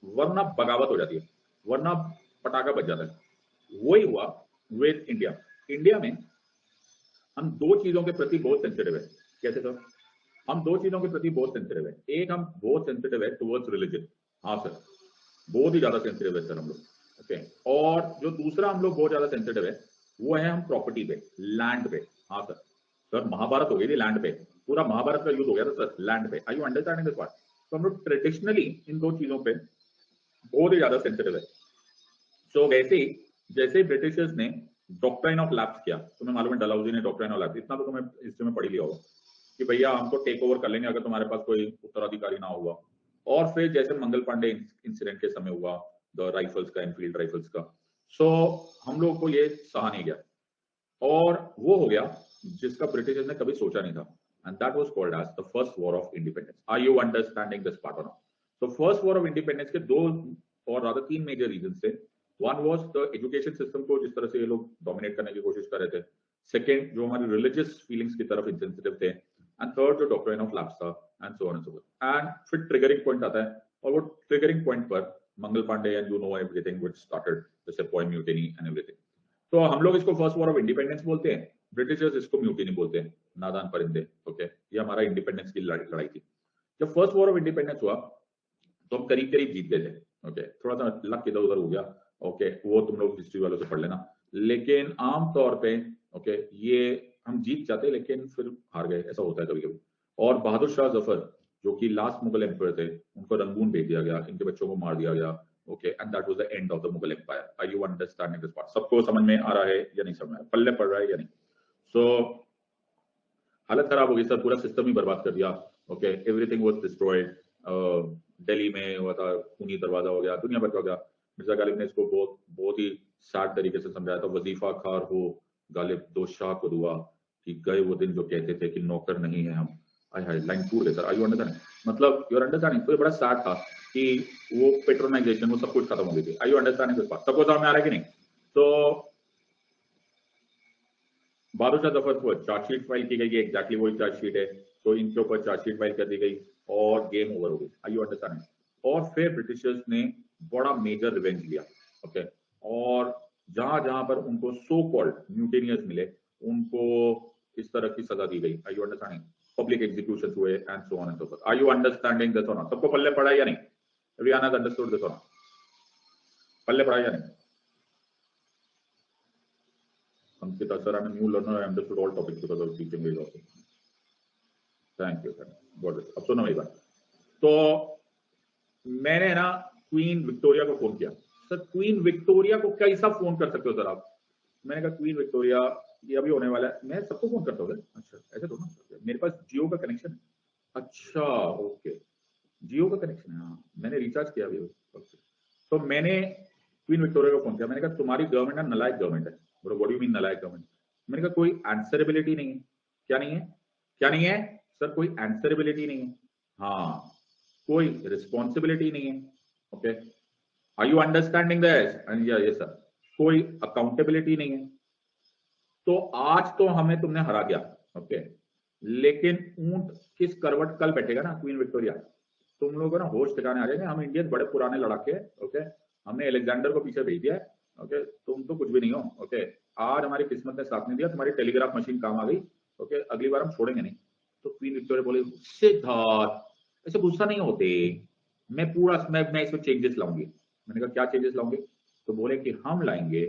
वरना बगावत हो जाती है, वरना पटाखा बज जाता है. वही हुआ विद इंडिया. इंडिया में हम दो चीजों के प्रति बहुत सेंसिटिव है. कैसे सर? हम दो चीजों के प्रति बहुत सेंसिटिव है. एक, हम बहुत सेंसिटिव है टुवर्ड्स रिलीजन. हाँ सर, बहुत ही ज्यादा सेंसिटिव है सर हम लोग. ओके, और जो दूसरा हम लोग बहुत ज्यादा सेंसिटिव है, वो है हम प्रॉपर्टी पे, लैंड पे. हाँ सर. सर महाभारत हो गई थी लैंड पे, पूरा महाभारत का युद्ध हो गया था सर लैंड पे. आई यू अंडरस्टैंडिंग दिस पार्ट? तो हम लोग ट्रेडिशनली इन दो चीजों पे बहुत ही ज्यादा सेंसिटिव है. सो वैसे ही जैसे ब्रिटिशर्स ने डॉक्ट्राइन ऑफ लैप्स किया, तुम्हें मालूम है डलहौजी ने डॉक्ट्राइन ऑफ लैप्स, इतना तो तुम्हें हिस्ट्री में पढ़ लिया होगा कि भैया हम तो टेक ओवर कर लेंगे अगर तुम्हारे पास कोई उत्तराधिकारी ना होगा. और फिर जैसे मंगल पांडे इंसिडेंट के समय हुआ, द राइफल्स का, एनफील्ड राइफल्स का, सो हम लोग को ये सहा नहीं गया, और वो हो गया जिसका ब्रिटिशर्स ने कभी सोचा नहीं था. And that was called as the first war of independence. Are you understanding this part or not? तो फर्स्ट वॉर ऑफ इंडिपेंडेंस के दो और ज्यादा तीन मेजर रीजन थे. One was the education system को जिस तरह से ये लोग डोमिनेट करने की कोशिश कर रहे थे. सेकेंड, जो हमारी रिलीजियस फीलिंग्स की तरफ इंसेंसिटिव थे. एंड थर्ड, जो डॉक्ट्राइन ऑफ लैप्स था, and so on and so forth. And फिर ट्रिगरिंग पॉइंट आता है, और वो ट्रिगरिंग पॉइंट पर Mangal Pandey, and you know everything which started the sepoy mutiny and everything. तो हम लोग इसको फर्स्ट वॉर ऑफ इंडिपेंडेंस बोलते हैं, ब्रिटिशर्स इसको म्यूटिनी बोलते हैं, नादान परिंदे. ओके, ये हमारा इंडिपेंडेंस की लड़ाई थी. जब फर्स्ट वॉर ऑफ इंडिपेंडेंस हुआ तो हम करीब करीब जीत गए थे. ओके, थोड़ा सा लक इधर उधर हो गया. ओके, वो तुम लोग हिस्ट्री वालों से पढ़ लेना. लेकिन आमतौर पे ओके, ये हम जीत जाते लेकिन फिर हार गए, ऐसा होता है कभी कभी. और बहादुर शाह जफर, जो कि लास्ट मुगल एम्पायर थे, उनको रंगून भेज दिया गया, इनके बच्चों को मार दिया गया, okay, and that was the end of the Mughal empire. Are you understanding this part? सबको समझ में आ रहा है या नहीं समझ में आ रहा, पल्ले पड़ रहा है या नहीं? सो हालत खराब हो गई सर, पूरा सिस्टम ही बर्बाद कर दिया, okay, everything was destroyed. Delhi में हुआ था, खूनी दरवाजा हो गया, दुनिया भर का हो गया। मिर्जा गालिब ने इसको बहुत बहुत ही सैड तरीके से समझाया था, वजीफा खार हो गालिब दो शाह को दुआ, कि गए वो दिन जो कहते थे कि नौकर नहीं है हम। आई हाय, लाइन टूट गई सर। Are you understanding? मतलब यू आर अंडरस्टैंडिंग? तो ये बड़ा सैड था कि वो पेट्रोनाइजेशन, वो सब कुछ खत्म हो गई थी। Are you understanding this part? सबको समझ में आ रहा है कि नहीं? तो बहादुर जफर को चार्जशीट फाइल की गई, एग्जैक्टली वही चार्जशीट है, तो इनके ऊपर चार्जशीट फाइल कर दी गई और गेम ओवर हो गई। Are you understanding? और फिर ब्रिटिशर्स ने बड़ा मेजर रिवेंज लिया, ओके, और जहां जहां पर उनको सो कॉल्ड म्यूटेनियर्स मिले, उनको इस तरह की सजा दी गई। Are you understanding? Public execution हुए and so on and so forth. Are you understanding this or not? सबको पल्ले पड़ा या नहीं? Everyone has understood this or not? पल्ले पड़ा या नहीं? Ankita sir, I'm a new learner. I understood all topics because I was teaching very often. Thank you, sir. Got it. अब सुनो मेरी बात। तो मैंने ना क्वीन विक्टोरिया को फोन किया। सर क्वीन विक्टोरिया को कैसा फोन कर सकते हो सर आप? मैंने कहा क्वीन विक्टोरिया ये अभी होने वाला है, मैं सबको फोन करता हूँ। अच्छा ऐसे तो ना, मेरे पास जियो का कनेक्शन है। अच्छा ओके, जियो का कनेक्शन है, हाँ मैंने रिचार्ज किया अभी। तो मैंने क्वीन विक्टोरिया को फोन किया, मैंने कहा तुम्हारी गवर्नमेंट ना नलायक गवर्नमेंट है। बोलो व्हाट डू यू मीन नलायक गवर्नमेंट? मैंने कहा कोई आंसरेबिलिटी नहीं है। क्या नहीं है? क्या नहीं है सर? कोई आंसरेबिलिटी नहीं है, हाँ, कोई रिस्पॉन्सिबिलिटी नहीं है, okay, are you understanding this? And yes sir. कोई अकाउंटेबिलिटी नहीं है। तो आज तो हमें तुमने हरा दिया, ओके, लेकिन ऊंट किस करवट कल बैठेगा ना क्वीन विक्टोरिया। तुम लोगों को ना होश ठिकाने आ जाएंगे। हम इंडियन बड़े पुराने लड़ाके, ओके, हमने अलेक्जेंडर को पीछे भेज दिया है, ओके, तुम तो कुछ भी नहीं हो, ओके। आज हमारी किस्मत ने साथ नहीं दिया, तुम्हारी टेलीग्राफ मशीन काम आ गई, ओके, अगली बार हम छोड़ेंगे नहीं। तो क्वीन विक्टोरिया बोले सिद्धार्थ ऐसे गुस्सा नहीं होते, मैं पूरा मैं इसमें चेंजेस लाऊंगी। मैंने कहा क्या चेंजेस लाऊंगी? तो बोले कि हम लाएंगे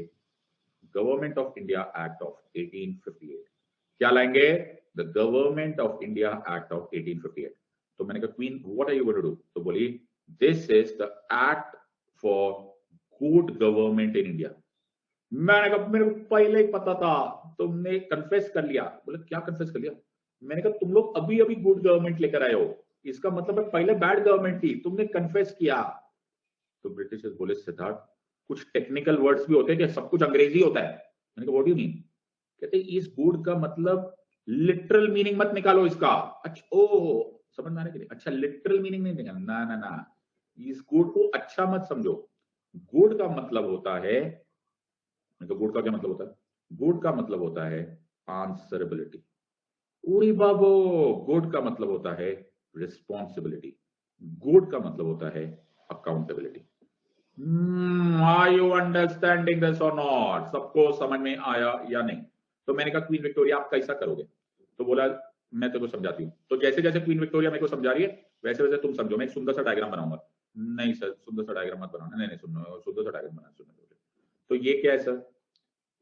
government of India act of 1858। क्या लाएंगे? The government of India act of 1858। तो मैंने कहा queen what are you going to do? तो बोली this is the act for good government in India. मैंने कहा मेरे को पहले ही पता था, तुमने कन्फेस कर लिया। बोले क्या कन्फेस कर लिया? मैंने कहा तुम लोग अभी अभी गुड गवर्नमेंट लेकर आए हो, इसका मतलब है पहले बैड गवर्नमेंट थी, तुमने कन्फेस किया। तो ब्रिटिशर्स बोले सिद्धार्थ कुछ टेक्निकल वर्ड्स भी होते हैं कि सब कुछ अंग्रेजी होता है? मैंने कहा व्हाट डू यू मीन? कहते इस गुड का मतलब लिटरल मीनिंग मत निकालो इसका। अच्छा ओ समझ में आ रहा है कि नहीं? अच्छा लिटरल मीनिंग नहीं निकालना, ना ना ना, इस गुड को अच्छा मत समझो। गुड का मतलब होता है, तो गुड का क्या मतलब होता है? गुड का मतलब होता है आंसरेबिलिटी। उड़ी बाबो, गुड का मतलब होता है रिस्पॉन्सिबिलिटी, गुड का मतलब होता है accountability. Are you understanding this or not? सबको समझ में आया या नहीं? तो मैंने कहा क्वीन विक्टोरिया आप कैसा करोगे? तो बोला मैं तेरे को समझाती हूँ। तो जैसे जैसे क्वीन विक्टोरिया मेरे को समझा रही है वैसे वैसे तुम समझो। मैं एक सुंदर सा डायग्राम बनाऊंगा। नहीं सर सुंदर सा डायग्राम मत बनाना। नहीं नहीं सुनो, सुंदर सा डायग्राम बनाना सुनो। तो ये क्या है सर?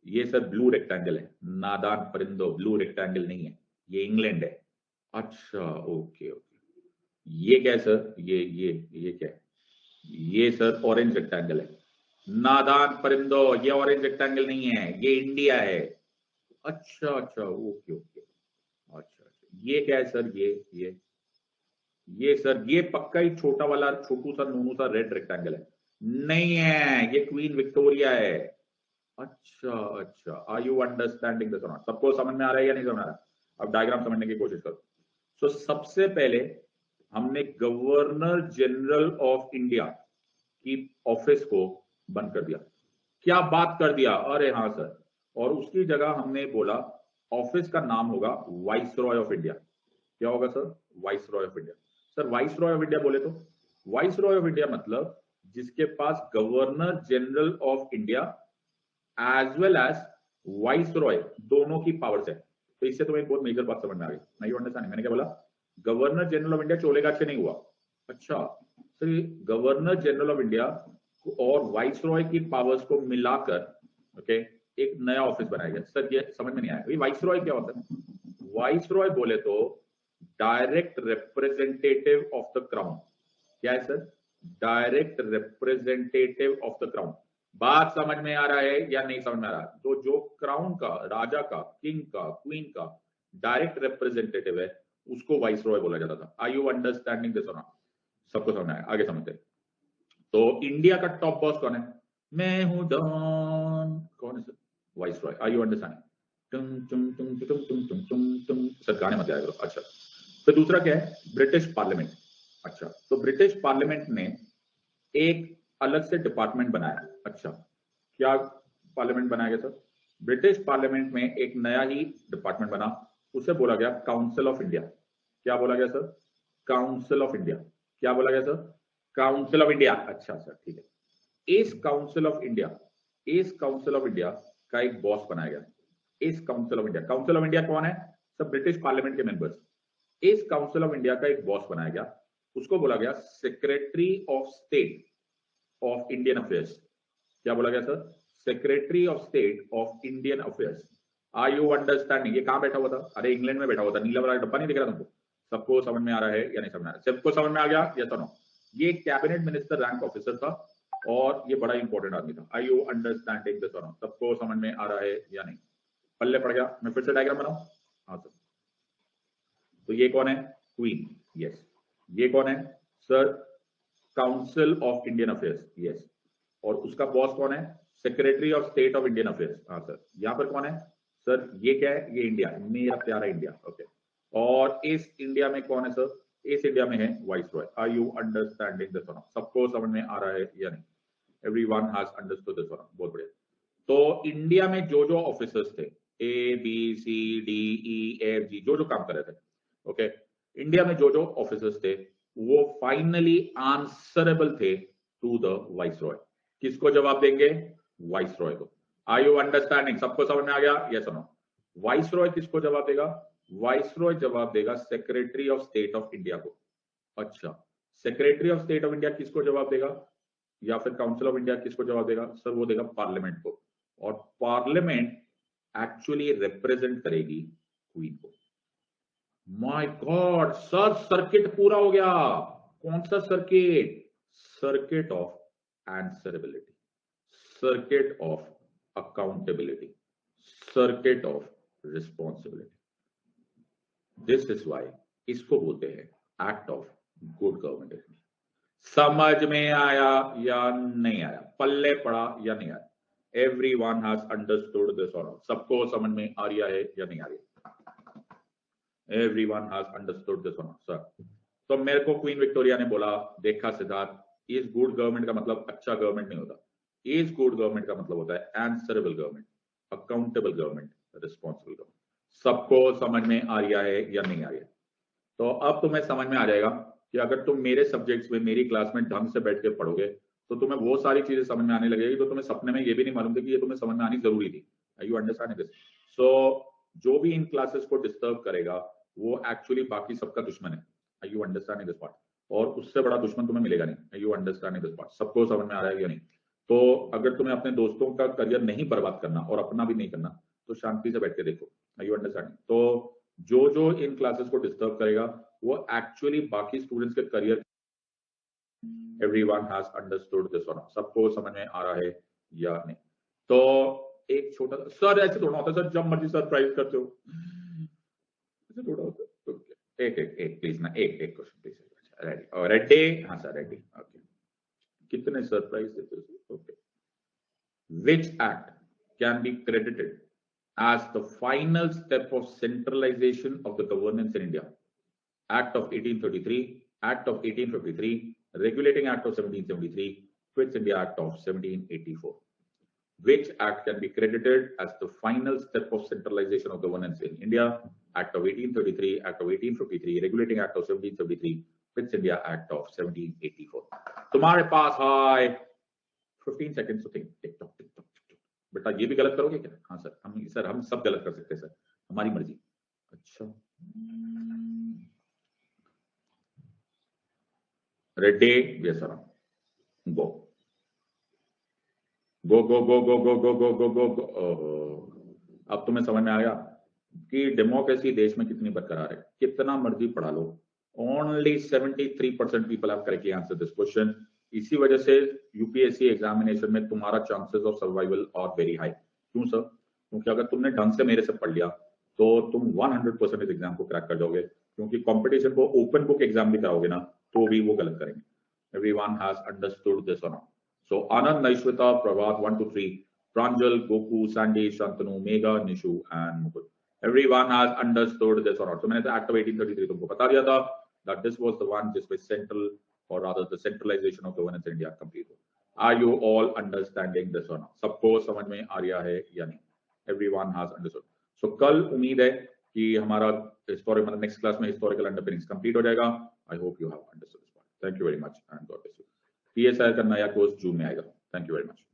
ये सर ब्लू रेक्टेंगल है। नादान परिंदो, ब्लू रेक्टेंगल नहीं है, ये इंग्लैंड है। अच्छा ओके ओके। ये क्या है सर? ये क्या है? ये सर ऑरेंज रेक्टेंगल है। नादान परिंदो, ये ऑरेंज रेक्टेंगल नहीं है, ये इंडिया है। अच्छा अच्छा ओके ओके। अच्छा अच्छा ये क्या है सर? ये सर ये पक्का ही छोटा वाला छोटू सा नूनू सा रेड रेक्टेंगल है। नहीं है, ये क्वीन विक्टोरिया है। अच्छा अच्छा, are you understanding this or not? सबको समझ में आ रहा है या नहीं समझ आ रहा है? अब डायग्राम समझने की कोशिश करो। सो सबसे पहले हमने गवर्नर जनरल ऑफ इंडिया की ऑफिस को बंद कर दिया। क्या बात कर दिया? अरे हाँ सर। और उसकी जगह हमने बोला ऑफिस का नाम होगा वाइस रॉय ऑफ इंडिया। क्या होगा sir? Viceroy of India. Sir viceroy of India बोले तो वाइस रॉय ऑफ इंडिया मतलब जिसके पास governor general of India as well as viceroy दोनों की पावर्स है। तो इससे तुम्हें बहुत मेजर बात समझ में आ गई। नहीं अंडरस्टैंड? मैंने क्या बोला? गवर्नर जनरल ऑफ इंडिया चोले का अच्छे नहीं हुआ। अच्छा sir governor general of India और वाइस रॉय की पावर्स को मिलाकर ओके एक नया ऑफिस बनाया गया। सर ये समझ में नहीं आया, वाइस रॉय क्या होता है? वाइस रॉय बोले तो direct representative of the crown. क्या है sir? Direct representative of the crown. बात समझ में आ रहा है या नहीं समझ में आ रहा? तो जो क्राउन का, राजा का, किंग का, क्वीन का डायरेक्ट रिप्रेजेंटेटिव है उसको वाइस रॉय बोला जाता था। Are you understanding this or not? सबको समझ आया? आगे समझते हैं। तो इंडिया का टॉप बॉस कौन है? मैं हूं डॉन। कौन है sir? Viceroy. Are you understanding? टुम टुम टुम टुम टुम टुम टुम टुम। सर गाने मत गाया करो। अच्छा, तो दूसरा क्या है? British parliament. अच्छा, तो ब्रिटिश पार्लियामेंट ने एक अलग से डिपार्टमेंट बनाया। अच्छा, क्या पार्लियामेंट बनाया गया सर? ब्रिटिश पार्लियामेंट में एक नया ही डिपार्टमेंट बना, उसे बोला गया काउंसिल ऑफ इंडिया। क्या बोला गया सर? Council of India. क्या बोला गया सर? Council of India. अच्छा सर, ठीक है। इस काउंसिल ऑफ इंडिया, इस काउंसिल ऑफ इंडिया का एक बॉस बनाया गया। इस council of India, council of India कौन है सर? ब्रिटिश पार्लियामेंट के मेंबर्स। इस काउंसिल ऑफ इंडिया का एक बॉस बनाया गया, उसको बोला गया secretary of state of Indian affairs. क्या बोला गया sir? Secretary of state of Indian affairs. Are you understanding? ये कहां बैठा हुआ था? अरे इंग्लैंड में बैठा हुआ था। नीला वाला डब्बा नहीं दिख रहा तुमको? सबको समझ में आ रहा है या नहीं समझ में आ रहा? सबको समझ में आ गया या नो? ये कैबिनेट मिनिस्टर रैंक ऑफिसर था और ये बड़ा इंपॉर्टेंट आदमी था। आर यू अंडरस्टैंडिंग दिस और नो? सबको समझ में आ रहा है या नहीं? पल्ले पड़ गया? मैं फिर से डायग्राम बनाऊं? हाँ सर। तो ये कौन है? क्वीन। यस। ये कौन है sir? Council of Indian affairs. Yes. और उसका बॉस कौन है? Secretary of state of Indian affairs. हाँ सर। यहां पर कौन है सर? ये क्या है? ये इंडिया, मेरा प्यारा इंडिया। ओके। और इस इंडिया में कौन है सर? इस इंडिया में है viceroy. Are you understanding this? सबको समझ में आ रहा है या नहीं? Everyone has understood this? बहुत बढ़िया। तो इंडिया में जो जो ऑफिसर्स थे, A B C D E F G, जो जो काम कर रहे थे, ओके, इंडिया में जो जो ऑफिसर्स थे वो फाइनली आंसरेबल थे टू द वाइस रॉय। किसको जवाब देंगे? वाइस रॉय को। Are you understanding? सबको समझ में आ गया? Yes or no? Vice Roy किसको जवाब देगा? वाइस रॉय जवाब देगा secretary of state of India को। अच्छा, secretary of state of India किसको जवाब देगा? या फिर काउंसिल ऑफ इंडिया किसको जवाब देगा सर? वो देगा पार्लियामेंट को। और पार्लियामेंट एक्चुअली रिप्रेजेंट करेगी क्वीन को। माय गॉड सर, सर्किट पूरा हो गया। कौन सा circuit? Circuit of answerability, circuit of accountability, circuit of responsibility. This is why इसको बोलते हैं एक्ट ऑफ गुड गवर्नेंस। समझ में आया या नहीं आया? पल्ले पड़ा या नहीं आया? Everyone has understood this or not? सबको समझ में आ रहा है या नहीं आ रही? Everyone has understood this or not? Sir, तो मेरे को क्वीन विक्टोरिया ने बोला, देखा सिद्धार्थ, इज गुड गवर्नमेंट का मतलब अच्छा गवर्नमेंट नहीं होता। इज गुड गवर्नमेंट का मतलब होता है answerable government, accountable government, responsible government. सबको समझ में आ रहा है या नहीं आ रही? तो अब तुम्हें समझ में आ जाएगा कि अगर तुम मेरे सब्जेक्ट्स में मेरी क्लास में ढंग से बैठ के पढ़ोगे तो तुम्हें वो सारी चीजें समझ में आने लगेगी तो तुम्हें सपने में ये भी नहीं मालूम थी कि ये तुम्हें समझ में आनी जरूरी थी। You understand this? सो जो भी इन क्लासेस को डिस्टर्ब करेगा वो एक्चुअली बाकी सबका दुश्मन है। You understand this part? और उससे बड़ा दुश्मन तुम्हें मिलेगा नहीं। You understand this part? सबको समझ में आ रहा है या नहीं? तो अगर तुम्हें अपने दोस्तों का करियर नहीं बर्बाद करना और अपना भी नहीं करना तो शांति से बैठ के देखो। You understand? तो जो जो इन क्लासेस को डिस्टर्ब करेगा वो एक्चुअली बाकी स्टूडेंट्स के career. Everyone has understood this और सबको समझ में आ रहा है या नहीं? तो एक छोटा सर, ऐसे थोड़ा होता है सर, जब मर्जी सरप्राइज करते हो, ऐसे थोड़ा होता है। एक एक एक प्लीज ना, एक एक क्वेश्चन प्लीज। रेडी? और रेडी? हाँ सर रेडी। ओके, कितने सरप्राइज देते हो? Okay, which act can be credited as the final step of centralization of the governance in India? Act of 1833, Act of 1853, Regulating Act of 1773, Quits India Act of 1784. Which act can be credited as the final step of centralization of governance in India? Act of 1833, Act of 1853, Regulating Act of 1773, Quits India Act of 1784. तुम्हारे पास है 15 seconds to think. TikTok TikTok TikTok. बेटा ये भी गलत करोगे क्या? हाँ sir, हम सब गलत कर सकते हैं सर, हमारी मर्जी। अच्छा, रेडी? यस सर, गो गो गो गो गो गो गो गो गो गो गो। अब तुम्हें समझ में आया कि डेमोक्रेसी देश में कितनी बरकरार है। कितना मर्जी पढ़ा लो, Only 73% people have correctly answered this question. इसी वजह से यूपीएससी एग्जामिनेशन में तुम्हारा chances of survival are very high. क्यों सर? क्योंकि अगर तुमने ढंग से मेरे से पढ़ लिया तो तुम 100% इस एग्जाम को क्रैक कर जाओगे, क्योंकि कंपटीशन को ओपन बुक एग्जाम भी कराओगे ना तो भी वो गलत करेंगे। Everyone has understood this or not? So Anand, Naishwita, Pravat, 1 to 3, Pranjal, Goku, Sandy, Shantanu, Megha, Nishu and Mukul. Everyone has understood this or not? So मैंने तो Act of 1833 तुमको बता दिया था that this was the one जिसमें central or rather the centralization of governance in India complete हो। Are you all understanding this or not? सबको समझ में आ रहा है या नहीं? Everyone has understood. So कल उम्मीद है कि हमारा हिस्टोरिक मतलब नेक्स्ट क्लास में हिस्टोरिकल अंडरपिनिंग्स कंप्लीट हो जाएगा। I hope you have understood this part. Thank you very much and God bless you. PSI का नया कोर्स जून में आएगा। Thank you very much.